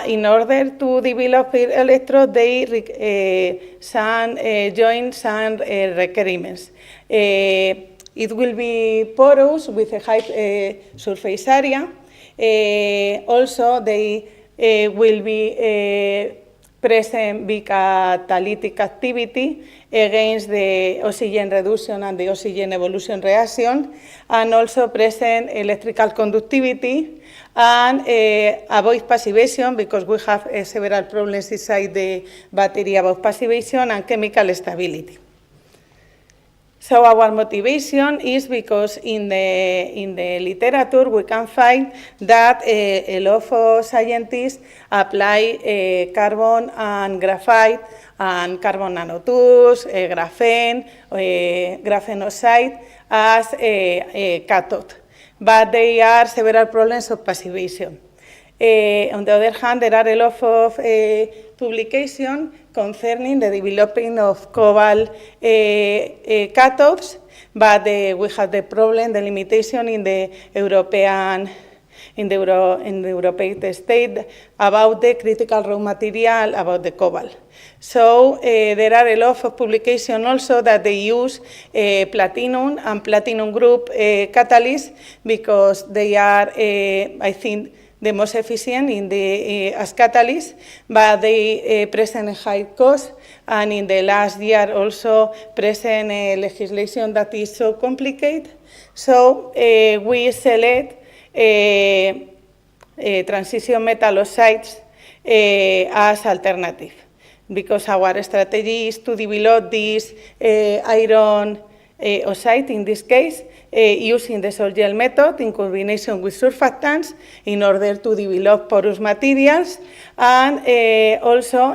In order to develop the electrode, they join some requirements. It will be porous with a high surface area. Also, they will be present big catalytic activity against the oxygen reduction and the oxygen evolution reaction, and also present electrical conductivity, and avoid passivation because we have several problems inside the battery about passivation and chemical stability. So our motivation is because in the literature we can find that a lot of scientists apply carbon and graphite and carbon nanotubes, graphene, graphene oxide as a cathode, but there are several problems of passivation. On the other hand, there are a lot of publications concerning the developing of cobalt cathodes, but we have the problem, the limitation in the European state about the critical raw material, about the cobalt. So there are a lot of publications also that they use platinum and platinum group catalysts because they are, I think, the most efficient in the as catalysts, but they present a high cost, and in the last year also present a legislation that is so complicated. So we select transition metal oxides as alternative, because our strategy is to develop this iron oxide, in this case, using the salt gel method in combination with surfactants in order to develop porous materials, and also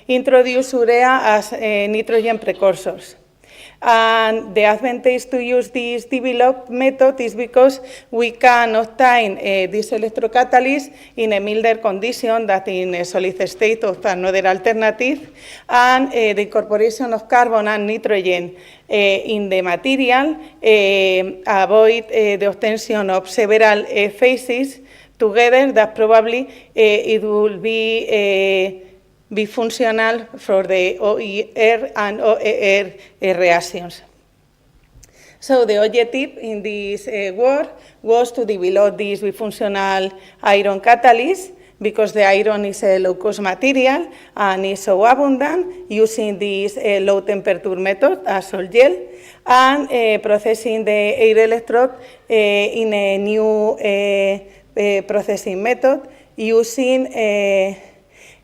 introduce urea as nitrogen precursors. And the advantage to use this developed method is because we can obtain this electrocatalyst in a milder condition than in a solid state of another alternative, and the incorporation of carbon and nitrogen in the material avoid the obtention of several phases together that probably it will be functional for the OER and OER reactions. So the objective in this work was to develop this bifunctional iron catalyst, because the iron is a low-cost material and is so abundant, using this low-temperature method as salt gel, and processing the air electrode in a new processing method using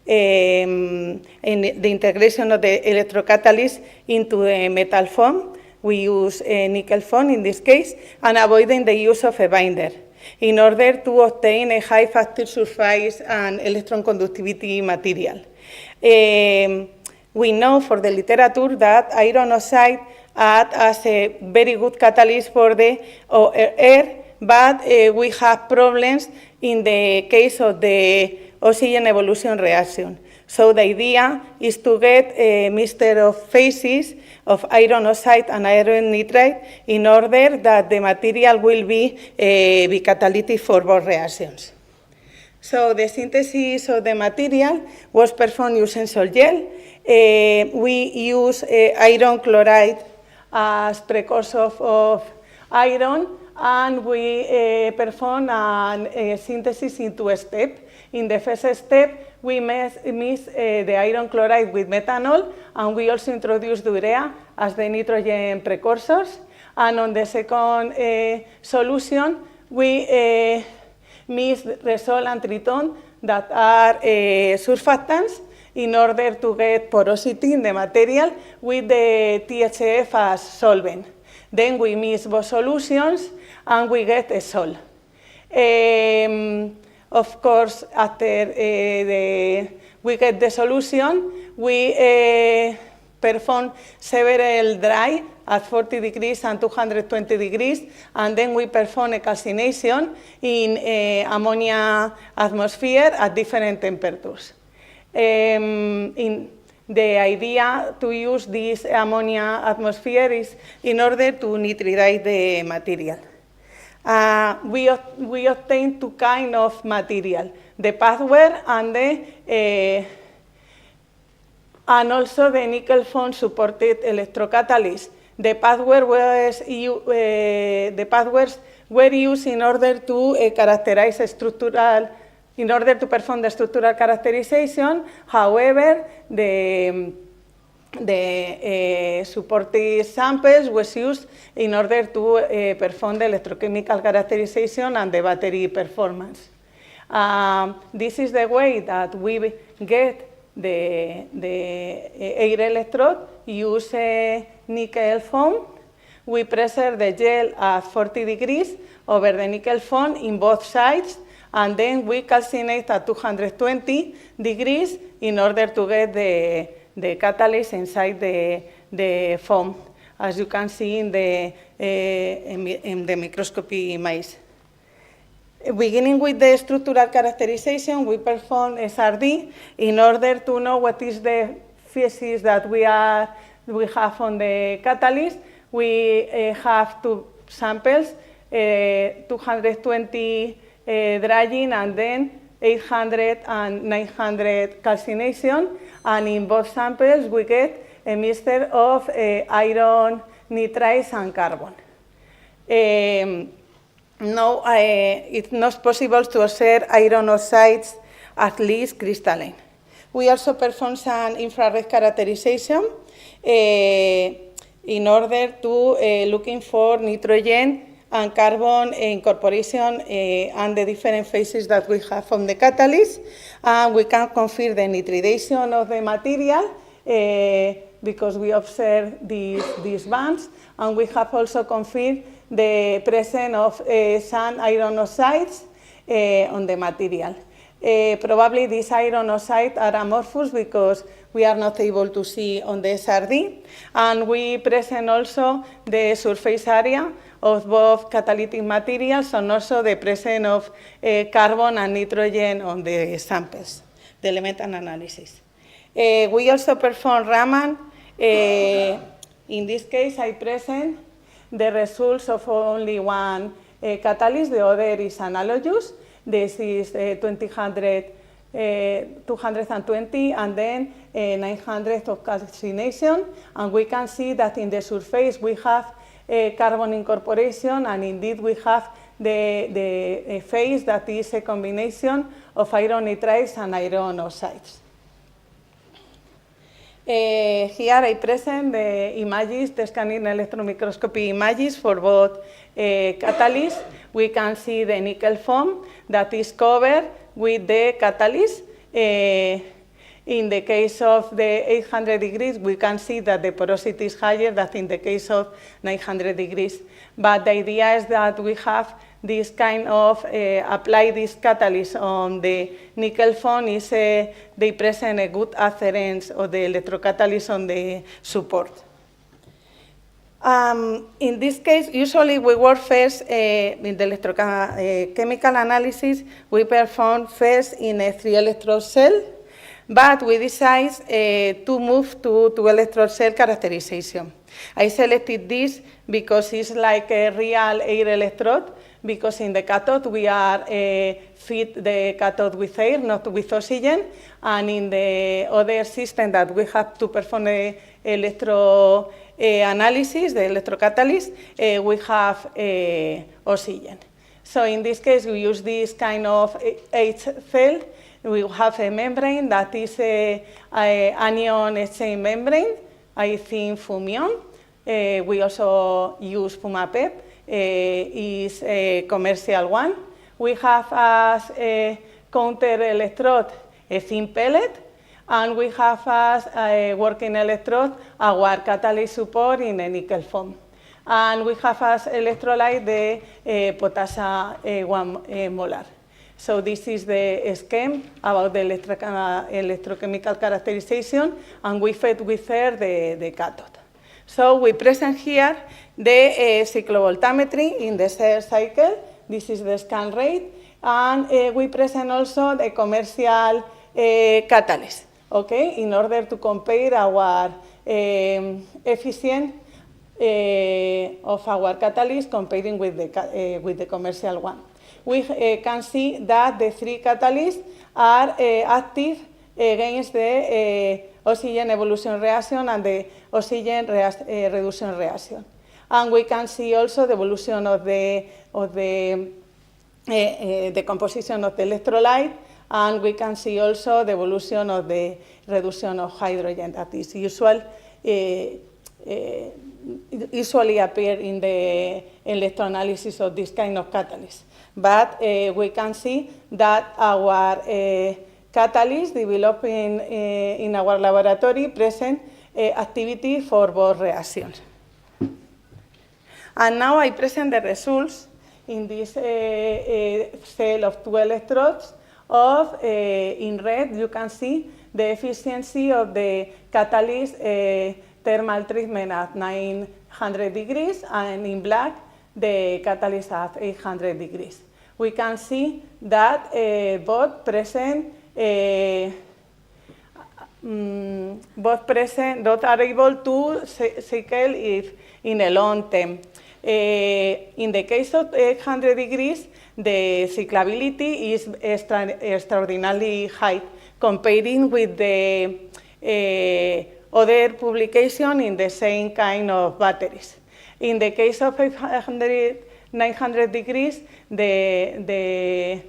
in the integration of the electrocatalyst into the metal foam. We use a nickel foam in this case, and avoiding the use of a binder in order to obtain a high factor surface and electron conductivity material. We know for the literature that iron oxide acts as a very good catalyst for the OER, but we have problems in the case of the oxygen evolution reaction. So the idea is to get a mixture of phases of iron oxide and iron nitride in order that the material will be catalytic for both reactions. So the synthesis of the material was performed using salt gel. We use iron chloride as precursor of iron, and we perform a synthesis in two steps. In the first step, we mix the iron chloride with methanol, and we also introduce the urea as the nitrogen precursors. And on the second solution, we mix resol and triton that are surfactants in order to get porosity in the material with the THF as solvent. Then we mix both solutions and we get a sol. Of course, after we get the solution, we perform several dry at 40 degrees and 220 degrees, and then we perform a calcination in ammonia atmosphere at different temperatures. The idea to use this ammonia atmosphere is in order to nitridize the material. We obtain two kinds of material, the pathware and also the nickel foam supported electrocatalyst. The pathwares were used in order to characterize in order to perform the structural characterization. However, the supported samples was used in order to perform the electrochemical characterization and the battery performance. This is the way that we get the air electrode. Use a nickel foam. We pressure the gel at 40 degrees over the nickel foam in both sides, and then we calcinate at 220 degrees in order to get the catalyst inside the foam, as you can see in the microscopy image. Beginning with the structural characterization, we perform SRD in order to know what is the physics that we have on the catalyst. We have two samples, 220 drying and then 800 and 900 calcination, and in both samples we get a mixture of iron, nitrides and carbon. No, it's not possible to observe iron oxides at least crystalline. We also perform some infrared characterization in order to looking for nitrogen and carbon incorporation and the different phases that we have from the catalyst. And we can confirm the nitridation of the material because we observe these bands. And we have also confirmed the presence of some iron oxides on the material. Probably these iron oxides are amorphous because we are not able to see on the SRD. And we present also the surface area of both catalytic materials and also the presence of carbon and nitrogen on the samples, the elemental analysis. We also perform Raman. In this case, I present the results of only one catalyst. The other is analogous. This is 220, and then 900 of calcination. And we can see that in the surface we have carbon incorporation, and indeed we have the phase that is a combination of iron nitrides and iron oxides. Here I present the images, the scanning electron microscopy images for both catalysts. We can see the nickel foam that is covered with the catalyst. In the case of the 800 degrees, we can see that the porosity is higher than in the case of 900 degrees. But the idea is that we have this kind of, apply this catalyst on the nickel foam is they present a good adherence of the electrocatalyst on the support. In this case, usually we work first in the electrochemical analysis. We perform first in a 3-electrode cell, but we decide to move to 2-electrode cell characterization. I selected this because it's like a real air electrode, because in the cathode we are feed the cathode with air, not with oxygen, and in the other system that we have to perform the electro analysis, the electrocatalyst, we have oxygen. So in this case, we use this kind of H cell. We have a membrane that is a anion exchange membrane, I think Fumion. We also use Fumapep, is a commercial one. We have as a counter electrode a thin pellet, and we have as a working electrode our catalyst support in a nickel foam. And we have as electrolyte the potassium 1 molar. So this is the scheme about the electrochemical characterization, and we fed with air the cathode. So we present here the cyclovoltammetry in the cell cycle. This is the scan rate, and we present also the commercial catalyst, okay, in order to compare our efficiency of our catalyst comparing with the commercial one. We can see that the 3 catalysts are active against the oxygen evolution reaction and the oxygen reduction reaction. And we can see also the evolution of the composition of the electrolyte, and we can see also the evolution of the reduction of hydrogen that is usually appear in the electroanalysis of this kind of catalyst. But we can see that our catalyst developing in our laboratory present activity for both reactions. And now I present the results in this cell of 2 electrodes of, in red, you can see the efficiency of the catalyst thermal treatment at 900 degrees, and in black, the catalyst at 800 degrees. We can see that both are able to cycle if in a long term. In the case of 800 degrees, the cyclability is extraordinarily high, comparing with the other publication in the same kind of batteries. In the case of 900 degrees, the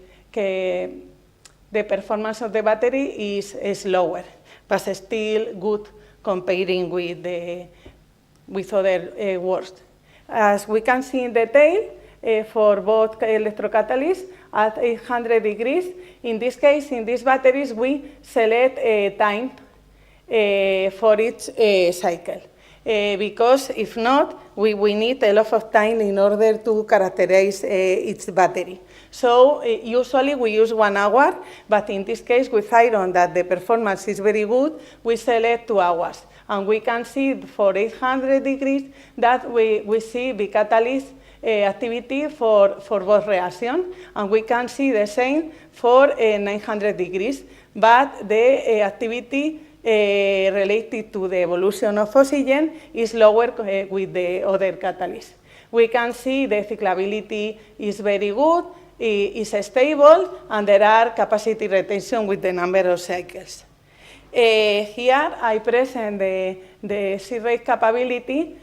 performance of the battery is lower, but still good comparing with other works. As we can see in detail, for both electrocatalysts at 800 degrees. In this case, in these batteries, we select time for each cycle. Because if not, we need a lot of time in order to characterize each battery. So usually we use 1 hour, but in this case with iron that the performance is very good, we select 2 hours. And we can see for 800 degrees that we see the catalyst activity for both reactions, and we can see the same for 900 degrees, but the activity related to the evolution of oxygen is lower with the other catalysts. We can see the cyclability is very good, is stable, and there are capacity retention with the number of cycles. Here I present the C-rate capability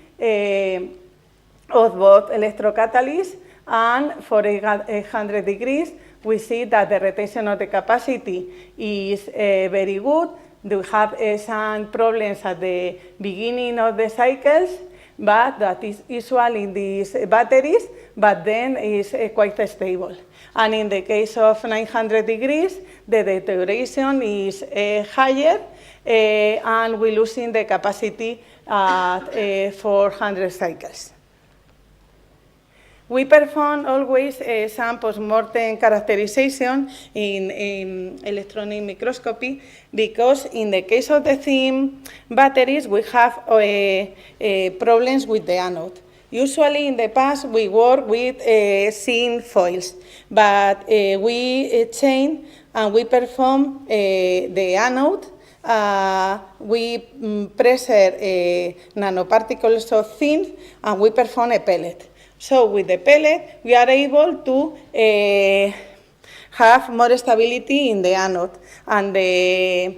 of both electrocatalysts, and for 800 degrees we see that the retention of the capacity is very good. We have some problems at the beginning of the cycles, but that is usual in these batteries, but then is quite stable. And in the case of 900 degrees, the deterioration is higher, and we're losing the capacity at 400 cycles. We perform always some post-mortem characterization in electronic microscopy, because in the case of the thin batteries, we have problems with the anode. Usually in the past, we work with thin foils, but we change and we perform the anode. We preserve nanoparticles of thin, and we perform a pellet. So with the pellet, we are able to have more stability in the anode, and the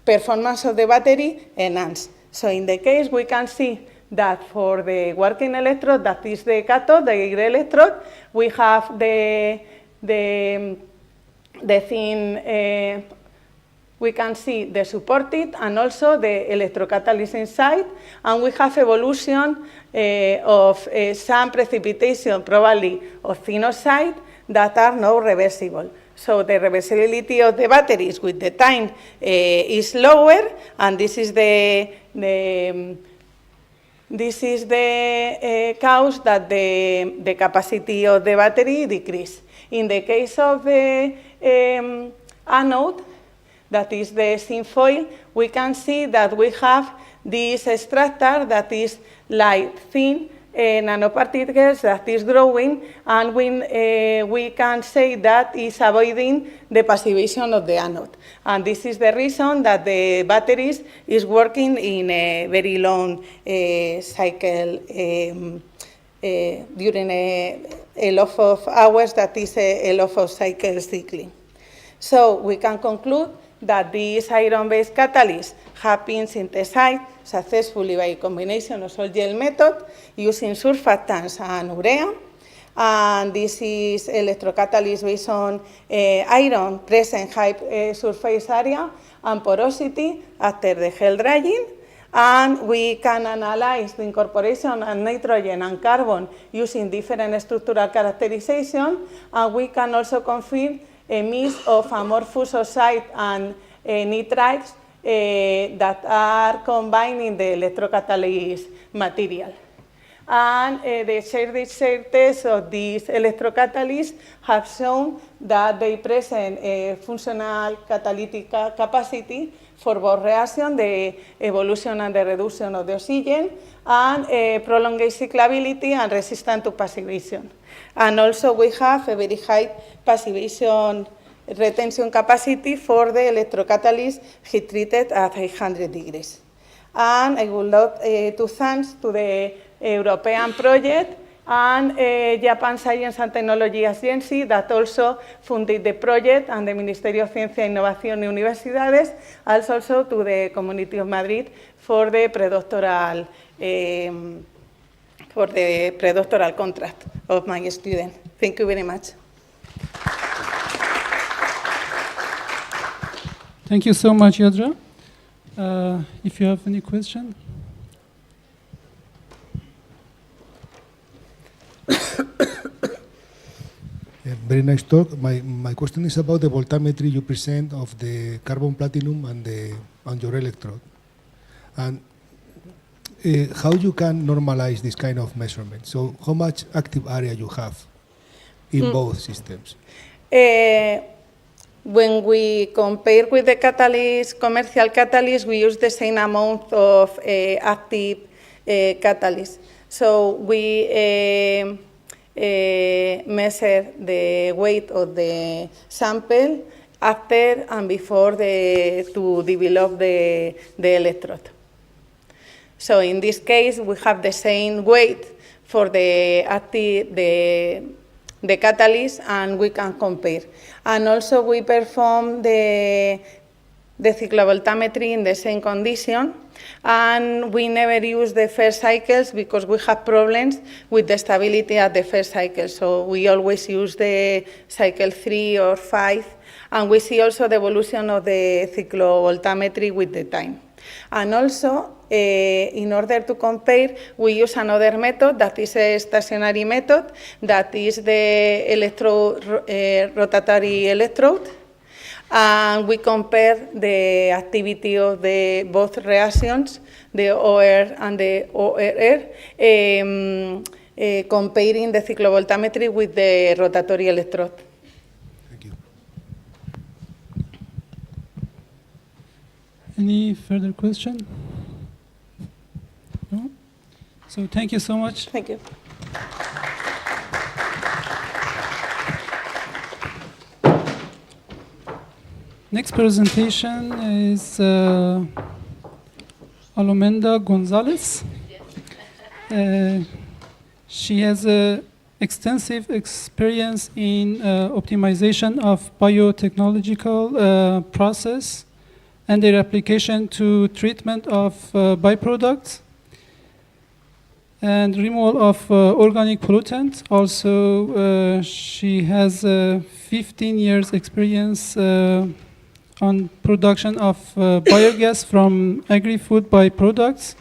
performance of the battery enhanced. So in the case, we can see that for the working electrode, that is the cathode, the gray electrode, we have the thin, we can see the supported and also the electrocatalyst inside, and we have evolution of some precipitation, probably of thin oxide, that are not reversible. So the reversibility of the batteries with the time is lower, and this is the cause that the capacity of the battery decrease. In the case of the anode, that is the thin foil, we can see that we have this structure that is light thin nanoparticles that is growing, and we can say that is avoiding the passivation of the anode. And this is the reason that the batteries is working in a very long cycle during a lot of hours, that is a lot of cycle cycling. So we can conclude that these iron-based catalysts have been synthesized successfully by a combination of salt gel method using surfactants and urea. And this is electrocatalyst based on iron present high surface area and porosity after the gel drying. And we can analyze the incorporation of nitrogen and carbon using different structural characterization. And we can also confirm a mix of amorphous oxide and nitrites that are combined in the electrocatalyst material. And the shared tests of these electrocatalysts have shown that they present a functional catalytic capacity for both reactions, the evolution and the reduction of the oxygen, and prolonged cyclability and resistance to passivation. And also we have a very high passivation retention capacity for the electrocatalyst heat treated at 800 degrees. And I would like to thank to the European project and Japan Science and Technology Agency that also funded the project, and the Ministerio de Ciencia, Innovación y Universidades, also to the Community of Madrid for the predoctoral contract of my student. Thank you very much. Thank you so much, Yadra. If you have any question. very nice talk. My question is about the voltammetry you present of the carbon platinum and your electrode. And how you can normalize this kind of measurement? So how much active area you have in both systems? When we compare with the catalyst, commercial catalyst, we use the same amount of active catalyst. So we measure the weight of the sample after and before to develop the electrode. So in this case, we have the same weight for the catalyst, and we can compare. And also we perform the cyclovoltammetry in the same condition, and we never use the first cycles because we have problems with the stability at the first cycle. So we always use the cycle 3 or 5, and we see also the evolution of the cyclovoltammetry with the time. And also, in order to compare, we use another method that is a stationary method, that is the rotatory electrode. And we compare the activity of both reactions, the OR and the ORR, comparing the cyclovoltammetry with the rotatory electrode. Thank you. Any further question? No? So thank you so much. Thank you. Next presentation is Alomenda Gonzalez. She has extensive experience in optimization of biotechnological process and their application to treatment of byproducts and removal of organic pollutants. Also, she has 15 years experience on production of biogas from agri-food byproducts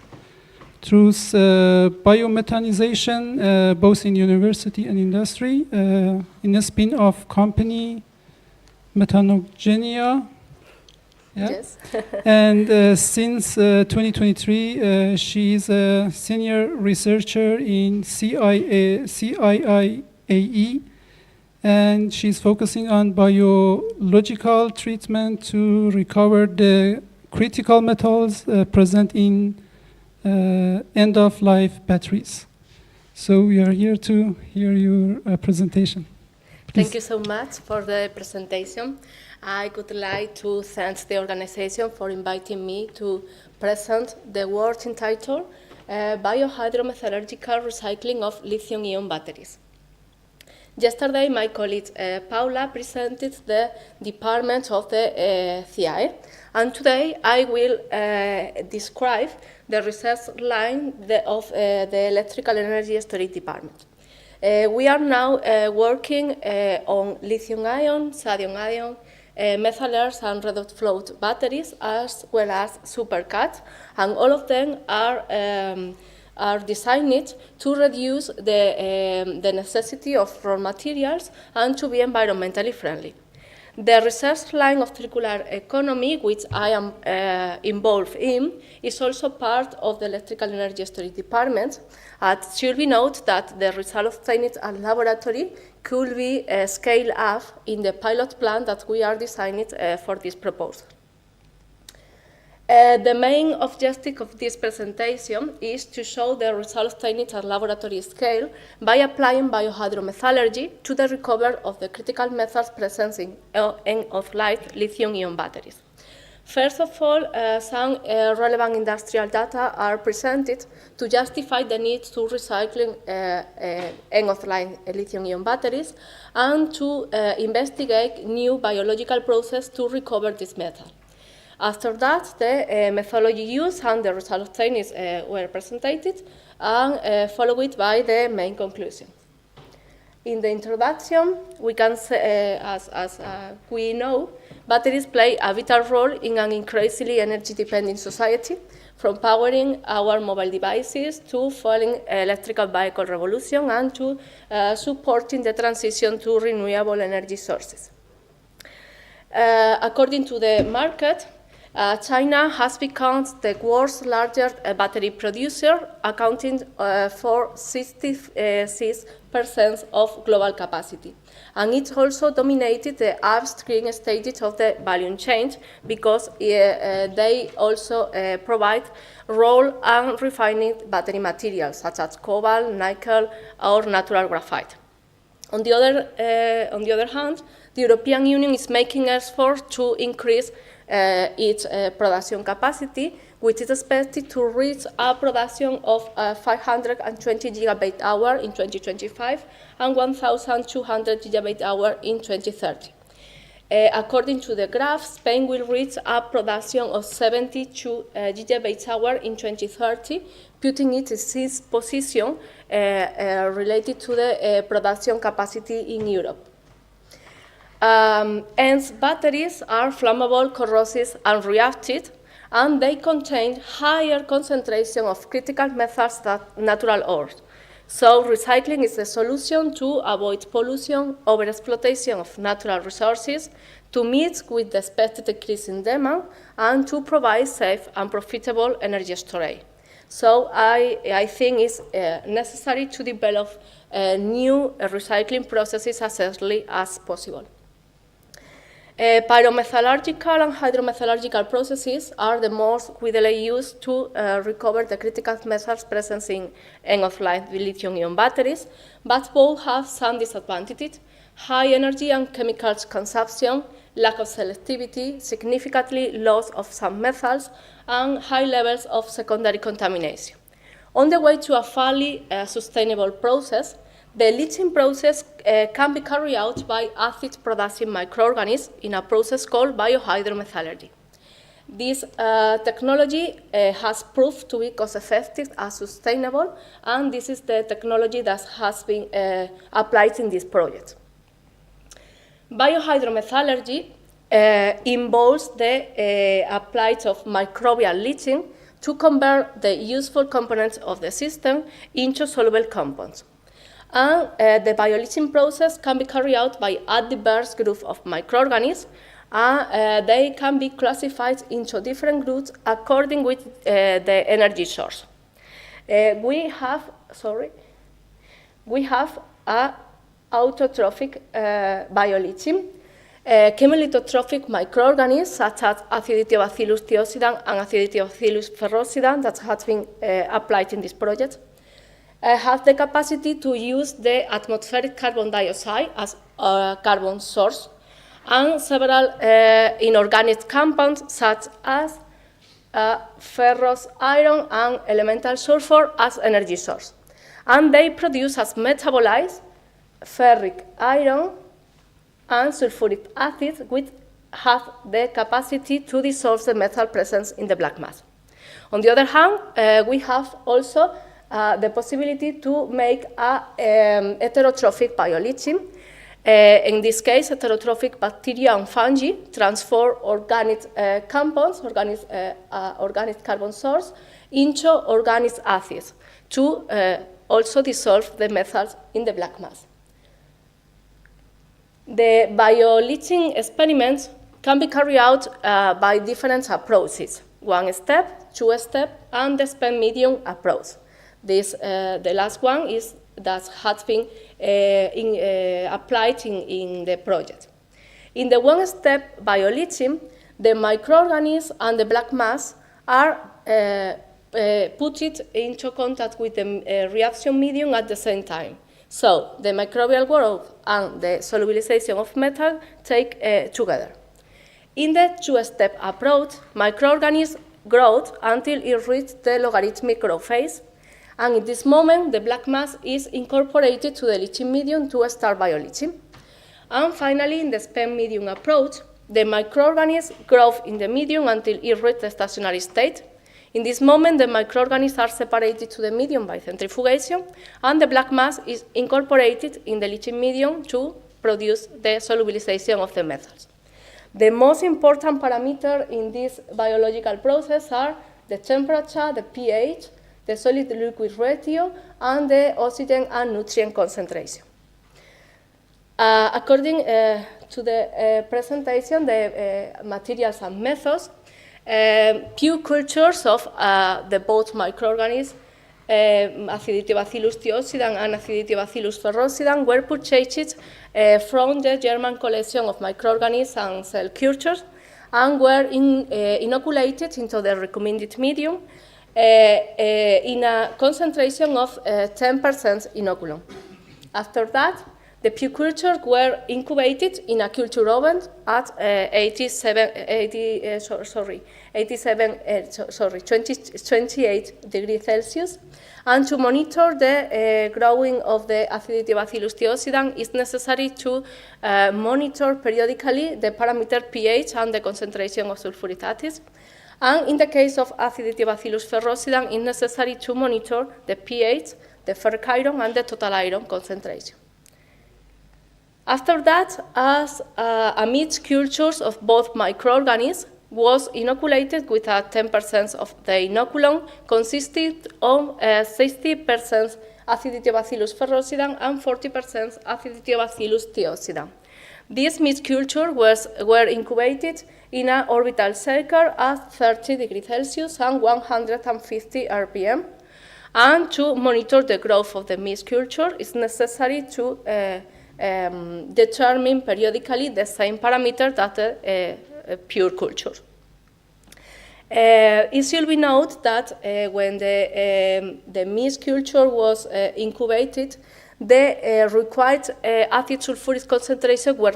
through biomethanization, both in university and industry, in a spin-off company, Methanogenia. Yeah. Yes. And since 2023, she is a senior researcher in CIIAE, and she's focusing on biological treatment to recover the critical metals present in end-of-life batteries. So we are here to hear your presentation. Please. Thank you so much for the presentation. I would like to thank the organization for inviting me to present the work entitled Biohydrometallurgical Recycling of Lithium-ion Batteries. Yesterday, my colleague Paula presented the department of the CIAE, and today I will describe the research line of the Electrical Energy Storage Department. We are now working on lithium-ion, sodium-ion, methylers and redox float batteries, as well as supercats, and all of them are designed to reduce the necessity of raw materials and to be environmentally friendly. The research line of circular economy, which I am involved in, is also part of the Electrical Energy Storage Department. It should be noted that the results obtained at laboratory could be scaled up in the pilot plant that we are designing for this proposal. The main objective of this presentation is to show the results obtained at laboratory scale by applying biohydrometallurgy to the recovery of the critical metals present in end-of-life lithium-ion batteries. First of all, some relevant industrial data are presented to justify the need to recycling end-of-life lithium-ion batteries and to investigate new biological processes to recover this metal. After that, the methodology used and the results obtained were presented and followed by the main conclusion. In the introduction, we can say, as we know, batteries play a vital role in an increasingly energy-dependent society, from powering our mobile devices to fueling electrical vehicle revolution and to supporting the transition to renewable energy sources. According to the market, China has become the world's largest battery producer, accounting for 66% of global capacity. And it also dominated the upstream stages of the value chain because they also provide raw and refined battery materials such as cobalt, nickel, or natural graphite. On the other hand, the European Union is making efforts to increase its production capacity, which is expected to reach a production of 520 gigawatt-hour in 2025 and 1,200 gigawatt-hour in 2030. According to the graph, Spain will reach a production of 72 gigawatt-hour in 2030, putting it in sixth position related to the production capacity in Europe. Hence, batteries are flammable, corrosive, and reactive, and they contain higher concentration of critical metals than natural ores. So recycling is the solution to avoid pollution, overexploitation of natural resources, to meet with the expected decrease in demand, and to provide safe and profitable energy storage. So I think it's necessary to develop new recycling processes as early as possible. Pyrometallurgical and hydrometallurgical processes are the most widely used to recover the critical metals present in end-of-life lithium-ion batteries, but both have some disadvantages: high energy and chemicals consumption, lack of selectivity, significantly loss of some metals, and high levels of secondary contamination. On the way to a fully sustainable process, the leaching process can be carried out by acid-producing microorganisms in a process called biohydrometallurgy. This technology has proved to be cost-effective and sustainable, and this is the technology that has been applied in this project. Biohydrometallurgy involves the applied of microbial leaching to convert the useful components of the system into soluble compounds. And the bioleaching process can be carried out by a diverse group of microorganisms. They can be classified into different groups according with the energy source. We have a autotrophic bioleaching, chemolithotrophic microorganisms such as Aciditobacillus thiopsidum and Aciditobacillus ferrosidum that has been applied in this project. Have the capacity to use the atmospheric carbon dioxide as a carbon source, and several inorganic compounds such as ferrous iron and elemental sulfur as energy source. And they produce as metabolites ferric iron and sulfuric acid, which have the capacity to dissolve the metal present in the black mass. On the other hand, we have also the possibility to make a heterotrophic bioleaching. In this case, heterotrophic bacteria and fungi transform organic compounds, organic carbon source, into organic acids to also dissolve the metals in the black mass. The bioleaching experiments can be carried out by different approaches: one-step, two-step, and the spent medium approach. This, the last one is that has been applied in the project. In the one-step bioleaching, the microorganisms and the black mass are put into contact with the reaction medium at the same time. So the microbial growth and the solubilization of metal take together. In the two-step approach, microorganisms grow until it reaches the logarithmic growth phase. And in this moment, the black mass is incorporated to the leaching medium to start bioleaching. And finally, in the spent medium approach, the microorganisms grow in the medium until it reaches the stationary state. In this moment, the microorganisms are separated to the medium by centrifugation, and the black mass is incorporated in the leaching medium to produce the solubilization of the metals. The most important parameter in this biological process are the temperature, the pH, the solid-liquid ratio, and the oxygen and nutrient concentration. According to the presentation, the materials and methods, pure cultures of the both microorganisms, Aciditibacillus thiopsidum and Aciditibacillus ferrosidum, were purchased from the German collection of microorganisms and cell cultures and were inoculated into the recommended medium in a concentration of 10% inoculum. After that, the pure cultures were incubated in a culture oven at 28 degrees Celsius. And to monitor the growing of the Aciditibacillus thiopsidum, it's necessary to monitor periodically the parameter pH and the concentration of sulfuric acid. And in the case of Aciditibacillus ferrosidum, it's necessary to monitor the pH, the ferric iron, and the total iron concentration. After that, as a mixed cultures of both microorganisms was inoculated with a 10% of the inoculum, consisted of 60% Aciditibacillus ferrosidum and 40% Aciditibacillus thiopsidum. These mixed cultures were incubated in an orbital cycle at 30 degrees Celsius and 150 RPM. And to monitor the growth of the mixed culture, it's necessary to determine periodically the same parameter that the pure culture. It should be noted that when the mixed culture was incubated, the required acid sulfuric concentration were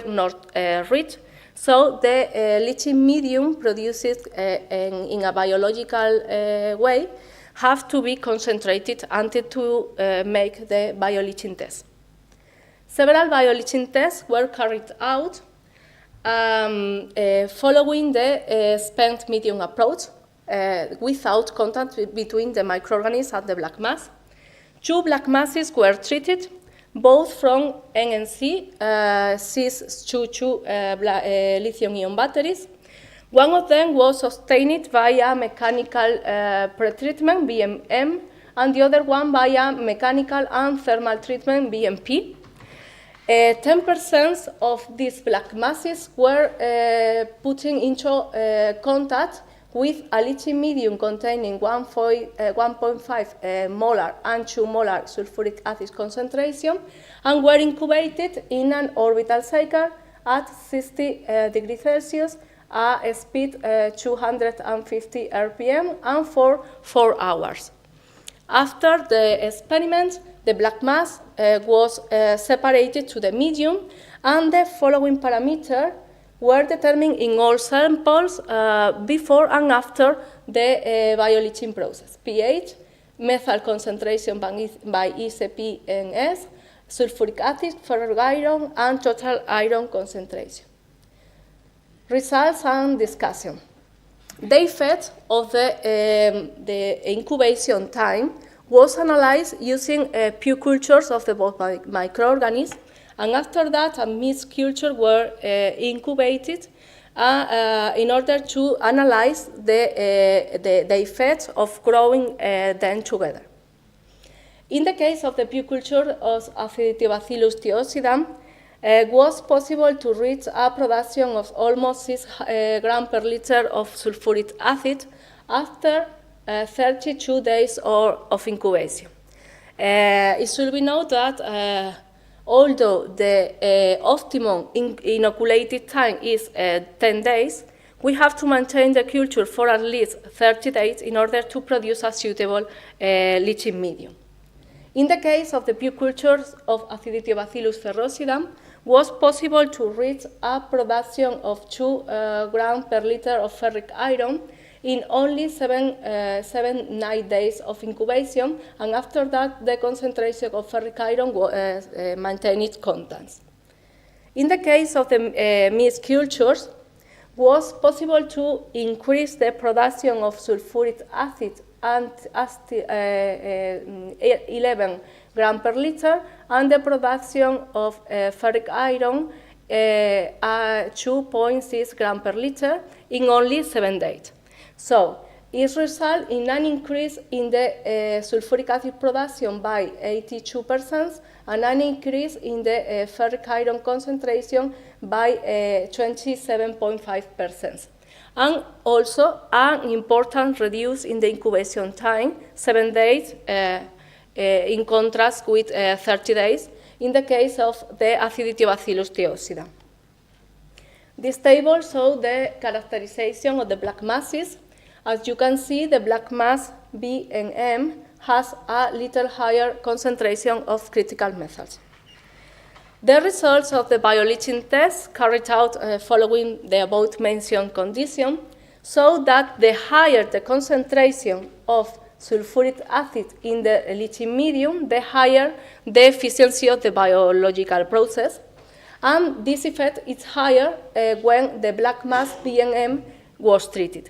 not reached, so the leaching medium produced in a biological way have to be concentrated until to make the bioleaching test. Several bioleaching tests were carried out following the spent medium approach without contact between the microorganisms and the black mass. 2 black masses were treated, both from NNC cis-22 lithium-ion batteries. One of them was obtained via mechanical pretreatment, BMM, and the other one via mechanical and thermal treatment, BMP. 10% of these black masses were put into contact with a leaching medium containing 1.5 molar and 2 molar sulfuric acid concentration and were incubated in an orbital cycle at 60 degrees Celsius at a speed 250 RPM and for 4 hours. After the experiment, the black mass was separated to the medium, and the following parameters were determined in all samples before and after the bioleaching process: pH, methyl concentration by ICAMES, sulfuric acid, ferric iron, and total iron concentration. Results and discussion. The effect of the incubation time was analyzed using pure cultures of the both microorganisms, and after that a mixed culture were incubated in order to analyze the effects of growing them together. In the case of the pure culture of Aciditibacillus thiopsidum, was possible to reach a production of almost 6 grams per liter of sulfuric acid after 32 days of incubation. It should be noted that although the optimum inoculated time is 10 days, we have to maintain the culture for at least 30 days in order to produce a suitable leaching medium. In the case of the pure cultures of Aciditibacillus ferrosidum, was possible to reach a production of 2 grams per liter of ferric iron in only 9 days of incubation, and after that the concentration of ferric iron maintained its constants. In the case of the mixed cultures, was possible to increase the production of sulfuric acid and 11 grams per liter, and the production of ferric iron 2.6 grams per liter in only 7 days. So it resulted in an increase in the sulfuric acid production by 82% and an increase in the ferric iron concentration by 27.5%. And also an important reduce in the incubation time, 7 days, in contrast with 30 days, in the case of the Aciditobacillus thiocida. This table shows the characterization of the black masses. As you can see, the black mass B and M has a little higher concentration of critical metals. The results of the bioleaching test carried out following the above-mentioned condition show that the higher the concentration of sulfuric acid in the leaching medium, the higher the efficiency of the biological process. And this effect is higher when the black mass B and M was treated.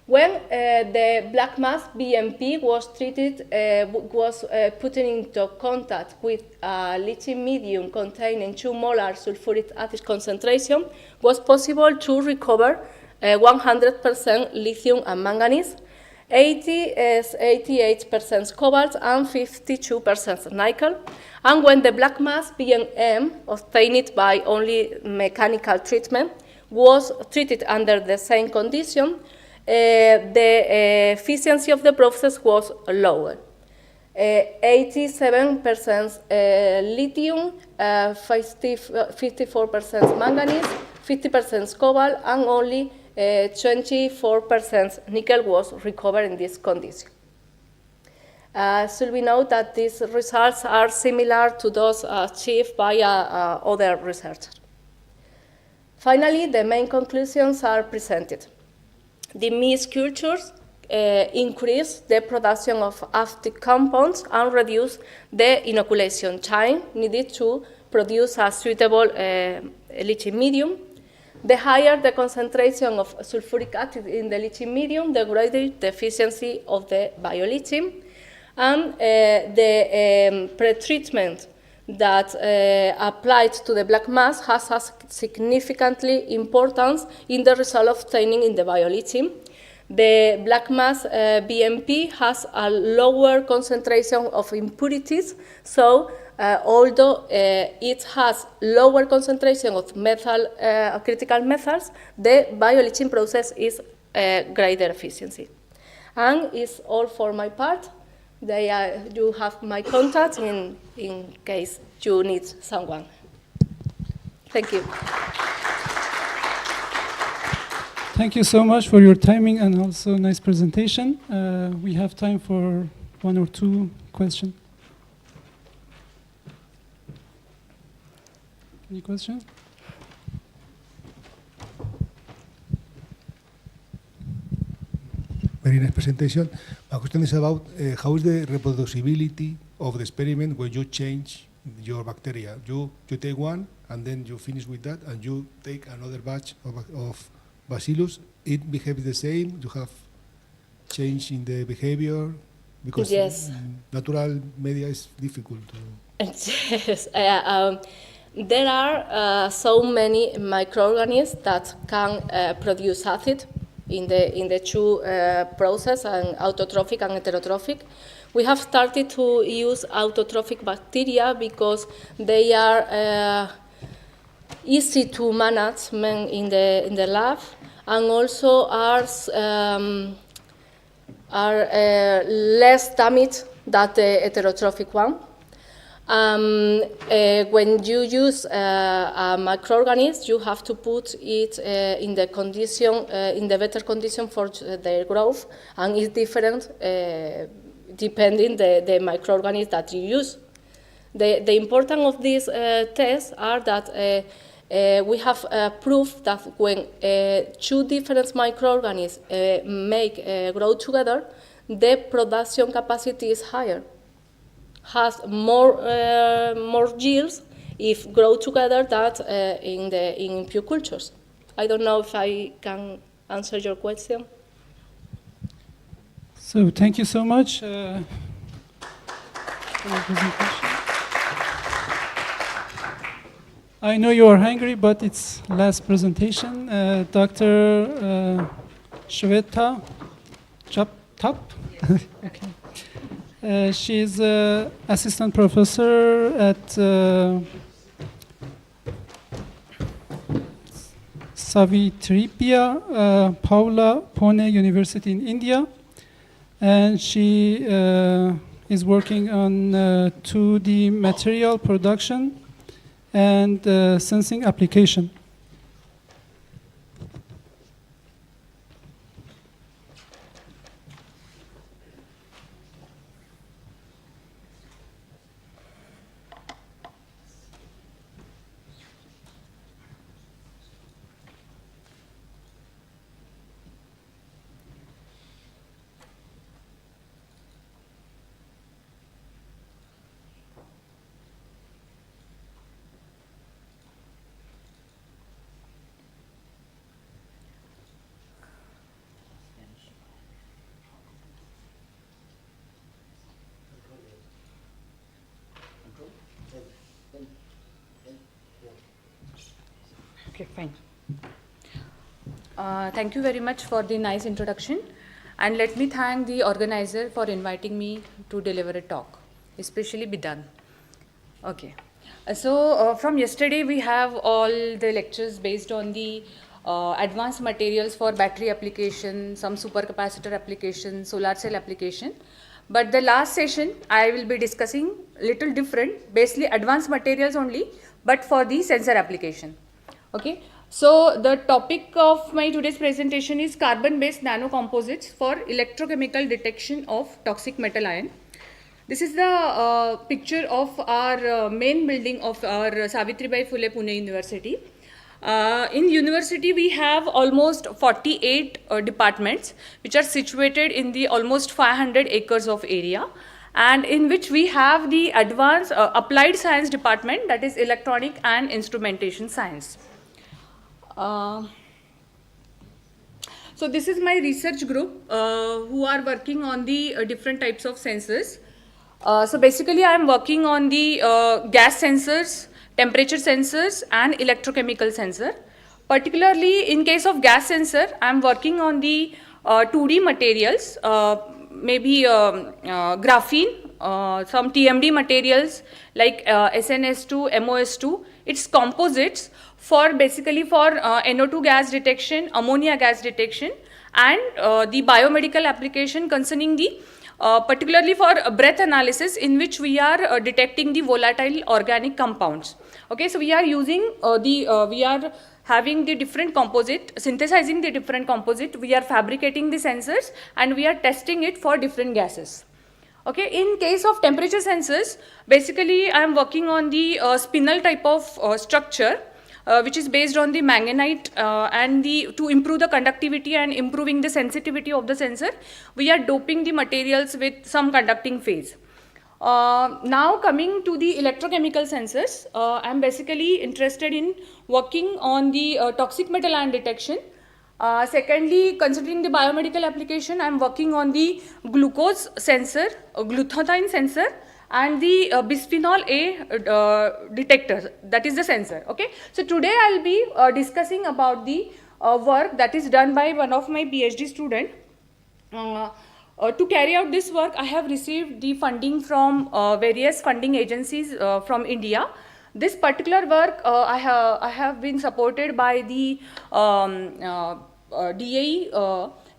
When the black mass BMP was treated, was put into contact with a leaching medium containing 2 molar sulfuric acid concentration, was possible to recover 100% lithium and manganese, 88% cobalt, and 52% nickel. And when the black mass BM obtained by only mechanical treatment was treated under the same condition, the efficiency of the process was lower. 87% lithium, 54% manganese, 50% cobalt, and only 24% nickel was recovered in this condition. Should we note that these results are similar to those achieved by other researchers. Finally, the main conclusions are presented. The mixed cultures increase the production of active compounds and reduce the inoculation time needed to produce a suitable leaching medium. The higher the concentration of sulfuric acid in the leaching medium, the greater the efficiency of the bioleaching. And the pretreatment that applied to the black mass has a significantly importance in the result obtained in the bioleaching. The black mass BMP has a lower concentration of impurities, so although it has lower concentration of metal, critical metals, the bioleaching process is greater efficiency. And it's all for my part. You have my contact in case you need someone. Thank you. Thank you so much for your timing and also nice presentation. We have time for 1 or 2 questions. Any questions? Very nice presentation. My question is about how is the reproducibility of the experiment when you change your bacteria? You take one and then you finish with that and you take another batch of bacillus. It behaves the same? You have change in the behavior? Because yes. Natural media is difficult to... Yes. There are so many microorganisms that can produce acid in the 2 process, and autotrophic and heterotrophic. We have started to use autotrophic bacteria because they are easy to manage in the lab, and also are less damaged than the heterotrophic one. When you use a microorganism, you have to put it in the condition, in the better condition for their growth, and it's different depending the microorganism that you use. The importance of these tests are that we have proof that when 2 different microorganisms grow together, the production capacity is higher. Has more yields if grow together than in pure cultures. I don't know if I can answer your question. So thank you so much for your presentation. I know you are hungry, but it's last presentation. Dr. Shweta Top. Okay. She's assistant professor at Savitribhya Paula Pune University in India, and she is working on 2D material production and sensing application. Okay, fine. Thank you very much for the nice introduction, and let me thank the organizer for inviting me to deliver a talk, especially Bidan. Okay. So from yesterday we have all the lectures based on the advanced materials for battery application, some supercapacitor application, solar cell application. But the last session I will be discussing little different, basically advanced materials only, but for the sensor application. Okay. So the topic of my today's presentation is carbon-based nanocomposites for electrochemical detection of toxic metal ion. This is the picture of our main building of our Savitribai Phule Pune University. In university we have almost 48 departments which are situated in the almost 500 acres of area, and in which we have the advanced applied science department, that is electronic and instrumentation science. So this is my research group who are working on the different types of sensors. So basically I am working on the gas sensors, temperature sensors and electrochemical sensor. Particularly in case of gas sensor, I am working on the 2D materials, maybe graphene, some TMD materials like SNS2, MOS2. It's composites for basically for NO2 gas detection, ammonia gas detection, and the biomedical application concerning the particularly for breath analysis, in which we are detecting the volatile organic compounds. Okay, so we are using we are having the different composite, synthesizing the different composite, we are fabricating the sensors and we are testing it for different gases. Okay, in case of temperature sensors, basically I am working on the spinel type of structure, which is based on the manganite and to improve the conductivity and improving the sensitivity of the sensor, we are doping the materials with some conducting phase. Now coming to the electrochemical sensors, I am basically interested in working on the toxic metal ion detection. Secondly, considering the biomedical application, I am working on the glucose sensor, glutathione sensor, and the bisphenol A detector, that is the sensor. Okay, so today I will be discussing about the work that is done by one of my PhD student. To carry out this work, I have received the funding from various funding agencies from India. This particular work I have been supported by the DAE,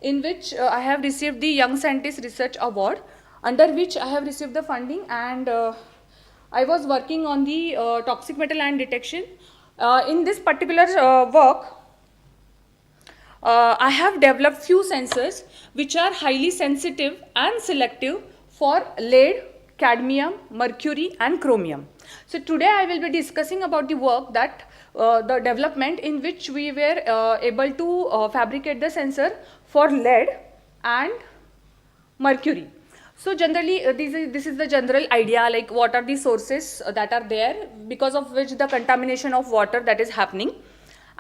in which I have received the Young Scientist Research Award, under which I have received the funding, and I was working on the toxic metal ion detection. In this particular work, I have developed few sensors which are highly sensitive and selective for lead, cadmium, mercury and chromium. So today I will be discussing about the work that the development in which we were able to fabricate the sensor for lead and mercury. So generally this is the general idea, like what are the sources that are there because of which the contamination of water that is happening.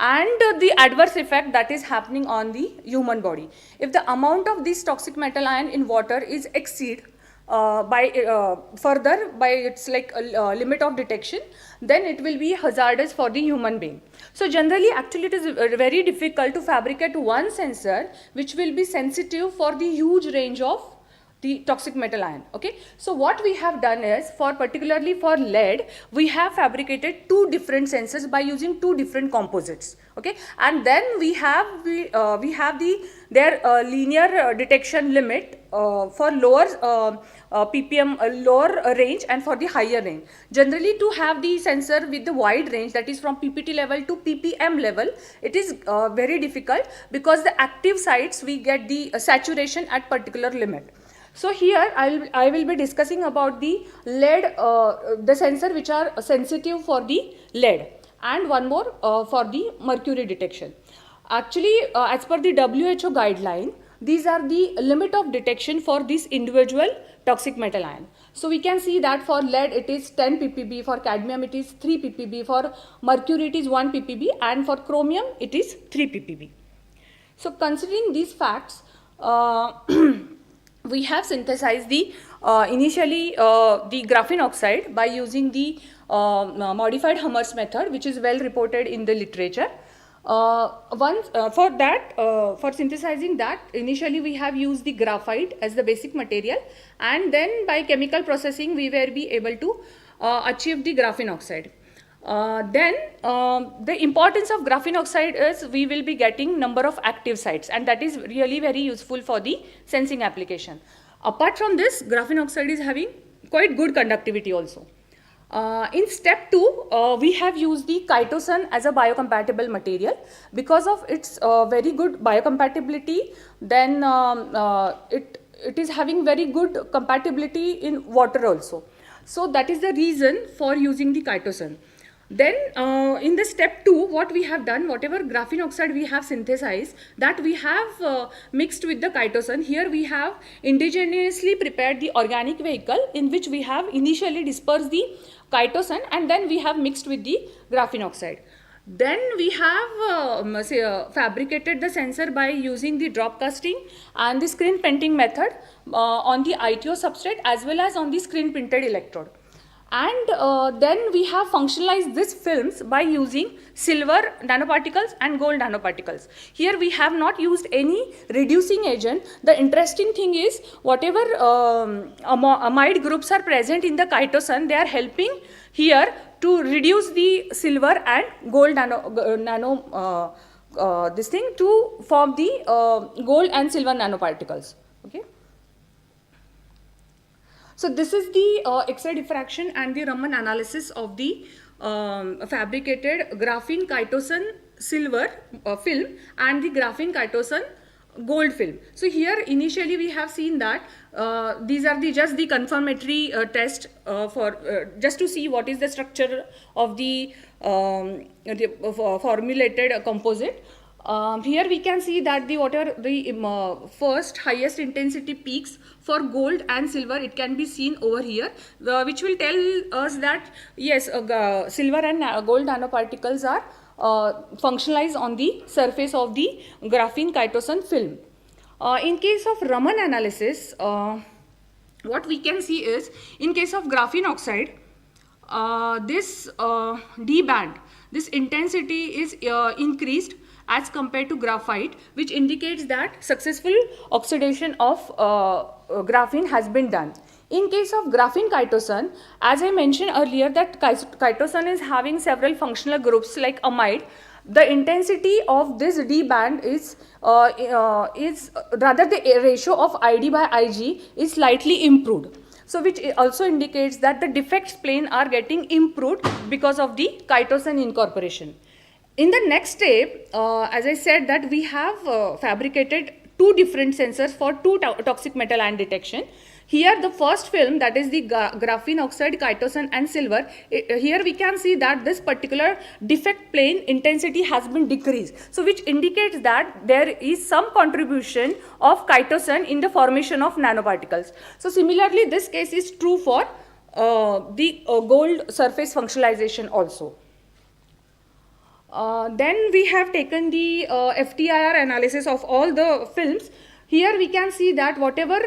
and the adverse effect that is happening on the human body. If the amount of this toxic metal ion in water is exceed further by its like limit of detection, then it will be hazardous for the human being. So generally, actually, it is very difficult to fabricate one sensor which will be sensitive for the huge range of the toxic metal ion. Okay, so what we have done is, for particularly for lead, we have fabricated two different sensors by using two different composites. Okay, and then we have their linear detection limit for lower ppm, lower range, and for the higher range. Generally, to have the sensor with the wide range, that is from ppt level to ppm level, it is very difficult, because the active sites we get the saturation at particular limit. So here I will be discussing about the lead, the sensor which are sensitive for the lead, and one more for the mercury detection. Actually, as per the WHO guideline, these are the limit of detection for this individual toxic metal ion. So we can see that for lead it is 10 ppb, for cadmium it is 3 ppb, for mercury it is 1 ppb, and for chromium it is 3 ppb. So considering these facts, we have synthesized the initially the graphene oxide by using the modified Hammer's method, which is well reported in the literature. For synthesizing that, initially we have used the graphite as the basic material, and then by chemical processing we were be able to achieve the graphene oxide. The importance of graphene oxide is we will be getting number of active sites, and that is really very useful for the sensing application. Apart from this, graphene oxide is having quite good conductivity also. In step 2, we have used the chitosan as a biocompatible material. Because of its very good biocompatibility, then it is having very good compatibility in water also. So that is the reason for using the chitosan. Then in the step 2, what we have done, whatever graphene oxide we have synthesized, that we have mixed with the chitosan. Here we have indigenously prepared the organic vehicle in which we have initially dispersed the chitosan, and then we have mixed with the graphene oxide. Then we have fabricated the sensor by using the drop casting and the screen printing method on the ITO substrate as well as on the screen printed electrode. And then we have functionalized these films by using silver nanoparticles and gold nanoparticles. Here we have not used any reducing agent. The interesting thing is, whatever amide groups are present in the chitosan, they are helping here to reduce the silver and gold this thing to form the gold and silver nanoparticles. Okay. So this is the X-ray diffraction and the Raman analysis of the fabricated graphene chitosan silver film and the graphene chitosan gold film. So here initially we have seen that these are just the confirmatory test for just to see what is the structure of the formulated composite. Here we can see that whatever the first highest intensity peaks for gold and silver, it can be seen over here, which will tell us that yes, silver and gold nanoparticles are functionalized on the surface of the graphene chitosan film. In case of Raman analysis, what we can see is, in case of graphene oxide, this D band, this intensity is increased as compared to graphite, which indicates that successful oxidation of graphene has been done. In case of graphene chitosan, as I mentioned earlier, that chitosan is having several functional groups like amide. The intensity of this D band is rather the ratio of ID by IG is slightly improved. So which also indicates that the defects plane are getting improved because of the chitosan incorporation. In the next step, as I said, that we have fabricated two different sensors for two toxic metal ion detection. Here the first film, that is the graphene oxide, chitosan and silver, here we can see that this particular defect plane intensity has been decreased. So which indicates that there is some contribution of chitosan in the formation of nanoparticles. So similarly, this case is true for the gold surface functionalization also. Then we have taken the FTIR analysis of all the films. Here we can see that whatever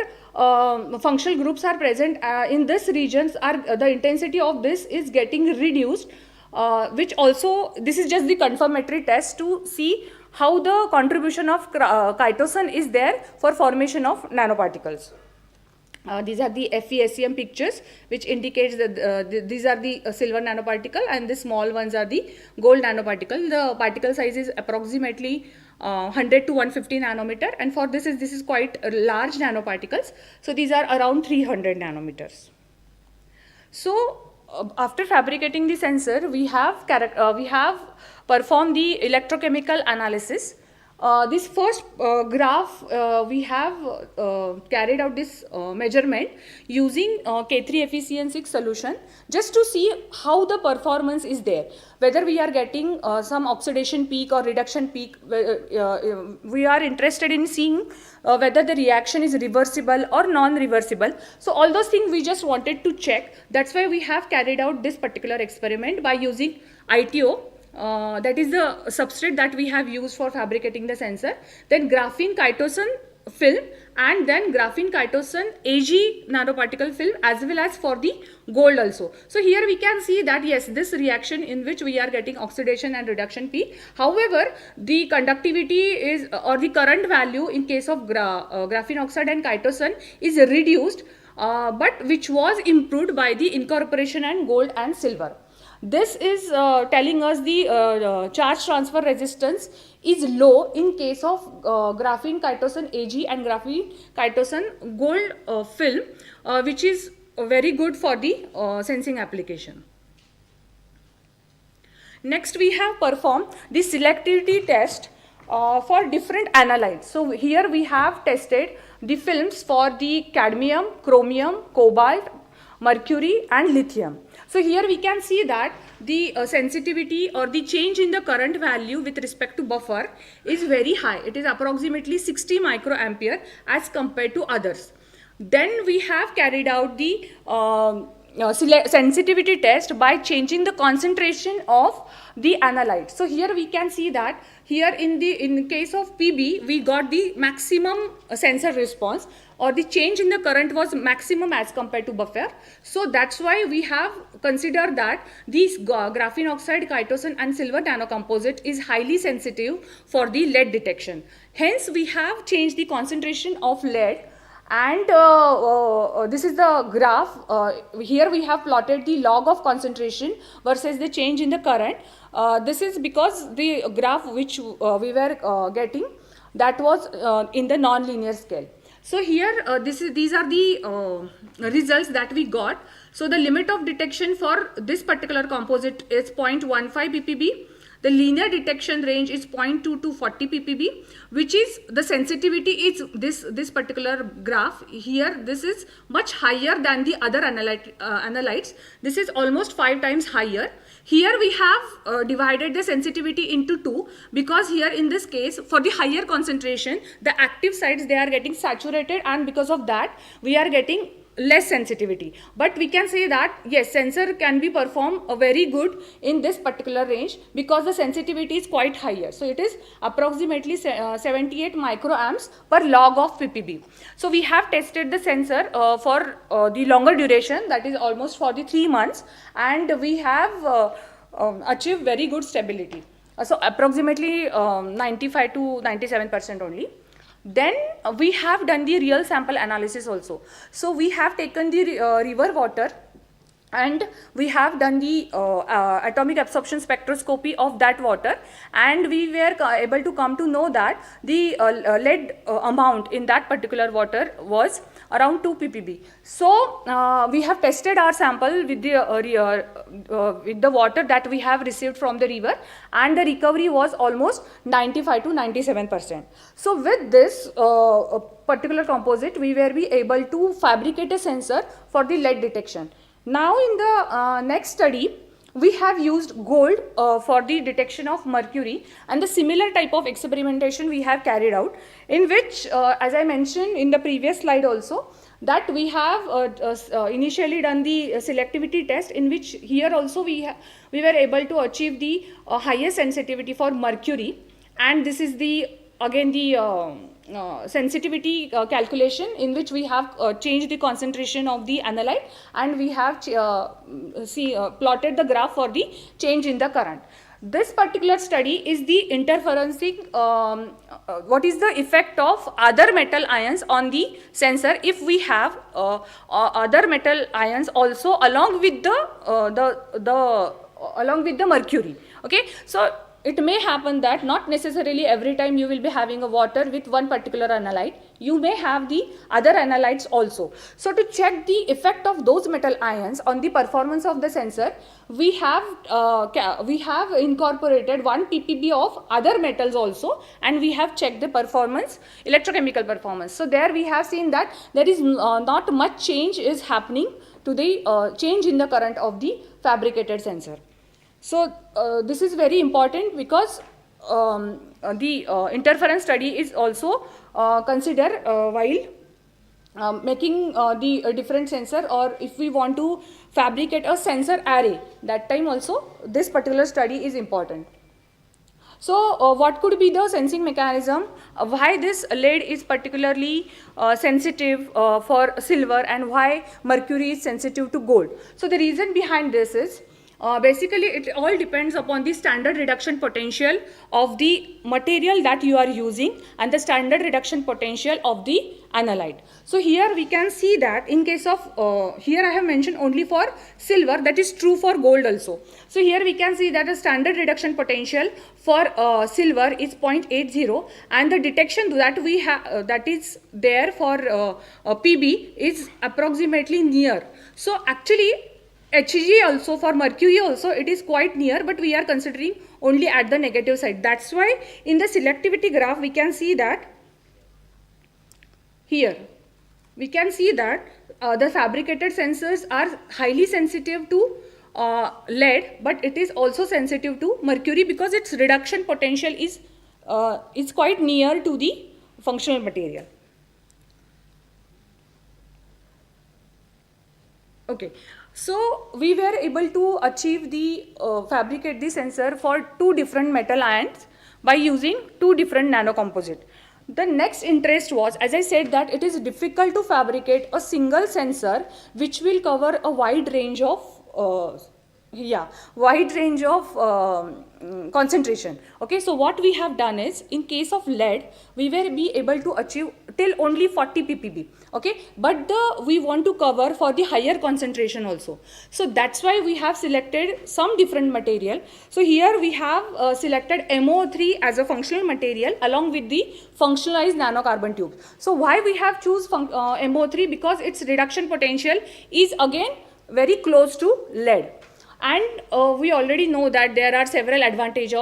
functional groups are present in this regions, the intensity of this is getting reduced, which also, this is just the confirmatory test to see how the contribution of chitosan is there for formation of nanoparticles. These are the FESEM pictures, which indicates that these are the silver nanoparticle and the small ones are the gold nanoparticle. The particle size is approximately 100 to 150 nanometer, and for this is quite large nanoparticles. So these are around 300 nanometers. So after fabricating the sensor, we have performed the electrochemical analysis. This first graph, we have carried out this measurement using K3FeCN6 solution just to see how the performance is there, whether we are getting some oxidation peak or reduction peak. We are interested in seeing whether the reaction is reversible or non-reversible. So all those things we just wanted to check. That's why we have carried out this particular experiment by using ITO. That is the substrate that we have used for fabricating the sensor, then graphene chitosan film, and then graphene chitosan Ag nanoparticle film, as well as for the gold also. So here we can see that yes, this reaction in which we are getting oxidation and reduction peak. However, the conductivity is, or the current value in case of graphene oxide and chitosan is reduced, but which was improved by the incorporation and gold and silver. This is telling us the charge transfer resistance is low in case of graphene chitosan Ag and graphene chitosan gold film, which is very good for the sensing application. Next, we have performed the selectivity test for different analytes. So here we have tested the films for the cadmium, chromium, cobalt, mercury and lithium. So here we can see that the sensitivity or the change in the current value with respect to buffer is very high. It is approximately 60 microampere as compared to others. Then we have carried out the sensitivity test by changing the concentration of the analyte. So here we can see that here in the case of PB we got the maximum sensor response, or the change in the current was maximum as compared to buffer. So that's why we have considered that this graphene oxide, chitosan and silver nanocomposite is highly sensitive for the lead detection. Hence we have changed the concentration of lead. And this is the graph. Here we have plotted the log of concentration versus the change in the current. This is because the graph which we were getting, that was in the non-linear scale. So here these are the results that we got. So the limit of detection for this particular composite is 0.15 ppb. The linear detection range is 0.2 to 40 ppb, which is the sensitivity is this particular graph here. This is much higher than the other analytes. This is almost 5 times higher. Here we have divided the sensitivity into 2, because here in this case for the higher concentration the active sites they are getting saturated, and because of that we are getting less sensitivity. But we can say that yes, sensor can be performed very good in this particular range because the sensitivity is quite higher. So it is approximately 78 microamps per log of ppb. So we have tested the sensor for the longer duration, that is almost for the 3 months, and we have achieved very good stability. So approximately 95 to 97% only. Then we have done the real sample analysis also. So we have taken the river water and we have done the atomic absorption spectroscopy of that water, and we were able to come to know that the lead amount in that particular water was around 2 ppb. So we have tested our sample with the water that we have received from the river, and the recovery was almost 95 to 97%. So with this particular composite we were able to fabricate a sensor for the lead detection. Now in the next study we have used gold for the detection of mercury, and the similar type of experimentation we have carried out, in which as I mentioned in the previous slide also, that we have initially done the selectivity test, in which here also we were able to achieve the highest sensitivity for mercury, and this is the again the sensitivity calculation in which we have changed the concentration of the analyte, and we have plotted the graph for the change in the current. This particular study is the interferencing, what is the effect of other metal ions on the sensor if we have other metal ions also along with the mercury. Okay, so it may happen that not necessarily every time you will be having a water with one particular analyte, you may have the other analytes also. So to check the effect of those metal ions on the performance of the sensor, we have incorporated 1 ppb of other metals also, and we have checked the performance, electrochemical performance. So there we have seen that there is not much change is happening to the change in the current of the fabricated sensor. So this is very important because the interference study is also considered while making the different sensor, or if we want to fabricate a sensor array, that time also this particular study is important. So what could be the sensing mechanism? Why this lead is particularly sensitive for silver, and why mercury is sensitive to gold? So the reason behind this is basically it all depends upon the standard reduction potential of the material that you are using and the standard reduction potential of the analyte. So here we can see that in case of, here I have mentioned only for silver, that is true for gold also. So here we can see that the standard reduction potential for silver is 0.80, and the detection that we have that is there for Pb is approximately near. So actually Hg also for mercury also it is quite near, but we are considering only at the negative side. That's why in the selectivity graph we can see that here we can see that the fabricated sensors are highly sensitive to lead, but it is also sensitive to mercury because its reduction potential is quite near to the functional material. Okay. So we were able to achieve the fabricate the sensor for 2 different metal ions by using 2 different nanocomposite. The next interest was, as I said, that it is difficult to fabricate a single sensor which will cover a wide range of concentration. Okay, so what we have done is, in case of lead, we will be able to achieve till only 40 ppb. Okay, but we want to cover for the higher concentration also. So that's why we have selected some different material. So here we have selected MO3 as a functional material along with the functionalized nanocarbon tube. So why we have choose MO3? Because its reduction potential is again very close to lead. And we already know that there are several advantages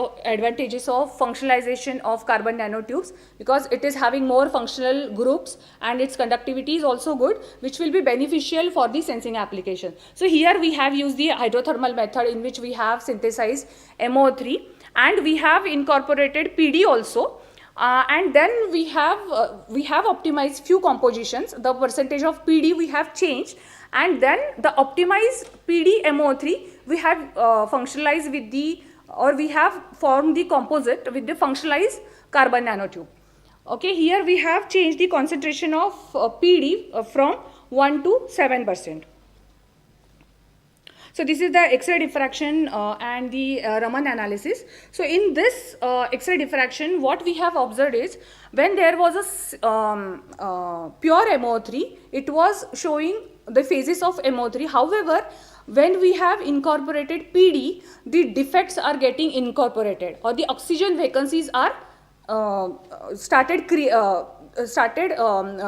of functionalization of carbon nanotubes, because it is having more functional groups and its conductivity is also good, which will be beneficial for the sensing application. So here we have used the hydrothermal method in which we have synthesized MO3, and we have incorporated PD also. And then we have optimized few compositions. The percentage of PD we have changed, and then the optimized PD MO3 we have functionalized with the, or we have formed the composite with the functionalized carbon nanotube. Okay, here we have changed the concentration of PD from 1 to 7%. So this is the X-ray diffraction and the Raman analysis. So in this X-ray diffraction, what we have observed is, when there was a pure MO3, it was showing the phases of MO3. However, when we have incorporated PD, the defects are getting incorporated, or the oxygen vacancies are started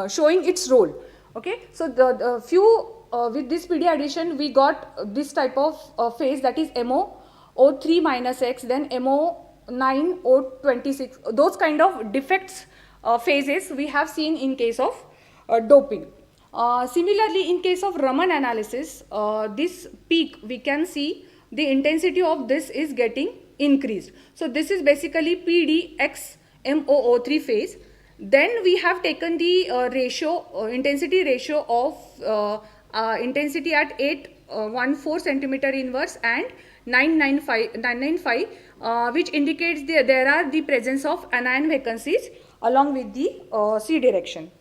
showing its role. Okay, so the few with this PD addition, we got this type of phase, that is MO03 minus X, then MO9 O26. Those kind of defects phases we have seen in case of doping. Similarly, in case of Raman analysis, this peak we can see the intensity of this is getting increased. So this is basically PDX MO03 phase. Then we have taken the intensity ratio of intensity at 814 centimeter inverse and 995, which indicates there are the presence of anion vacancies along with the C direction.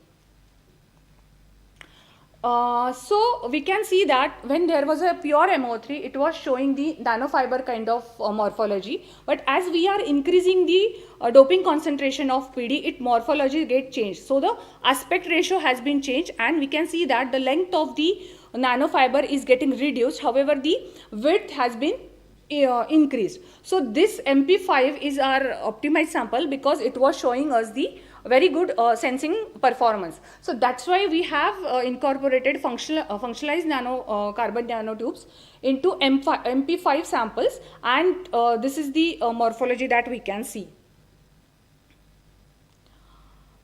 So we can see that when there was a pure MO3, it was showing the nanofiber kind of morphology. But as we are increasing the doping concentration of PD, its morphology get changed. So the aspect ratio has been changed, and we can see that the length of the nanofiber is getting reduced. However, the width has been increased. So this MP5 is our optimized sample because it was showing us the very good sensing performance. So that's why we have incorporated functionalized carbon nanotubes into MP5 samples, and this is the morphology that we can see.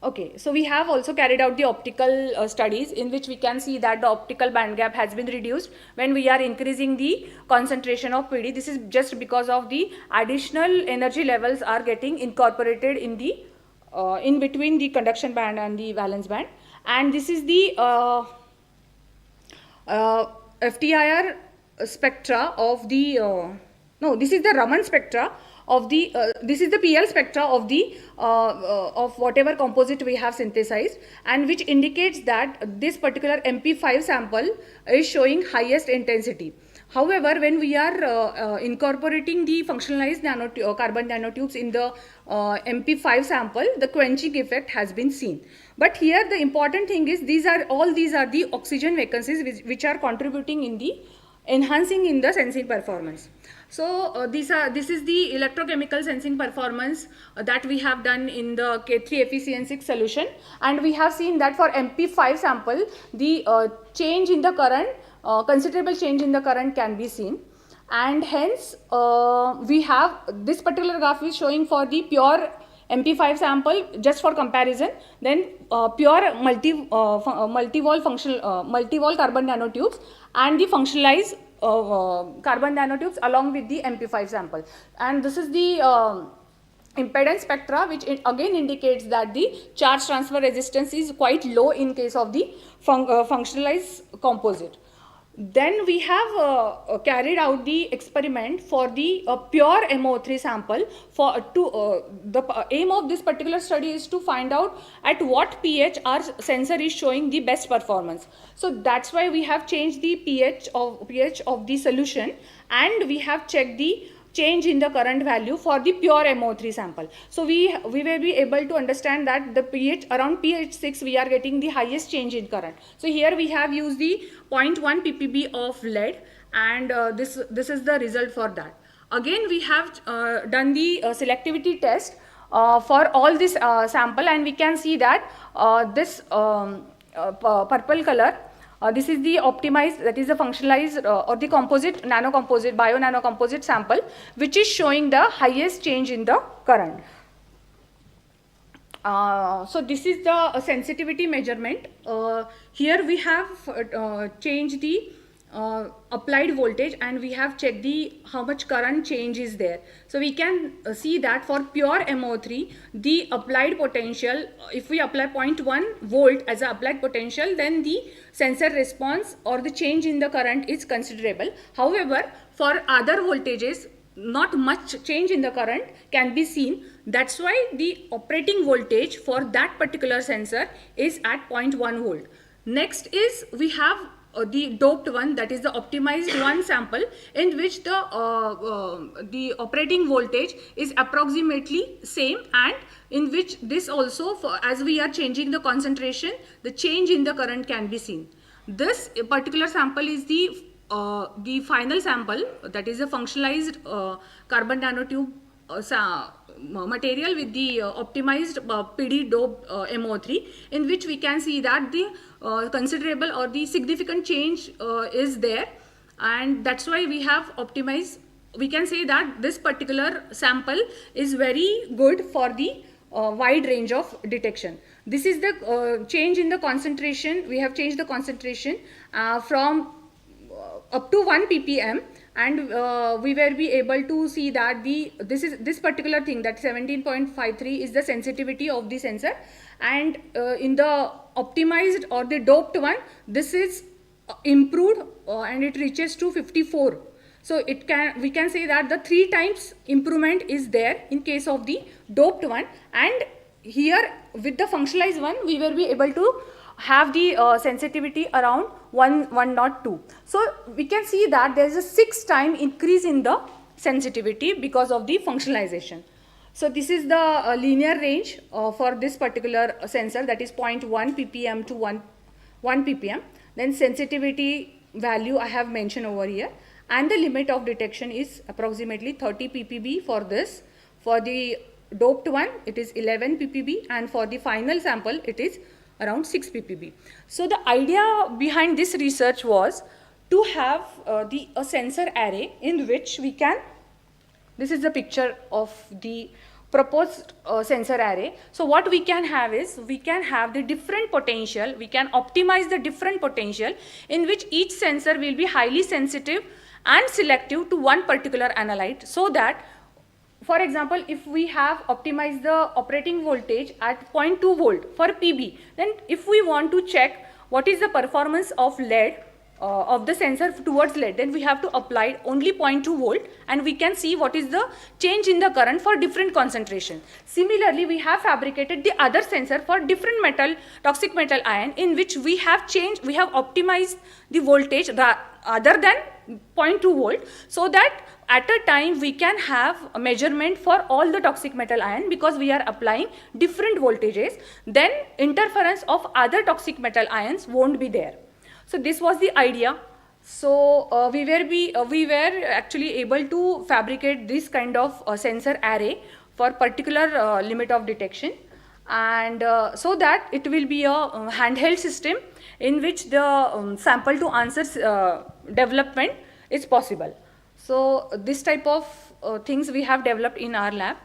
Okay, so we have also carried out the optical studies in which we can see that the optical band gap has been reduced when we are increasing the concentration of PD. This is just because of the additional energy levels are getting incorporated in the in between the conduction band and the valence band. And this is the FTIR spectra of the this is the Raman spectra of the this is the PL spectra of the of whatever composite we have synthesized, and which indicates that this particular MP5 sample is showing highest intensity. However, when we are incorporating the functionalized carbon nanotubes in the MP5 sample, the quenching effect has been seen. But here the important thing is these are the oxygen vacancies which are contributing in the enhancing in the sensing performance. So this is the electrochemical sensing performance that we have done in the K3 FeCN6 solution, and we have seen that for MP5 sample the change in the current, considerable change in the current can be seen, and hence we have this particular graph is showing for the pure MP5 sample just for comparison, then pure multi-wall carbon nanotubes and the functionalized carbon nanotubes along with the MP5 sample. And this is the impedance spectra, which again indicates that the charge transfer resistance is quite low in case of the functionalized composite. Then we have carried out the experiment for the pure MO3 sample. The aim of this particular study is to find out at what pH our sensor is showing the best performance. So that's why we have changed the pH of the solution, and we have checked the change in the current value for the pure MO3 sample. So we will be able to understand that the pH around pH 6 we are getting the highest change in current. So here we have used the 0.1 ppb of lead, and this is the result for that. Again we have done the selectivity test for all this sample, and we can see that this purple color, this is the optimized, that is the functionalized or the composite nanocomposite bio-nanocomposite sample, which is showing the highest change in the current. So this is the sensitivity measurement. Here we have changed the applied voltage, and we have checked the how much current change is there. So we can see that for pure MO3 the applied potential, if we apply 0.1 volt as a applied potential, then the sensor response or the change in the current is considerable. However, for other voltages not much change in the current can be seen. That's why the operating voltage for that particular sensor is at 0.1 volt. Next is we have the doped one, that is the optimized one sample, in which the operating voltage is approximately same, and in which this also, as we are changing the concentration, the change in the current can be seen. This particular sample is the final sample, that is a functionalized carbon nanotube material with the optimized PD doped MO3, in which we can see that the considerable or the significant change is there, and that's why we have optimized. We can say that this particular sample is very good for the wide range of detection. This is the change in the concentration. We have changed the concentration from up to 1 ppm, and we were be able to see that this particular thing, that 17.53 is the sensitivity of the sensor, and in the optimized or the doped one, this is improved and it reaches to 54. So we can say that the 3 times improvement is there in case of the doped one, and here with the functionalized one we will be able to have the sensitivity around 102. So we can see that there is a 6 time increase in the sensitivity because of the functionalization. So this is the linear range for this particular sensor, that is 0.1 ppm to 1 ppm. Then sensitivity value I have mentioned over here, and the limit of detection is approximately 30 ppb for this. For the doped one it is 11 ppb, and for the final sample it is around 6 ppb. So the idea behind this research was to have a sensor array in which we can, this is the picture of the proposed sensor array. So what we can have is, we can have the different potential, we can optimize the different potential in which each sensor will be highly sensitive and selective to one particular analyte, so that, for example, if we have optimized the operating voltage at 0.2 volt for PB, then if we want to check what is the performance of LED, of the sensor towards LED, then we have to apply only 0.2 volt, and we can see what is the change in the current for different concentration. Similarly, we have fabricated the other sensor for different metal, toxic metal ion, in which we have optimized the voltage other than 0.2 volt, so that at a time we can have a measurement for all the toxic metal ion, because we are applying different voltages, then interference of other toxic metal ions won't be there. So this was the idea. So we were actually able to fabricate this kind of sensor array for particular limit of detection, and so that it will be a handheld system in which the sample to answer development is possible. So this type of things we have developed in our lab.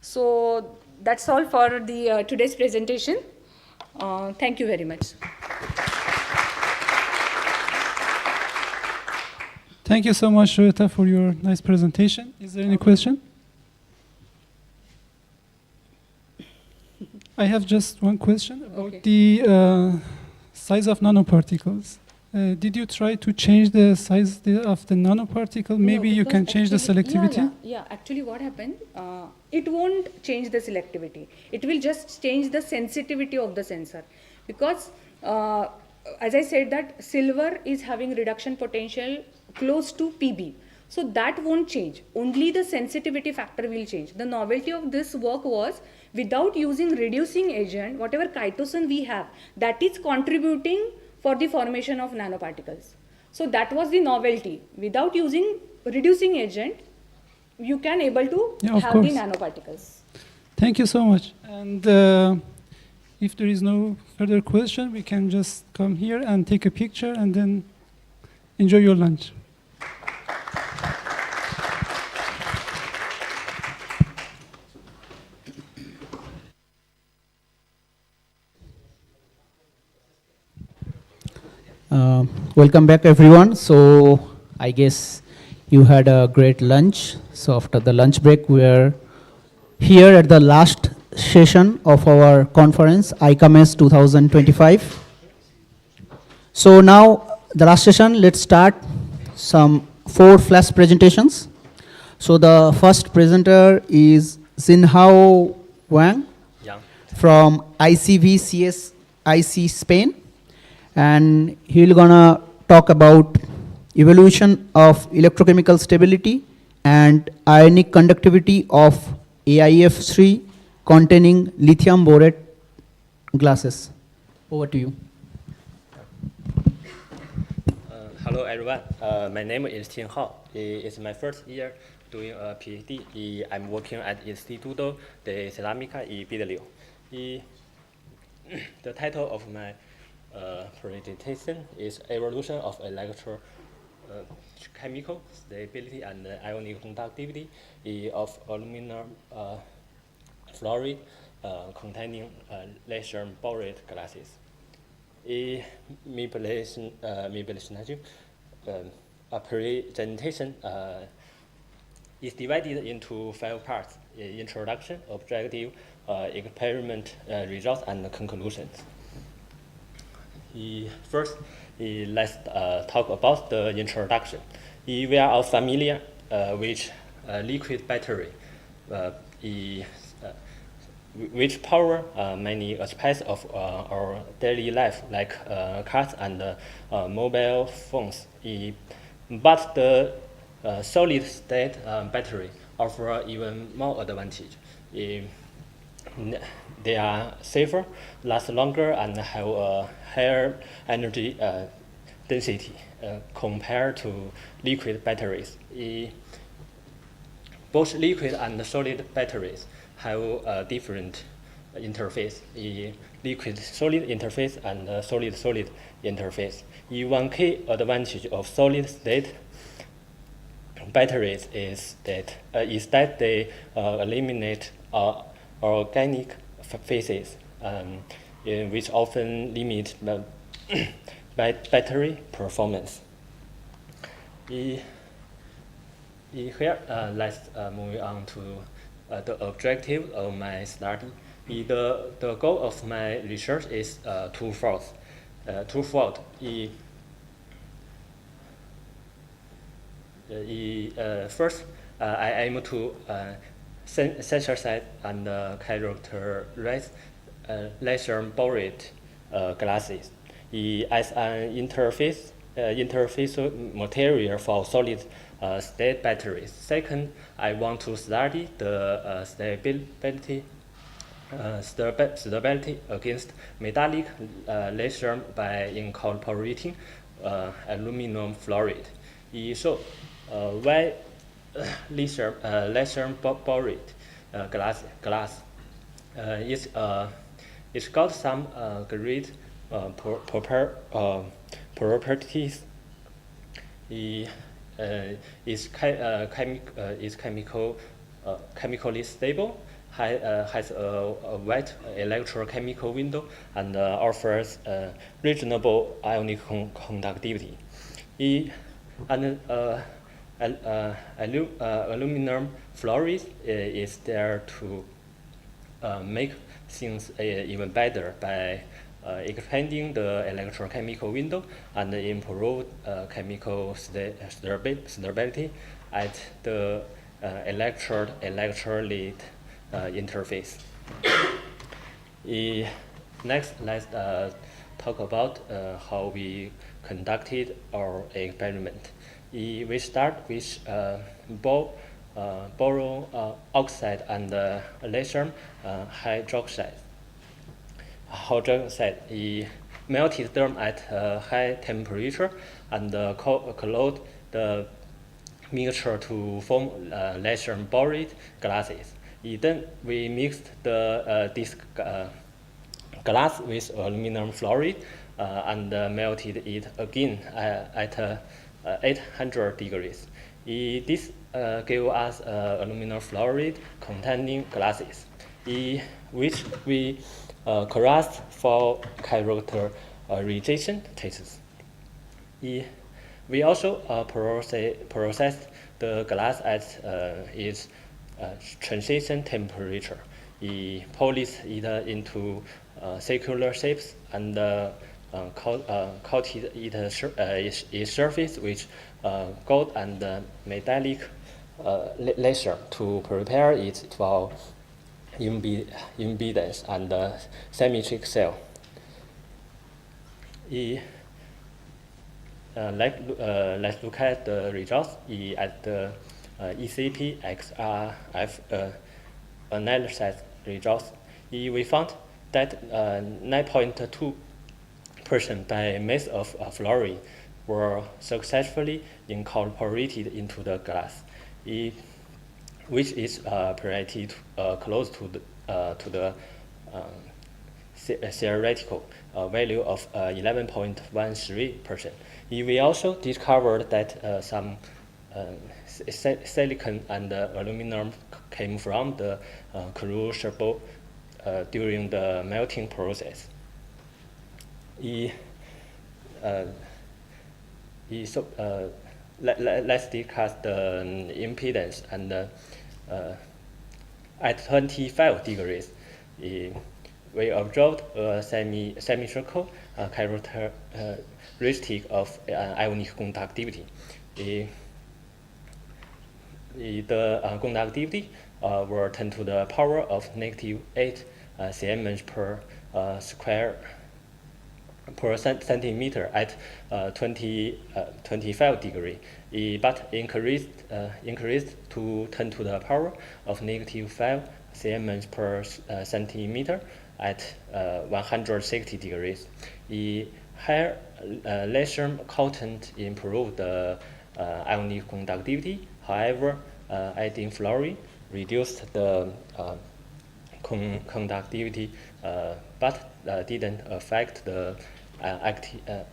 So that's all for the today's presentation. Thank you very much. Thank you so much, Shweta, for your nice presentation. Is there any question? I have just one question about the size of nanoparticles. Did you try to change the size of the nanoparticle? Maybe you can change the selectivity? Yeah, actually what happened, it won't change the selectivity. It will just change the sensitivity of the sensor. Because as I said, that silver is having reduction potential close to PB. So that won't change. Only the sensitivity factor will change. The novelty of this work was, without using reducing agent, whatever chitosan we have, that is contributing for the formation of nanoparticles. So that was the novelty. Without using reducing agent, you can able to have the nanoparticles. Thank you so much. And if there is no further question, we can just come here and take a picture and then enjoy your lunch. Welcome back, everyone. So I guess you had a great lunch. So after the lunch break, we are here at the last session of our conference, ICAMES 2025. So now the last session, let's start some 4 flash presentations. So the first presenter is Xinhao Wang from ICVCSIC Spain. And he's gonna talk about evolution of electrochemical stability and ionic conductivity of AIF3 containing lithium borate glasses. Over to you. Hello everyone, my name is Xinhao. It's my first year doing a PhD. I'm working at Instituto de Cerámica y Vidrio. The title of my presentation is Evolution of Electrochemical Stability and Ionic Conductivity of Aluminum fluoride containing lithium borate glasses. Mi presentación presentation is divided into 5 parts: introduction, objective, experiment results, and conclusions. First, let's talk about the introduction. We are all familiar with liquid battery, which power many aspects of our daily life, like cars and mobile phones. But the solid-state battery offer even more advantage. They are safer, last longer, and have a higher energy density compared to liquid batteries. Both liquid and solid batteries have a different interface, liquid solid interface and solid solid interface. One key advantage of solid state batteries is that they eliminate organic phases, which often limit battery performance. Here, let's move on to the objective of my study. The goal of my research is twofold. First, I aim to synthesize and characterize laser-borate glasses as an interface material for solid state batteries. Second, I want to study the stability against metallic laser by incorporating aluminum fluoride. So, why laser-borate glass? It's got some great properties. Is chemically stable, has a wide electrochemical window, and offers reasonable ionic conductivity. Aluminum fluoride is there to make things even better by expanding the electrochemical window and improve chemical stability at the electrolyte interface. Next, let's talk about how we conducted our experiment. We start with boron oxide and lithium hydroxide. He melted them at high temperature and cooled the mixture to form laser-borate glasses. Then we mixed this glass with aluminum fluoride and melted it again at 800 degrees. This gave us aluminum fluoride containing glasses, which we crossed for characterization tests. We also processed the glass at its transition temperature. We polished it into circular shapes and coated its surface with gold and metallic laser to prepare it for impedance and symmetric cell. Let's look at the results at the ECP XRF analysis results. We found that 9.2% by mass of fluorine were successfully incorporated into the glass, which is pretty close to the theoretical value of 11.13%. We also discovered that some silicon and aluminum came from the crucible during the melting process. let's discuss the impedance. And at 25 degrees, we observed a semicircle characteristic of ionic conductivity. The conductivity were 10 to the power of -8 Siemens per square per centimeter at 25 degree, but increased to 10 to the power of -5 Siemens per centimeter at 160 degrees. The higher lithium content improved the ionic conductivity. However, adding fluorine reduced the conductivity, but didn't affect the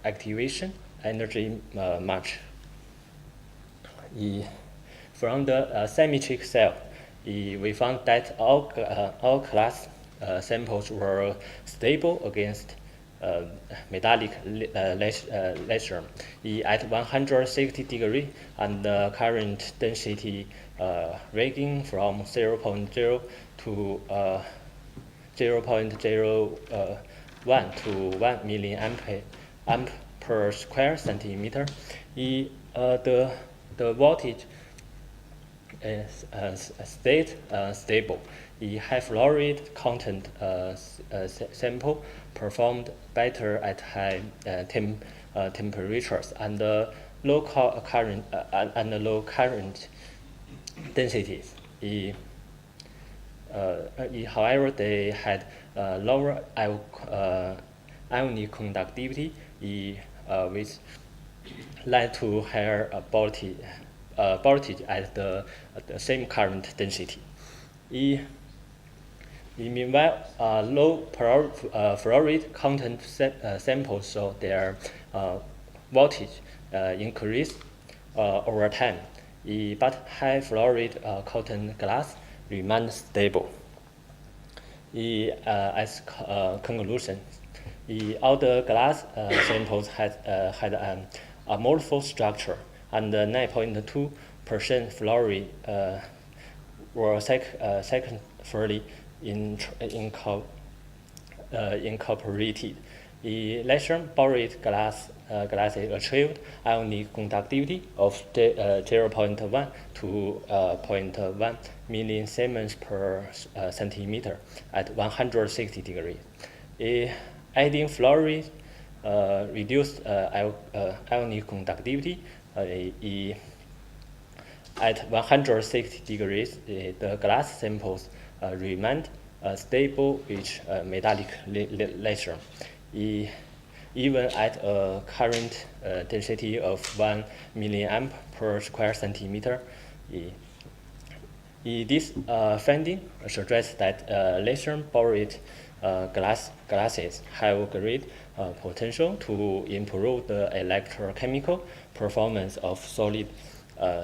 activation energy much. From the symmetric cell, we found that all class samples were stable against metallic lithium. At 160 degree, and the current density ranging from 0.0 to 0.01 to 1 milliamp per square centimeter. The voltage stayed stable. The high fluoride content sample performed better at high temperatures and low current densities. However, they had lower ionic conductivity, which led to higher voltage at the same current density. Meanwhile, low fluoride content samples saw their voltage increase over time, but high fluoride content glass remained stable. As conclusion, all the glass samples had an amorphous structure, and 9.2% fluoride were secondarily incorporated. The lithium borate glasses achieved ionic conductivity of 0.1 to 0.1 million Siemens per centimeter at 160 degrees. Adding fluoride reduced ionic conductivity. At 160 degrees, the glass samples remained stable with metallic lithium. Even at a current density of 1 milliamp per square centimeter. This finding suggests that lithium borate glasses have great potential to improve the electrochemical performance of solid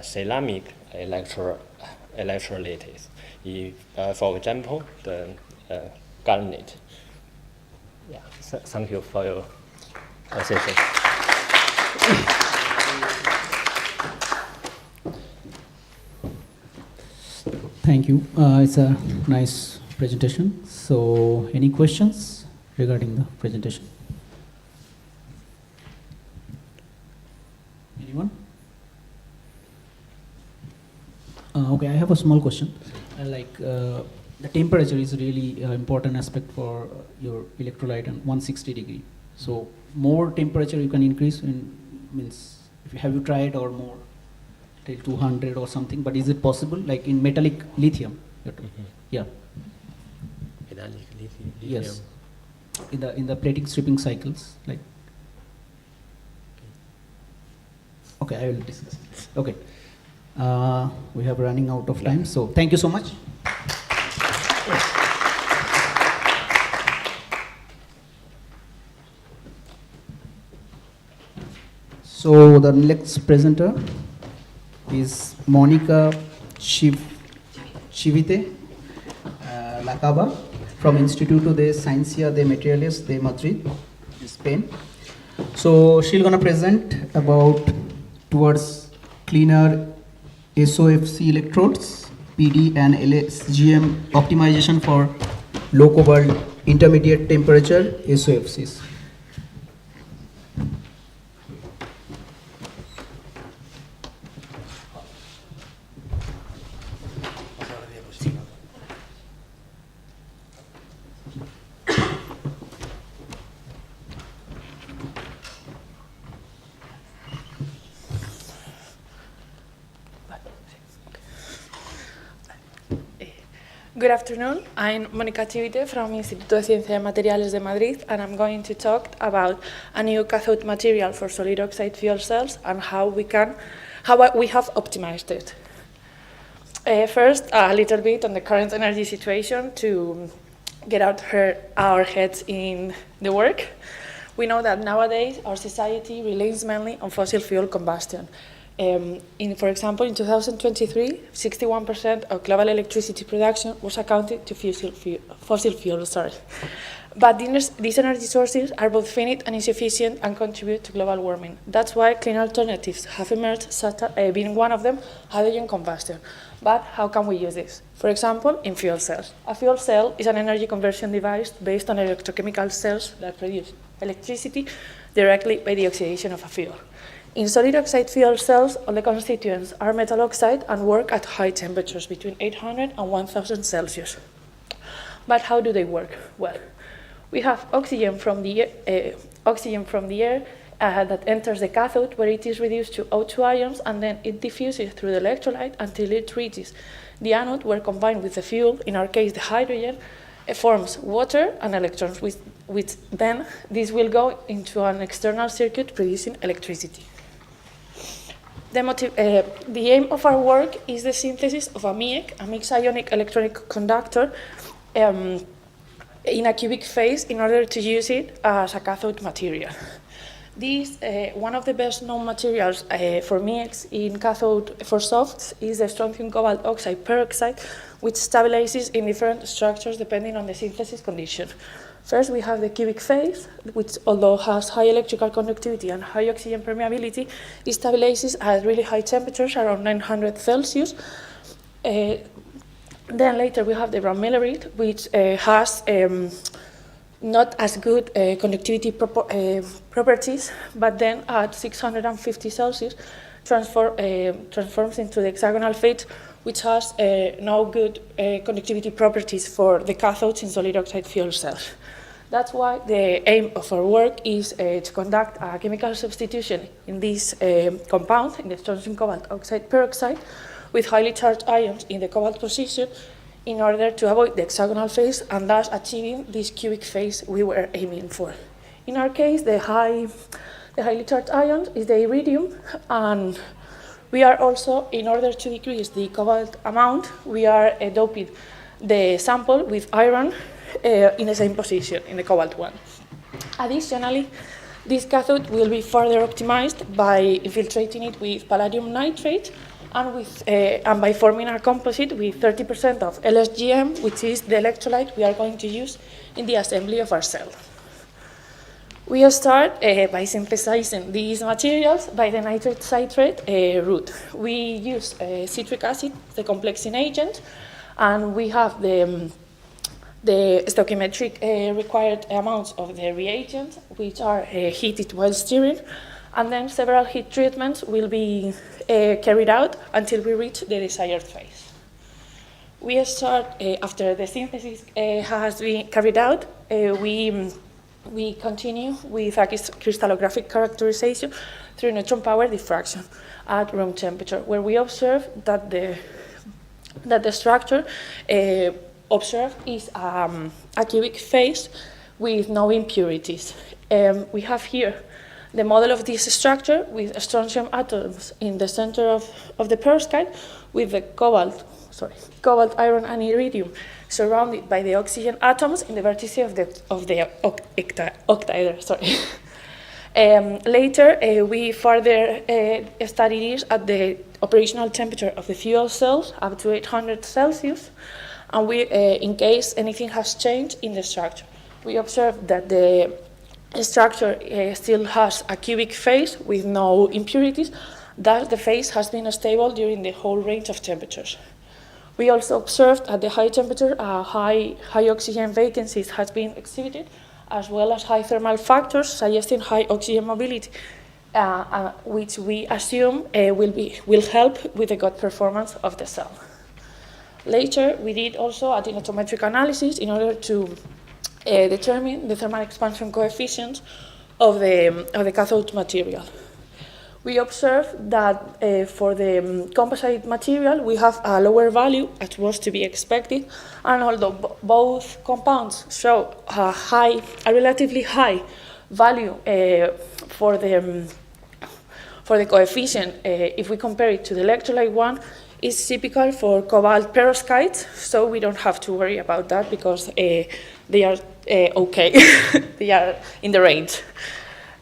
ceramic electrolytes. For example, the garnet. Yeah, thank you for your attention. Thank you. It's a nice presentation. So, any questions regarding the presentation? Anyone? Okay, I have a small question. The temperature is really important aspect for your electrolyte and 160 degree. So more temperature you can increase means have you tried or more till 200 or something? But is it possible like in metallic lithium? Yeah. Metallic lithium. Yes. In the plating stripping cycles like. Okay, I will discuss. Okay. We have running out of time, so thank you so much. So the next presenter is Monica Chivite Lacaba from Instituto de Ciencia de Materiales de Madrid, Spain. So she's gonna present about towards cleaner SOFC electrodes, PD and LSGM optimization for low cobalt intermediate temperature SOFCs. Good afternoon, I'm Mónica Chivite from Instituto de Ciencia de Materiales de Madrid, and I'm going to talk about a new cathode material for solid oxide fuel cells and how we have optimized it. First, a little bit on the current energy situation to get out our heads in the work. We know that nowadays our society relies mainly on fossil fuel combustion. For example, in 2023, 61% of global electricity production was accounted to fossil fuels. But these energy sources are both finite and insufficient and contribute to global warming. That's why clean alternatives have emerged, being one of them, hydrogen combustion. But how can we use this? For example, in fuel cells. A fuel cell is an energy conversion device based on electrochemical cells that produce electricity directly by the oxidation of a fuel. In solid oxide fuel cells, all the constituents are metal oxide and work at high temperatures between 800 and 1000 Celsius. But how do they work? Well, we have oxygen from the air that enters the cathode, where it is reduced to O2 ions, and then it diffuses through the electrolyte until it reaches the anode, where combined with the fuel, in our case the hydrogen, it forms water and electrons, which then this will go into an external circuit producing electricity. The aim of our work is the synthesis of a MIEC, a mixed ionic electronic conductor, in a cubic phase in order to use it as a cathode material. This, one of the best known materials for MIECs in cathode for softs is the strontium cobalt oxide peroxide, which stabilizes in different structures depending on the synthesis condition. First, we have the cubic phase, which, although has high electrical conductivity and high oxygen permeability, it stabilizes at really high temperatures, around 900 Celsius. Then later we have the bromellarite, which has not as good conductivity properties, but then at 650 Celsius transforms into the hexagonal phase, which has no good conductivity properties for the cathodes in solid oxide fuel cells. That's why the aim of our work is to conduct a chemical substitution in this compound, in the strontium cobalt oxide peroxide, with highly charged ions in the cobalt position in order to avoid the hexagonal phase and thus achieving this cubic phase we were aiming for. In our case, the highly charged ions is the iridium, and we are also, in order to decrease the cobalt amount, we are doping the sample with iron in the same position, in the cobalt one. Additionally, this cathode will be further optimized by infiltrating it with palladium nitrate and by forming a composite with 30% of LSGM, which is the electrolyte we are going to use in the assembly of our cell. We start by synthesizing these materials by the nitrate citrate route. We use citric acid, the complexing agent, and we have the stoichiometric required amounts of the reagents, which are heated while stirring, and then several heat treatments will be carried out until we reach the desired phase. We start, after the synthesis has been carried out, we continue with a crystallographic characterization through neutron power diffraction at room temperature, where we observe that the structure observed is a cubic phase with no impurities. We have here the model of this structure with strontium atoms in the center of the perovskite, with the cobalt, iron, and iridium surrounded by the oxygen atoms in the vertices of the octaeder. Later, we further study this at the operational temperature of the fuel cells, up to 800 Celsius, and we, in case anything has changed in the structure. We observe that the structure still has a cubic phase with no impurities, Thus, the phase has been stable during the whole range of temperatures. We also observed at the high temperature, high oxygen vacancies has been exhibited, as well as high thermal factors suggesting high oxygen mobility, which we assume will help with the good performance of the cell. Later, we did also a dynatometric analysis in order to determine the thermal expansion coefficient of the cathode material. We observed that for the composite material, we have a lower value, as was to be expected, and although both compounds show a relatively high value for the coefficient, if we compare it to the electrolyte one, it's typical for cobalt perovskites, so we don't have to worry about that because they are okay, they are in the range.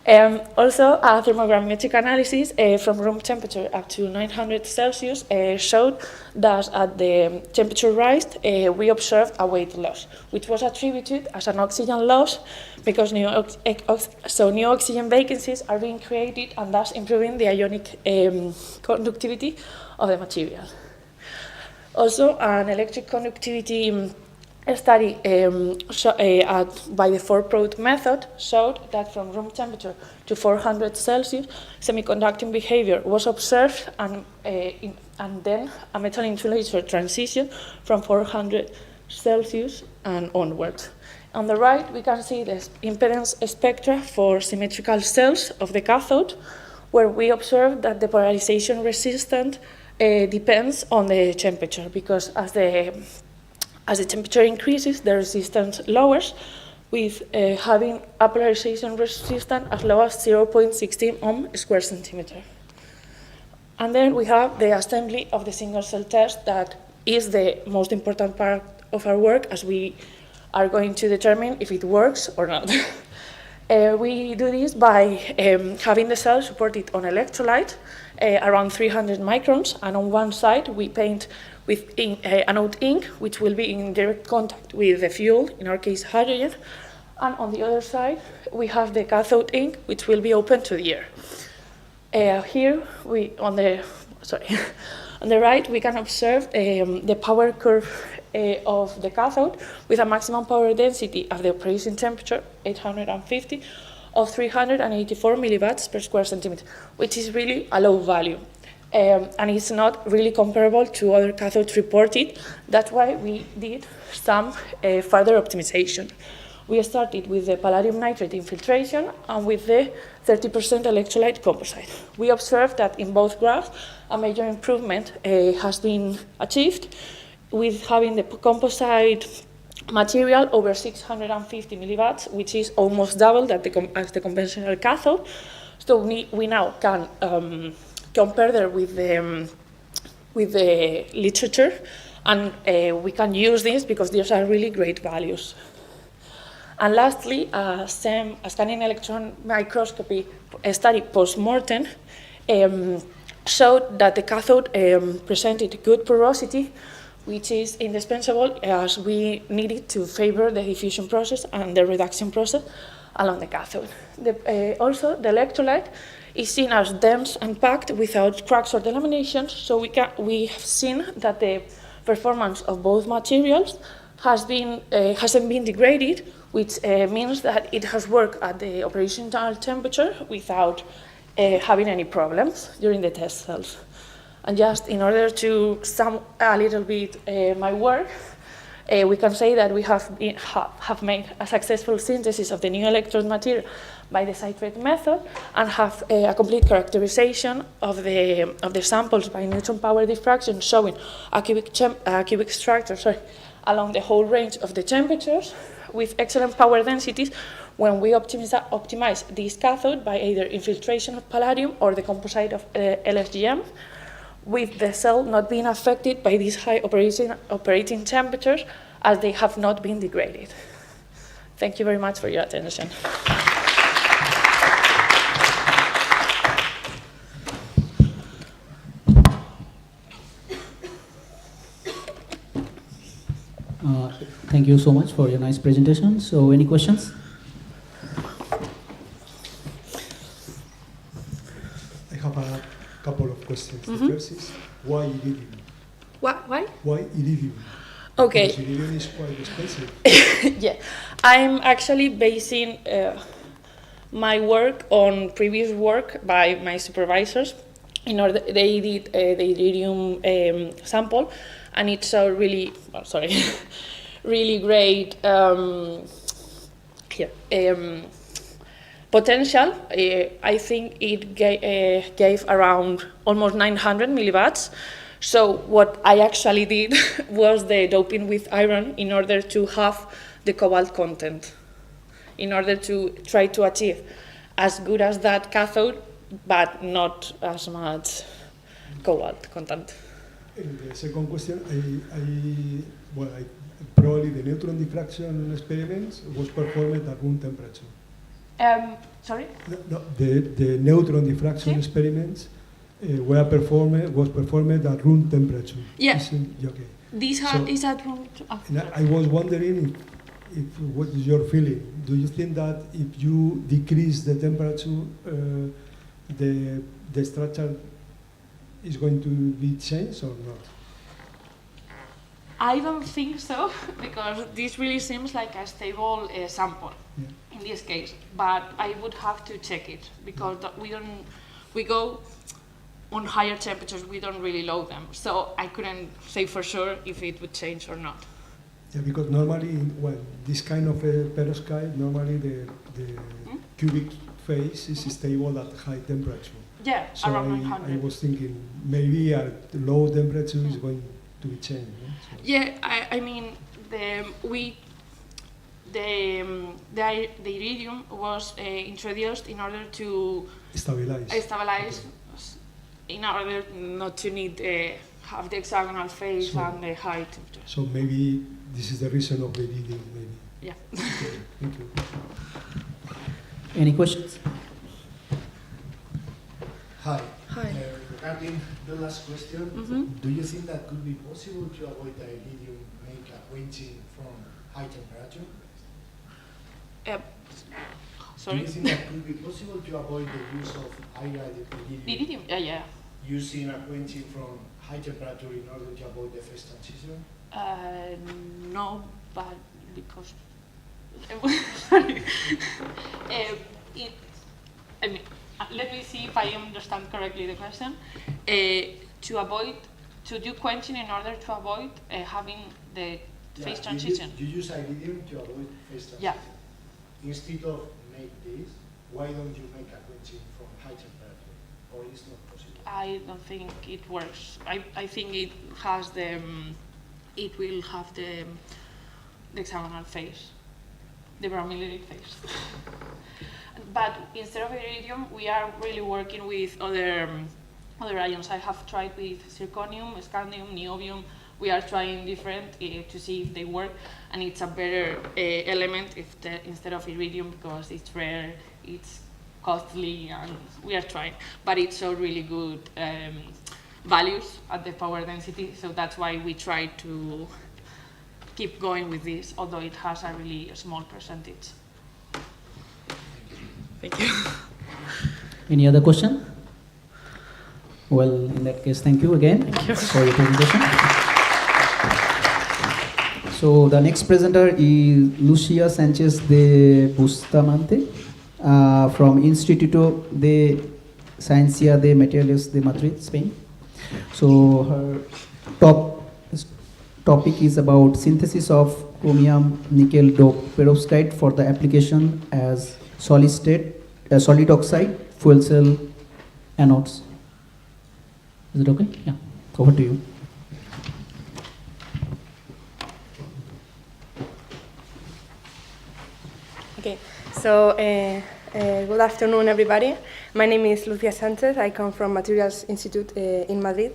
Also, a thermogravimetric analysis from room temperature up to 900 Celsius showed that at the temperature rise, we observed a weight loss, which was attributed as an oxygen loss because new oxygen vacancies are being created and thus improving the ionic conductivity of the material. Also, an electric conductivity study by the 4-prod method showed that from room temperature to 400 Celsius, semiconducting behavior was observed, and then a metal insulator transition from 400 Celsius and onwards. On the right, we can see the impedance spectra for symmetrical cells of the cathode, where we observe that the polarization resistance depends on the temperature, because as the temperature increases, the resistance lowers, with having a polarization resistance as low as 0.16 ohm square centimeter. And then we have the assembly of the single cell test, that is the most important part of our work, as we are going to determine if it works or not. We do this by having the cell supported on electrolyte around 300 microns, and on one side we paint with anode ink, which will be in direct contact with the fuel, in our case hydrogen, and on the other side we have the cathode ink, which will be open to the air. Here, on the right, we can observe the power curve of the cathode with a maximum power density at the operating temperature, 850, of 384 milliwatts per square centimeter, which is really a low value. And it's not really comparable to other cathodes reported. That's why we did some further optimization. We started with the palladium nitrate infiltration and with the 30% electrolyte composite. We observed that in both graphs, a major improvement has been achieved with having the composite material over 650 milliwatts, which is almost double as the conventional cathode. So we now can compare that with the literature, and we can use this because these are really great values. And lastly, a scanning electron microscopy study post-mortem showed that the cathode presented good porosity, which is indispensable as we need it to favor the diffusion process and the reduction process along the cathode. Also, the electrolyte is seen as dense and packed without cracks or delaminations, so we have seen that the performance of both materials hasn't been degraded, which means that it has worked at the operational temperature without having any problems during the test cells. And just in order to sum a little bit my work, we can say that we have made a successful synthesis of the new electrode material by the citrate method, and have a complete characterization of the samples by neutron power diffraction, showing a cubic structure along the whole range of the temperatures with excellent power densities when we optimize this cathode by either infiltration of palladium or the composite of LSGM, with the cell not being affected by these high operating temperatures, as they have not been degraded. Thank you very much for your attention. Thank you so much for your nice presentation. So, any questions? I have a couple questions. Mhm. The first is, why iridium? Why? Why iridium? Okay. Because iridium is quite expensive. Yeah, I'm actually basing my work on previous work by my supervisors. In order, they did the iridium sample, and it's a really, really great potential. I think it gave around almost 900 milliwatts. So what I actually did was the doping with iron in order to have the cobalt content, in order to try to achieve as good as that cathode, but not as much cobalt content. And the second question, probably the neutron diffraction experiments was performed at room temperature. Sorry? No, the neutron diffraction experiments was performed at room temperature. Yeah. Okay. This is at room. And I was wondering if what is your feeling? Do you think that if you decrease the temperature, the structure is going to be changed or not? I don't think so, because this really seems like a stable sample in this case. But I would have to check it, because we go on higher temperatures, we don't really load them. So I couldn't say for sure if it would change or not. Yeah, because normally, this kind of perovskite, normally the cubic phase is stable at high temperature. Yeah, so around I 100. was thinking maybe at low temperature is going to be changed. No? So yeah, I mean, the iridium was introduced in order to stabilize, in order not to need have the hexagonal phase and the high temperature. So maybe this is the reason of the iridium, maybe. Yeah. Okay, thank you. Any questions? Hi. Hi. Regarding the last question, do you think that could be possible to avoid the iridium make a quenching from high temperature? Sorry? Do you think that could be possible to avoid the use of iridium? Iridium? Yeah. Using a quenching from high temperature in order to avoid the phase transition? No, but because let me see if I understand correctly the question. To do quenching in order to avoid having the phase transition. You use iridium to avoid phase transition. Yeah. Instead of make this, why don't you make a quenching from high temperature, or it's not possible? I don't think it works. I think it has it will have the hexagonal phase, the bromylitic phase. But instead of iridium, we are really working with other ions. I have tried with zirconium, scandium, niobium. We are trying different to see if they work, and it's a better element instead of iridium, because it's rare, it's costly, and we are trying. But it's so really good values at the power density, so that's why we try to keep going with this, although it has a really small percentage. Thank you. Any other question? Well, in that case, thank you again for your presentation. So the next presenter is Lucia Sanchez de Bustamante from Instituto de Ciencia de Materiales de Madrid, Spain. So her topic is about synthesis of chromium nickel dope perovskite for the application as solid oxide fuel cell anodes. Is it okay? Yeah. Over to you. Okay. So good afternoon, everybody. My name is Lucia Sanchez. I come from Materials Institute in Madrid.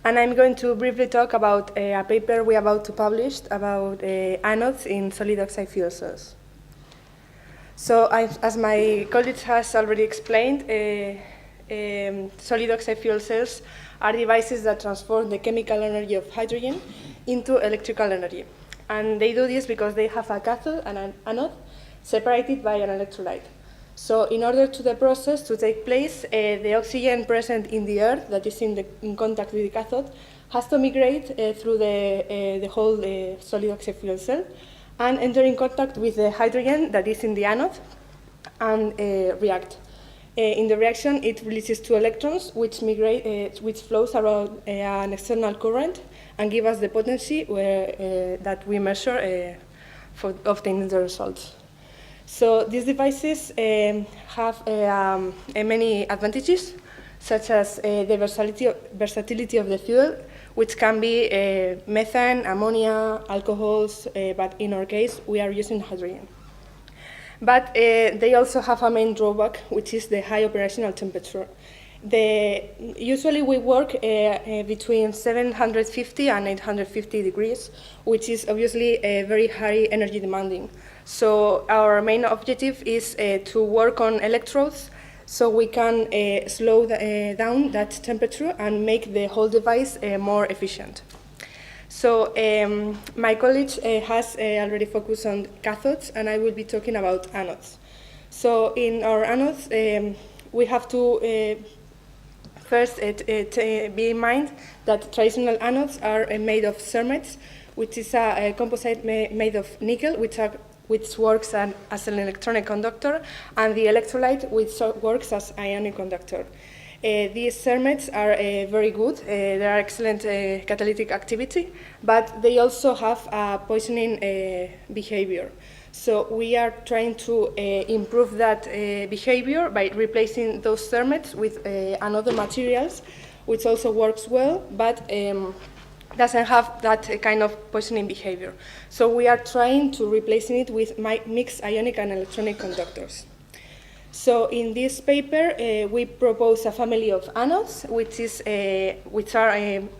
And I'm going to briefly talk about a paper we're about to publish about anodes in solid oxide fuel cells. So as my colleague has already explained, solid oxide fuel cells are devices that transform the chemical energy of hydrogen into electrical energy. And they do this because they have a cathode and an anode separated by an electrolyte. So in order to the process to take place, the oxygen present in the earth that is in contact with the cathode has to migrate through the whole solid oxide fuel cell and enter in contact with the hydrogen that is in the anode and react. In the reaction, it releases 2 electrons, which flows around an external current and give us the potency that we measure for obtaining the results. So these devices have many advantages, such as the versatility of the fuel, which can be methane, ammonia, alcohols, but in our case, we are using hydrogen. But they also have a main drawback, which is the high operational temperature. Usually we work between 750 and 850 degrees, which is obviously very high energy demanding. So our main objective is to work on electrodes so we can slow down that temperature and make the whole device more efficient. So my college has already focused on cathodes, and I will be talking about anodes. So in our anodes, we have to first be in mind that traditional anodes are made of cermets, which is a composite made of nickel, which works as an electronic conductor, and the electrolyte, which works as ionic conductor. These cermets are very good. They are excellent catalytic activity, but they also have a poisoning behavior. So we are trying to improve that behavior by replacing those cermets with another materials, which also works well, but doesn't have that kind of poisoning behavior. So we are trying to replacing it with mixed ionic and electronic conductors. So in this paper, we propose a family of anodes, which are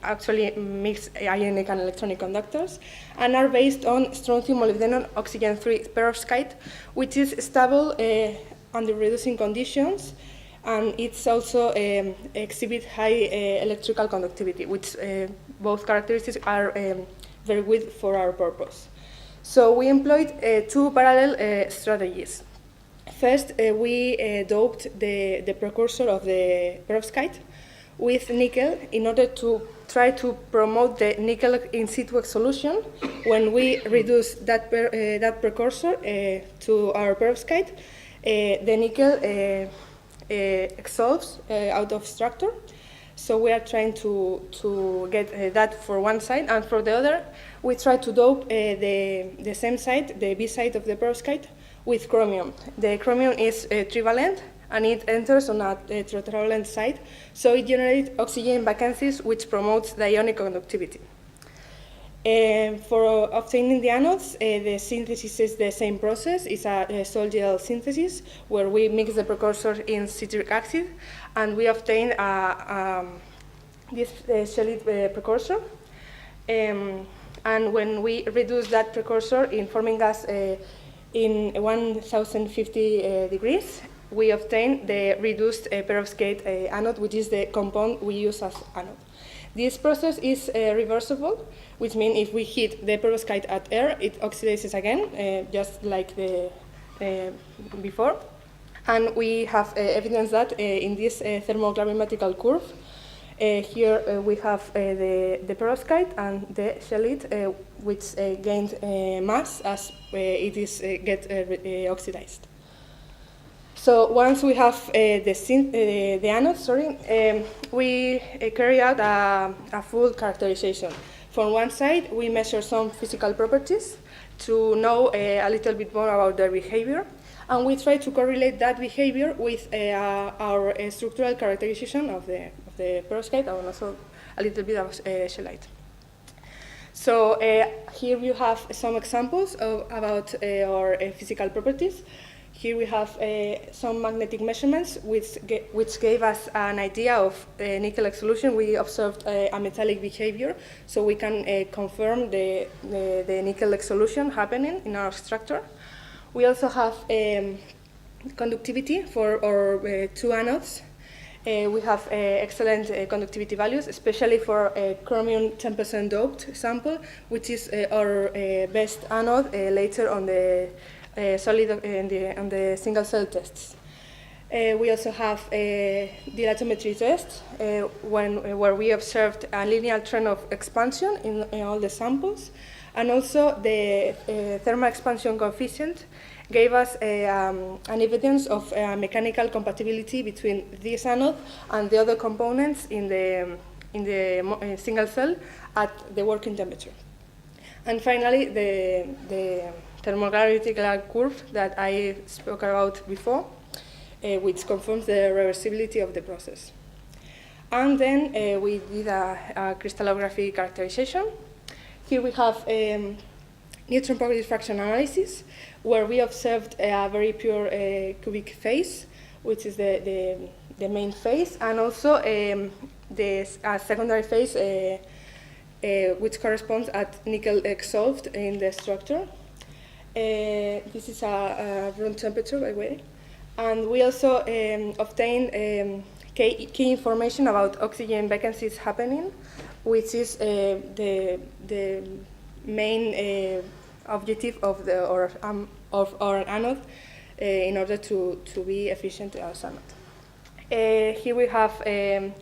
actually mixed ionic and electronic conductors, and are based on strontium molybdenum oxygen 3 perovskite, which is stable under reducing conditions, and it's also exhibit high electrical conductivity, which both characteristics are very good for our purpose. So we employed 2 parallel strategies. First, we doped the precursor of the perovskite with nickel in order to try to promote the nickel in situ solution. When we reduce that precursor to our perovskite, the nickel exhaust out of structure. So we are trying to get that for one side, and for the other, we try to dope the same side, the B side of the perovskite, with chromium. The chromium is trivalent, and it enters on a tetravalent side, so it generates oxygen vacancies, which promotes the ionic conductivity. For obtaining the anodes, the synthesis is the same process. It's a sol-gel synthesis, where we mix the precursor in citric acid, and we obtain this solid precursor. And when we reduce that precursor in forming gas in 1050 degrees, we obtain the reduced perovskite anode, which is the compound we use as anode. This process is reversible, which means if we heat the perovskite at air, it oxidizes again, just like the before. And we have evidence that in this thermogravimatical curve, here we have the perovskite and the shellite, which gains mass as it is oxidized. So once we have the anode, we carry out a full characterization. From one side, we measure some physical properties to know a little bit more about their behavior, and we try to correlate that behavior with our structural characterization of the perovskite, and also a little bit of shellite. So here you have some examples about our physical properties. Here we have some magnetic measurements which gave us an idea of nickel solution. We observed a metallic behavior, so we can confirm the nickel solution happening in our structure. We also have conductivity for our 2 anodes. We have excellent conductivity values, especially for a chromium 10% doped sample, which is our best anode later on the solid on the single cell tests. We also have dilatometry tests where we observed a linear trend of expansion in all the samples, and also the thermal expansion coefficient gave us an evidence of mechanical compatibility between this anode and the other components in the single cell at the working temperature. And finally, the thermogravity curve that I spoke about before, which confirms the reversibility of the process. And then we did a crystallography characterization. Here we have neutron power diffraction analysis, where we observed a very pure cubic phase, which is the main phase, and also the secondary phase, which corresponds at nickel exsolved in the structure. This is a room temperature, by the way. And we also obtained key information about oxygen vacancies happening, which is the main objective of our anode in order to be efficient as anode. Here we have a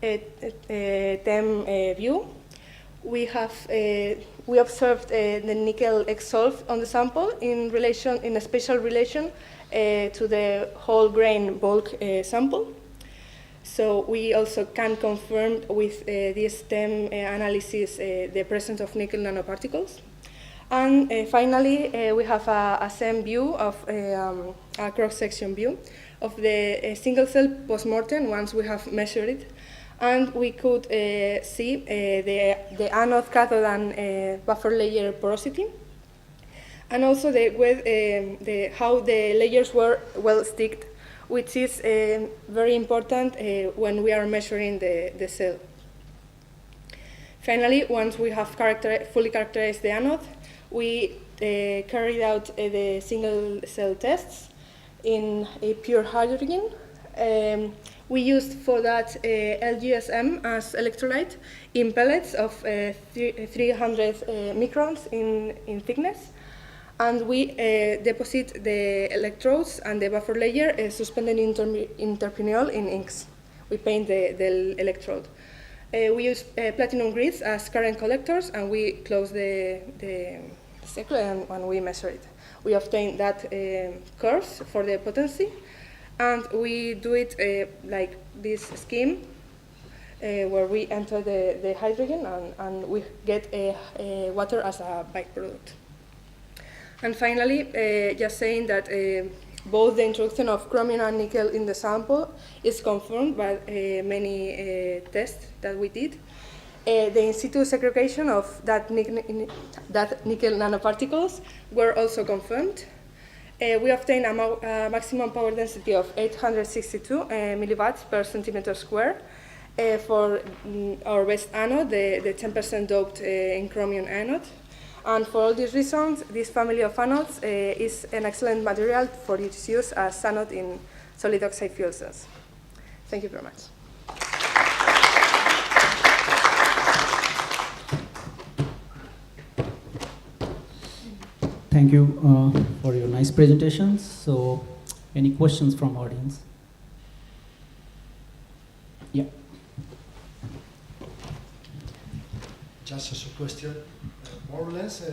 TEM view. We observed the nickel exsolved on the sample in a special relation to the whole grain bulk sample. So we also can confirm with this TEM analysis the presence of nickel nanoparticles. And finally, we have a SEM view of a cross-section view of the single cell postmortem once we have measured it. And we could see the anode, cathode, and buffer layer porosity, and also how the layers were well sticked, which is very important when we are measuring the cell. Finally, once we have fully characterized the anode, we carried out the single cell tests in a pure hydrogen. We used for that LGSM as electrolyte in pellets of 300 microns in thickness. And we deposit the electrodes and the buffer layer suspended in interpinol in inks. We paint the electrode. We use platinum grids as current collectors, and we close the cycle and we measure it. We obtain that curves for the potency, and we do it like this scheme, where we enter the hydrogen and we get water as a byproduct. And finally, just saying that both the introduction of chromium and nickel in the sample is confirmed by many tests that we did. The in situ segregation of that nickel nanoparticles were also confirmed. We obtained a maximum power density of 862 milliwatts per centimeter square for our best anode, the 10% doped in chromium anode. And for all these reasons, this family of anodes is an excellent material for its use as anode in solid oxide fuel cells. Thank you very much. Thank you for your nice presentations. So, any questions from audience? Yeah. Just a question. More or less,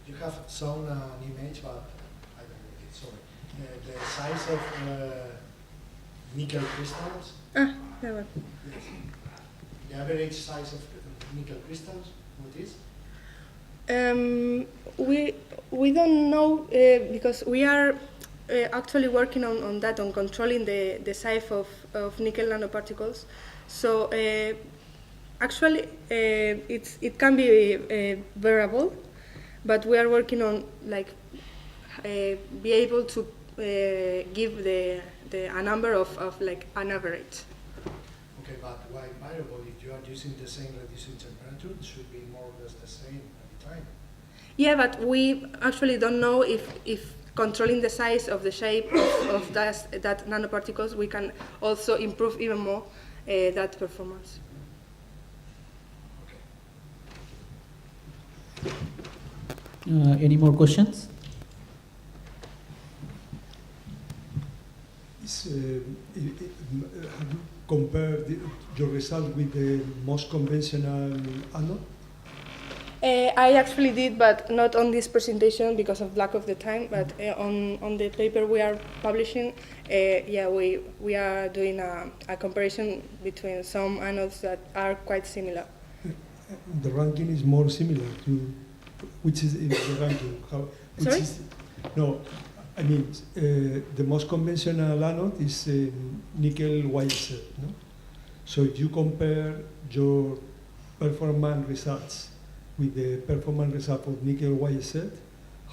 you have shown an image, but I don't know it, sorry. The size of nickel crystals? Ah, that one. Yes. The average size of nickel crystals, what is? We don't know because we are actually working on that, on controlling the size of nickel nanoparticles. So actually, it can be variable, but we are working on be able to give a number of like an average. Okay, but why variable? If you are using the same reducing temperature, it should be more or less the same every time. Yeah, but we actually don't know if controlling the size of the shape of that nanoparticles, we can also improve even more that performance. Any more questions? have you compared your result with the most conventional anode? I actually did, but not on this presentation because of lack of the time. But on the paper we are publishing, we are doing a comparison between some anodes that are quite similar. The ranking is more similar to, which is in the ranking? Sorry? No, I mean, the most conventional anode is nickel YZ, no? So if you compare your performance results with the performance result of nickel YZ,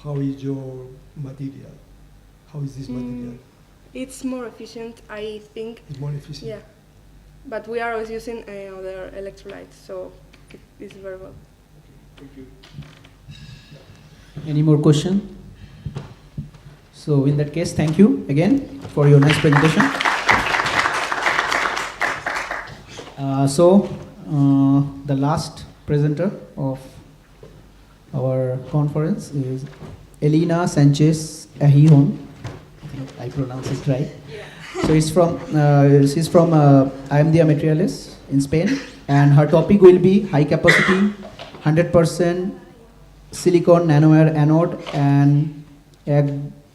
how is your material? How is this material? It's more efficient, I think. It's more efficient? Yeah. But we are always using other electrolytes, so it's very well. Okay, thank you. Any more question? So in that case, thank you again for your nice presentation. The last presenter of our conference is Elena Sanchez Ajijon. I think I pronounced it right. Yeah. So she's from ICAMES in Spain, and her topic will be high capacity, 100% silicon nanowire anode and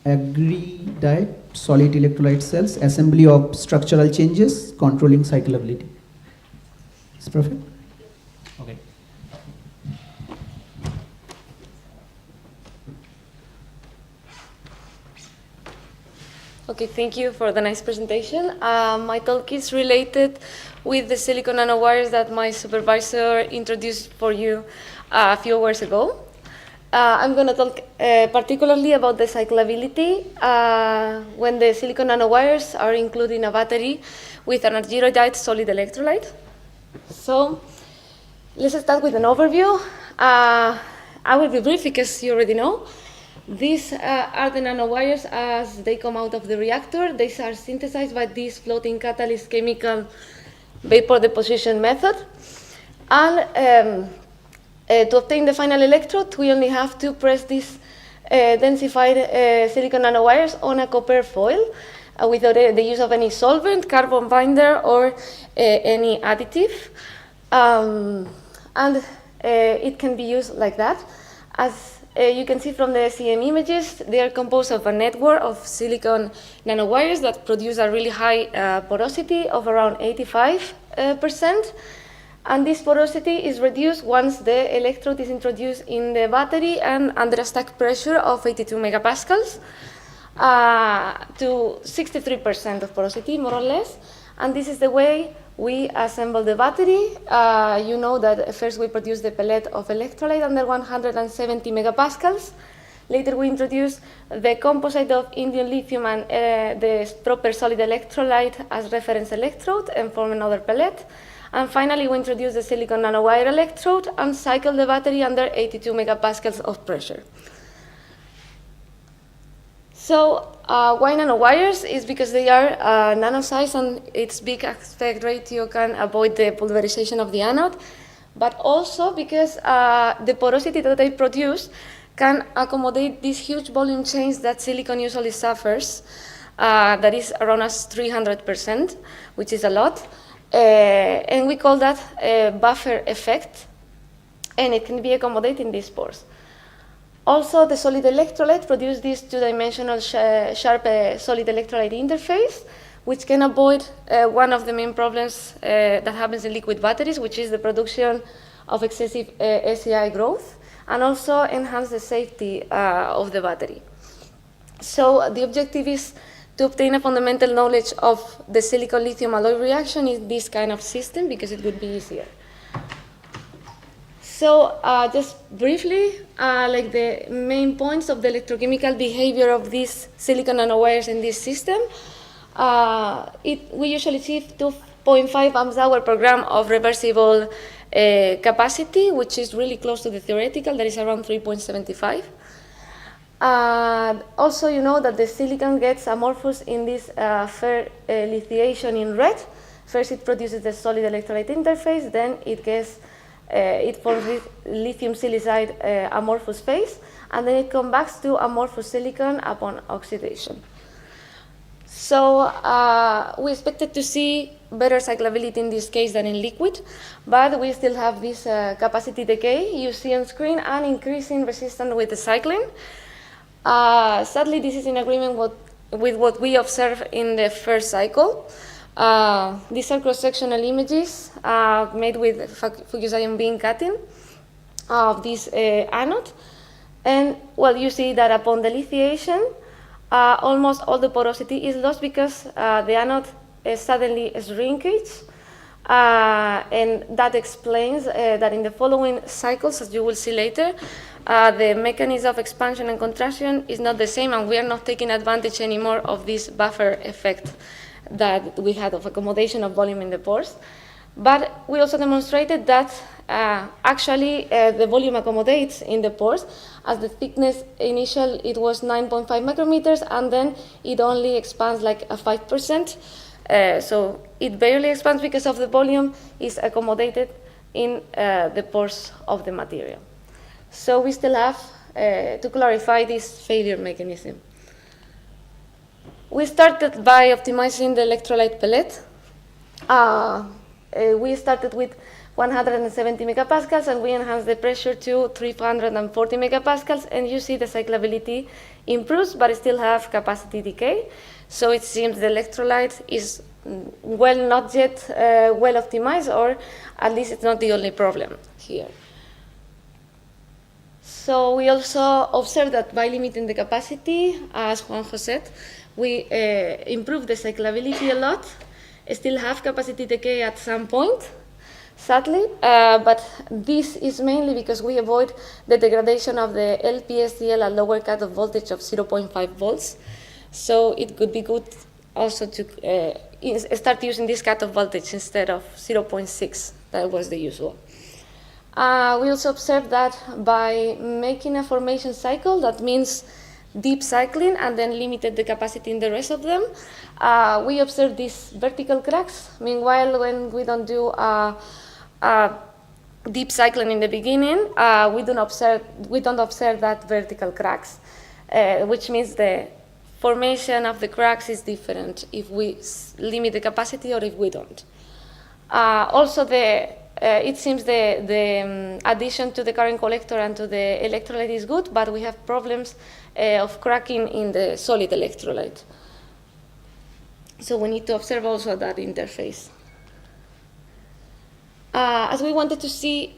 aggregate solid electrolyte cells, assembly of structural changes, controlling cyclability. It's perfect? Okay. Okay, thank you for the nice presentation. My talk is related with the silicon nanowires that my supervisor introduced for you a few hours ago. I'm going to talk particularly about the cyclability when the silicon nanowires are included in a battery with an aggregate solid electrolyte. So let's start with an overview. I will be brief because you already know. These are the nanowires as they come out of the reactor. These are synthesized by this floating catalyst chemical vapor deposition method. And to obtain the final electrode, we only have to press these densified silicon nanowires on a copper foil without the use of any solvent, carbon binder, or any additive. It can be used like that. As you can see from the SEM images, they are composed of a network of silicon nanowires that produce a really high porosity of around 85%. And this porosity is reduced once the electrode is introduced in the battery and under a stack pressure of 82 megapascals to 63% of porosity, more or less. And this is the way we assemble the battery. You know that first we produce the pellet of electrolyte under 170 megapascals. Later we introduce the composite of indium lithium and the proper solid electrolyte as reference electrode and form another pellet. And finally, we introduce the silicon nanowire electrode and cycle the battery under 82 megapascals of pressure. So why nanowires? Is because they are nano size and its big aspect ratio can avoid the pulverization of the anode, but also because the porosity that they produce can accommodate these huge volume change that silicon usually suffers, that is around 300%, which is a lot. And we call that a buffer effect, and it can be accommodated in these pores. Also, the solid electrolyte produces this two-dimensional sharp solid electrolyte interface, which can avoid one of the main problems that happens in liquid batteries, which is the production of excessive SEI growth, and also enhance the safety of the battery. So the objective is to obtain a fundamental knowledge of the silicon-lithium alloy reaction in this kind of system because it would be easier. So just briefly, like the main points of the electrochemical behavior of these silicon nanowires in this system, we usually achieve 2.5 amps hour per gram of reversible capacity, which is really close to the theoretical, that is around 3.75. Also, you know that the silicon gets amorphous in this fair lithiation in red. First, it produces the solid electrolyte interface, then it forms this lithium silicide amorphous phase, and then it comes back to amorphous silicon upon oxidation. So we expected to see better cyclability in this case than in liquid, but we still have this capacity decay you see on screen and increasing resistance with the cycling. Sadly, this is in agreement with what we observed in the first cycle. These are cross-sectional images made with focus ion beam cutting of this anode. And well, you see that upon the lithiation, almost all the porosity is lost because the anode suddenly shrinks. And that explains that in the following cycles, as you will see later, the mechanism of expansion and contraction is not the same, and we are not taking advantage anymore of this buffer effect that we had of accommodation of volume in the pores. But we also demonstrated that actually the volume accommodates in the pores. As the thickness initial, it was 9.5 micrometers, and then it only expands like a 5%. So it barely expands because of the volume is accommodated in the pores of the material. So we still have to clarify this failure mechanism. We started by optimizing the electrolyte pellet. We started with 170 megapascals, and we enhanced the pressure to 340 megapascals, and you see the cyclability improves, but it still have capacity decay. So it seems the electrolyte is not yet well optimized, or at least it's not the only problem here. So we also observed that by limiting the capacity, as Juanjo said, we improved the cyclability a lot. Still have capacity decay at some point, sadly, but this is mainly because we avoid the degradation of the LPSDL at lower cut-off voltage of 0.5 volts. So it could be good also to start using this cut-off voltage instead of 0.6, that was the usual. We also observed that by making a formation cycle, that means deep cycling, and then limited the capacity in the rest of them, we observed these vertical cracks. Meanwhile, when we don't do deep cycling in the beginning, we don't observe that vertical cracks, which means the formation of the cracks is different if we limit the capacity or if we don't. Also, it seems the addition to the current collector and to the electrolyte is good, but we have problems of cracking in the solid electrolyte. So we need to observe also that interface. As we wanted to see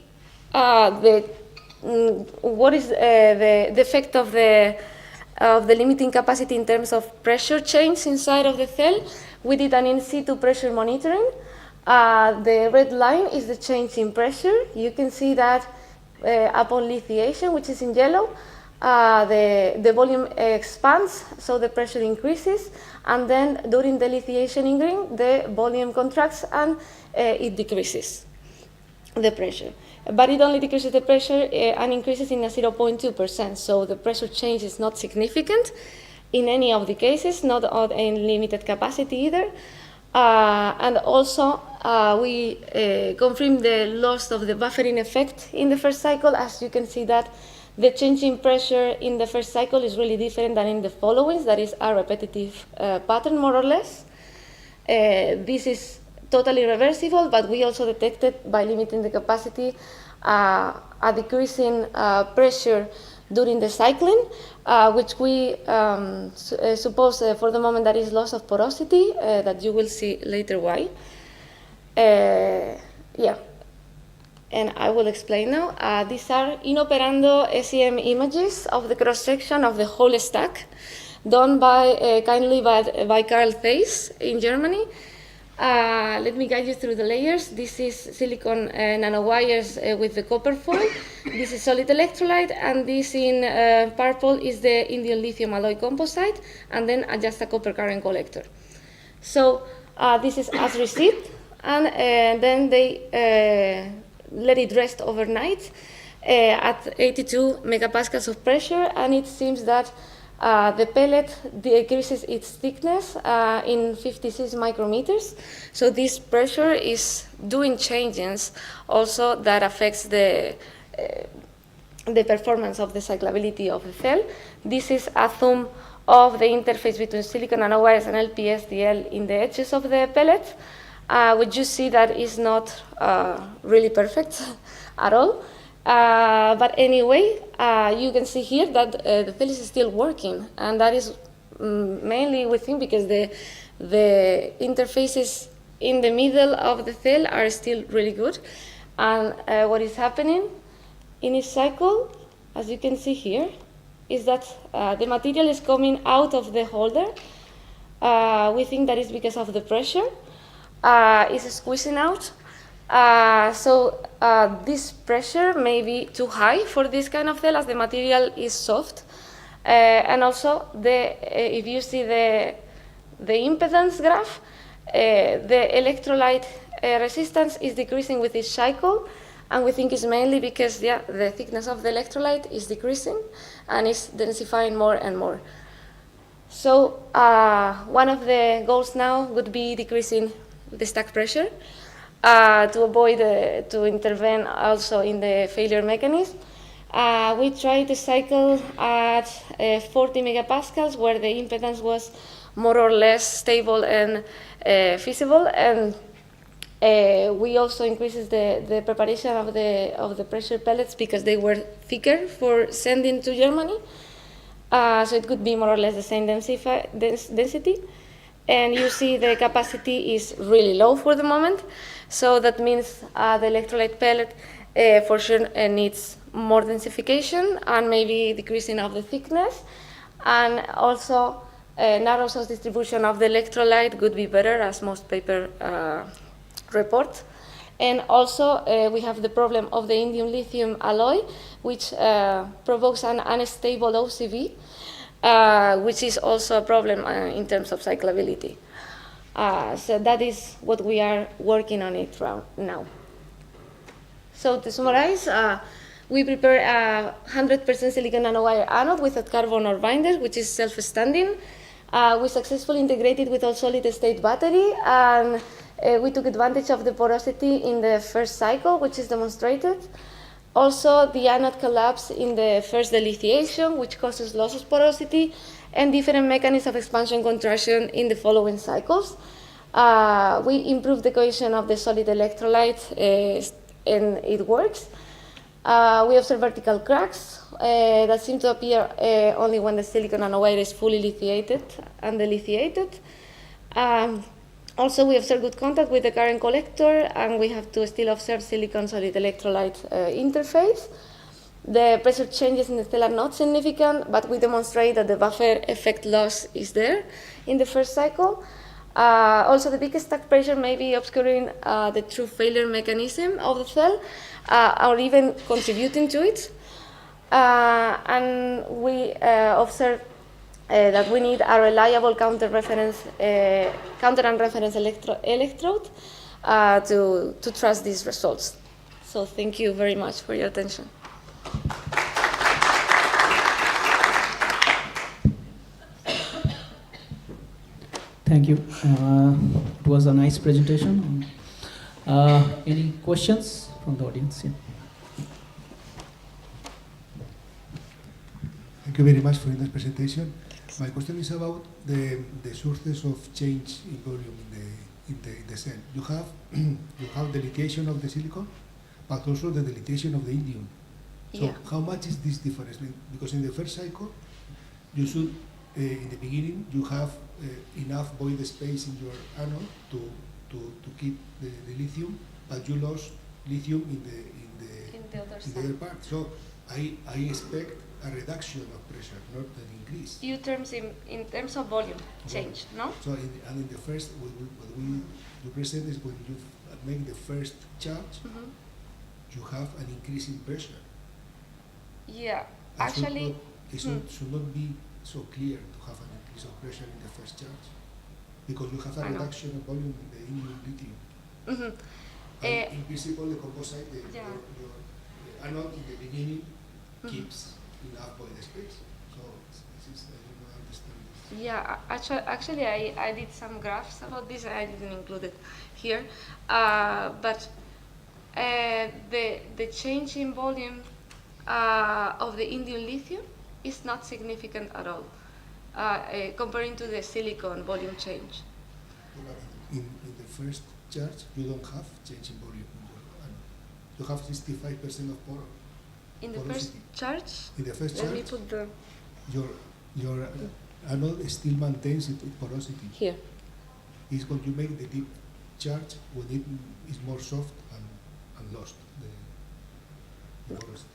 what is the effect of the limiting capacity in terms of pressure change inside of the cell, we did an in situ pressure monitoring. The red line is the change in pressure. You can see that upon lithiation, which is in yellow, the volume expands, so the pressure increases, and then during the lithiation in green, the volume contracts and it decreases the pressure. But it only decreases the pressure and increases in a 0.2%, so the pressure change is not significant in any of the cases, not in limited capacity either. And also, we confirmed the loss of the buffering effect in the first cycle. As you can see that the change in pressure in the first cycle is really different than in the followings. That is a repetitive pattern, more or less. This is totally reversible, but we also detected by limiting the capacity a decrease in pressure during the cycling, which we suppose for the moment that is loss of porosity, that you will see later why. Yeah, and I will explain now. These are inoperando SEM images of the cross-section of the whole stack, done kindly by Carl Theis in Germany. Let me guide you through the layers. This is silicon nanowires with the copper foil. This is solid electrolyte, and this in purple is the indium lithium alloy composite, and then just a copper current collector. So this is as received, and then they let it rest overnight at 82 megapascals of pressure, and it seems that the pellet decreases its thickness in 56 micrometers. So this pressure is doing changes also that affects the performance of the cyclability of the cell. This is a zoom of the interface between silicon nanowires and LPSDL in the edges of the pellet, which you see that is not really perfect at all. But anyway, you can see here that the cell is still working, and that is mainly, we think, because the interfaces in the middle of the cell are still really good. And what is happening in each cycle, as you can see here, is that the material is coming out of the holder. We think that is because of the pressure. It's squeezing out. So this pressure may be too high for this kind of cell, as the material is soft. And also, if you see the impedance graph, the electrolyte resistance is decreasing with each cycle, and we think it's mainly because the thickness of the electrolyte is decreasing and is densifying more and more. So one of the goals now would be decreasing the stack pressure to avoid to intervene also in the failure mechanism. We tried to cycle at 40 megapascals, where the impedance was more or less stable and feasible, and we also increased the preparation of the pressure pellets because they were thicker for sending to Germany. So it could be more or less the same density. And you see the capacity is really low for the moment. So that means the electrolyte pellet for sure needs more densification and maybe decreasing of the thickness. And also narrow source distribution of the electrolyte could be better, as most paper report. And also we have the problem of the indium-lithium alloy, which provokes an unstable OCV, which is also a problem in terms of cyclability. So that is what we are working on it now. So to summarize, we prepare a 100% silicon nanowire anode without carbon or binders, which is self-standing. We successfully integrated with all solid-state battery, and we took advantage of the porosity in the first cycle, which is demonstrated. Also, the anode collapsed in the first delithiation, which causes loss of porosity, and different mechanisms of expansion-contraction in the following cycles. We improved the cohesion of the solid electrolyte, and it works. We observe vertical cracks that seem to appear only when the silicon nanowire is fully lithiated and delithiated. Also, we observe good contact with the current collector, and we have to still observe silicon solid electrolyte interface. The pressure changes in the cell are not significant, but we demonstrate that the buffer effect loss is there in the first cycle. Also, the big stack pressure may be obscuring the true failure mechanism of the cell, or even contributing to it. And we observe that we need a reliable counter and reference electrode to trust these results. So thank you very much for your attention. Thank you. It was a nice presentation. Any questions from the audience? Yeah. Thank you very much for this presentation. My question is about the sources of change in volume in the cell. You have the lithiation of the silicon, but also the dilation of the indium. So how much is this difference? Because in the first cycle, you should, in the beginning, you have enough void space in your anode to keep the lithium, but you lost lithium in the other part. So I expect a reduction of pressure, not an increase. You terms in terms of volume change, no? So in the first, what you present is when you make the first charge, you have an increase in pressure. Yeah, and actually, it should not be so clear to have an increase of pressure in the first charge, because you have a reduction of volume in the indium lithium. In principle, the composite, your anode in the beginning keeps enough void space. So this is, I don't understand this. Yeah, actually I did some graphs about this, and I didn't include it here. But the change in volume of the indium lithium is not significant at all. comparing to the silicon volume change. In the first charge, you don't have change in volume. You have 65% of porosity. In the first charge? In the first Let me charge, put the... your anode still maintains its porosity. Here. It's when you make the deep charge when it is more soft and lost the porosity.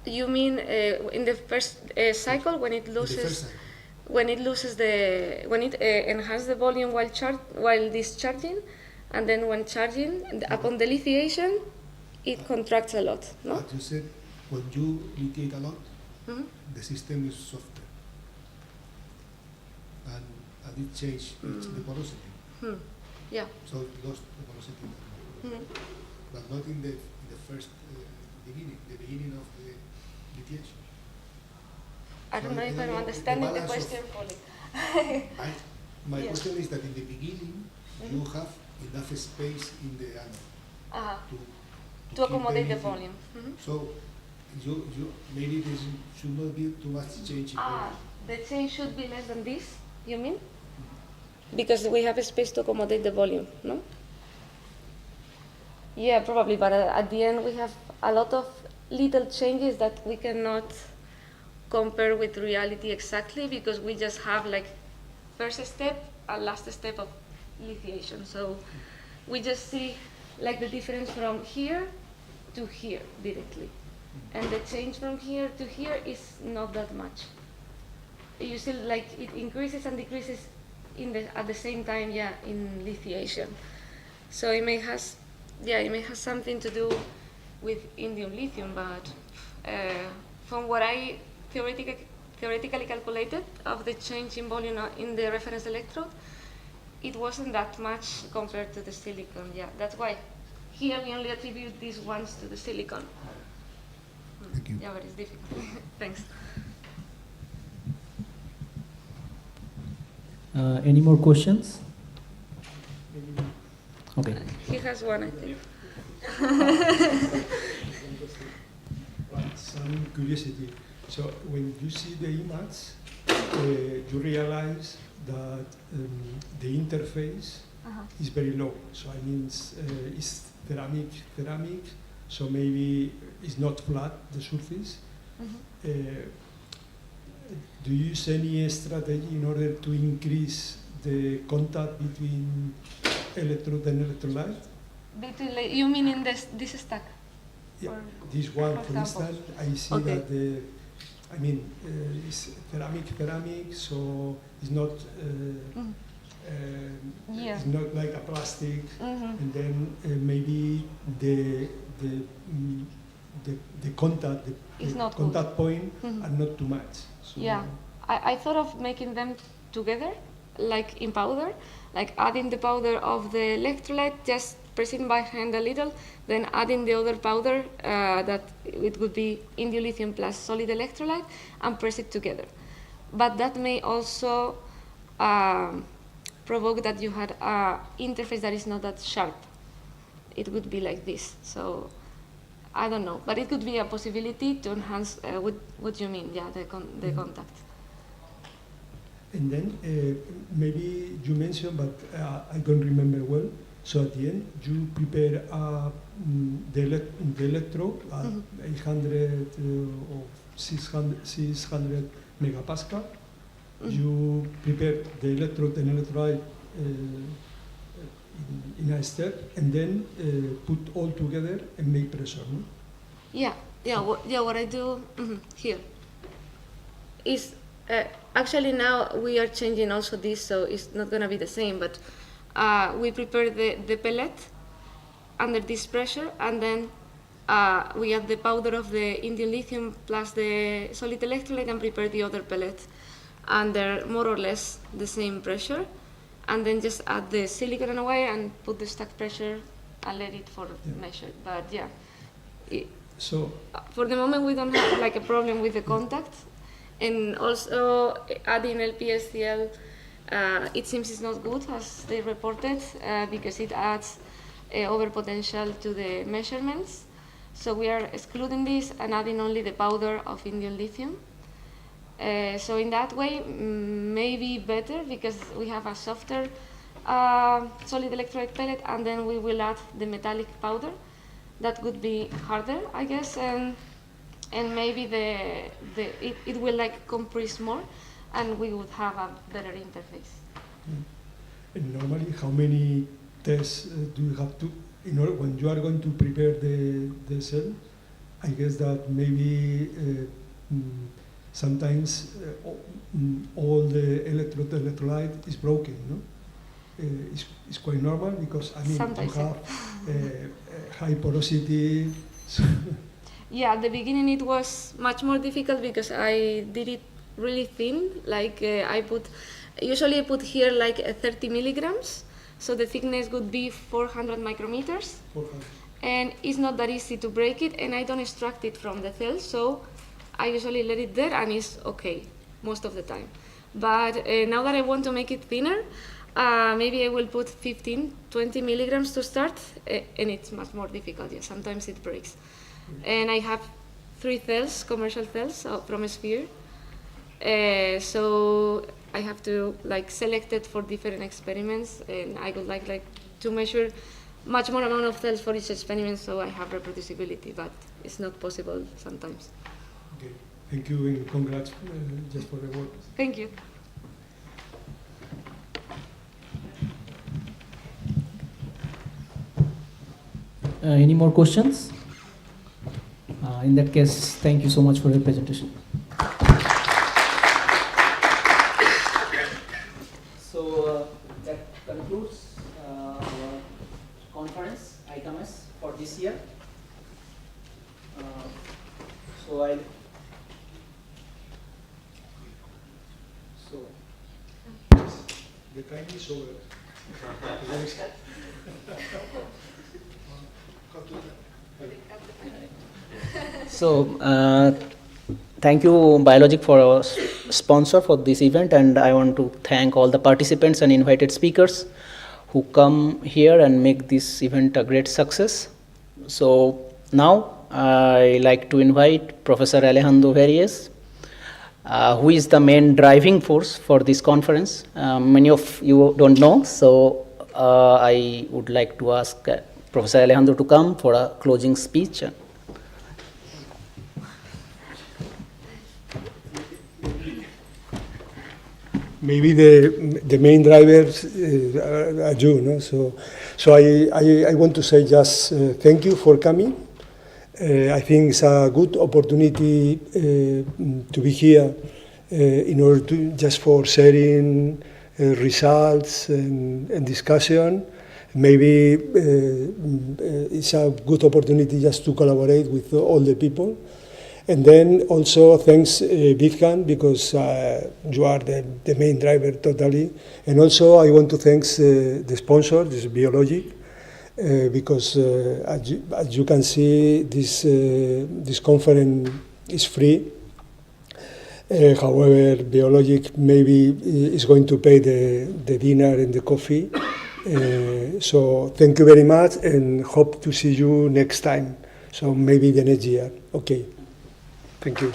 You mean in the first cycle when it loses? When it loses when it enhances the volume while discharging, and then when charging, upon the lithiation, it contracts a lot, no? But you said when you lithiate a lot, the system is softer, and it changed the porosity. Yeah. So it lost the porosity, but not in the first beginning, the beginning of the lithiation. I don't know if I'm understanding the question fully. My question is that in the beginning, you have enough space in the anode to accommodate the volume. So you maybe there should not be too much change in volume. The change should be less than this, you mean? Because we have a space to accommodate the volume, no? Yeah, probably, but at the end we have a lot of little changes that we cannot compare with reality exactly, because we just have like first step and last step of lithiation. So we just see like the difference from here to here directly. And the change from here to here is not that much. You see like it increases and decreases at the same time, in lithiation. So it may have something to do with indium lithium, but from what I theoretically calculated of the change in volume in the reference electrode, it wasn't that much compared to the silicon. Yeah, that's why here we only attribute these ones to the silicon. Thank you. Yeah, but it's difficult. Thanks. Any more questions? Okay. He has one, I think. Some curiosity. So when you see the image, you realize that the interface is very low. So I mean, it's ceramic, so maybe it's not flat, the surface. Do you use any strategy in order to increase the contact between electrode and electrolyte? You mean in this stack? Yeah, this one, for instance, I see that it's ceramic, so it's not it's not like a plastic, and then maybe the contact point are not too much. So yeah, I thought of making them together, like in powder, like adding the powder of the electrolyte, just pressing by hand a little, then adding the other powder that it would be indium lithium plus solid electrolyte, and press it together. But that may also provoke that you had an interface that is not that sharp. It would be like this. So I don't know, but it could be a possibility to enhance what you mean, the contact. And then maybe you mentioned, but I don't remember well. So at the end, you prepare the electrode at 800 or 600 megapascal. You prepare the electrode and electrolyte in a step, and then put all together and make pressure. No? What I do here is actually now we are changing also this, so it's not going to be the same, but we prepare the pellet under this pressure, and then we add the powder of the indium lithium plus the solid electrolyte and prepare the other pellet under more or less the same pressure, and then just add the silicon and wire and put the stack pressure and let it measure. But so for the moment we don't have like a problem with the contact, and also adding LPSCL it seems it's not good as they reported because it adds overpotential to the measurements. So we are excluding this and adding only the powder of indium lithium. So in that way, maybe better because we have a softer solid electrolyte pellet, and then we will add the metallic powder. That would be harder, I guess, and maybe it will like compress more, and we would have a better interface. And normally, how many tests do you have to, in order, when you are going to prepare the cell? I guess that maybe sometimes all the electrolyte is broken, no? It's quite normal because, I mean, sometimes you have high porosity. Yeah, at the beginning it was much more difficult because I did it really thin. Like usually I put here like 30 milligrams, so the thickness would be 400 micrometers. 400. And it's not that easy to break it, and I don't extract it from the cells, so I usually let it there and it's okay most of the time. But now that I want to make it thinner, maybe I will put 15, 20 milligrams to start, and it's much more difficult. Yeah, sometimes it breaks. And I have 3 cells, commercial cells from a sphere, so I have to like select it for different experiments, and I would like to measure much more amount of cells for each experiment, so I have reproducibility, but it's not possible sometimes. Okay, thank you and congrats just for the work. Thank you. Any more questions? In that case, thank you so much for your presentation. So that concludes our conference, ICAMES, for this year. The time is over. So thank you Biologic for our sponsor for this event, and I want to thank all the participants and invited speakers who come here and make this event a great success. So now I like to invite Professor Alejandro Verries, who is the main driving force for this conference. Many of you don't know, so I would like to ask Professor Alejandro to come for a closing speech. Maybe the main drivers are you, no? So I want to say just thank you for coming. I think it's a good opportunity to be here in order to just for sharing results and discussion. Maybe it's a good opportunity just to collaborate with all the people. And then also thanks Bidhan, because you are the main driver totally. And also I want to thank the sponsor, this is Biologic, because as you can see, this conference is free. However, Biologic maybe is going to pay the dinner and the coffee. So thank you very much, and hope to see you next time. So maybe the next year. Okay. Thank you.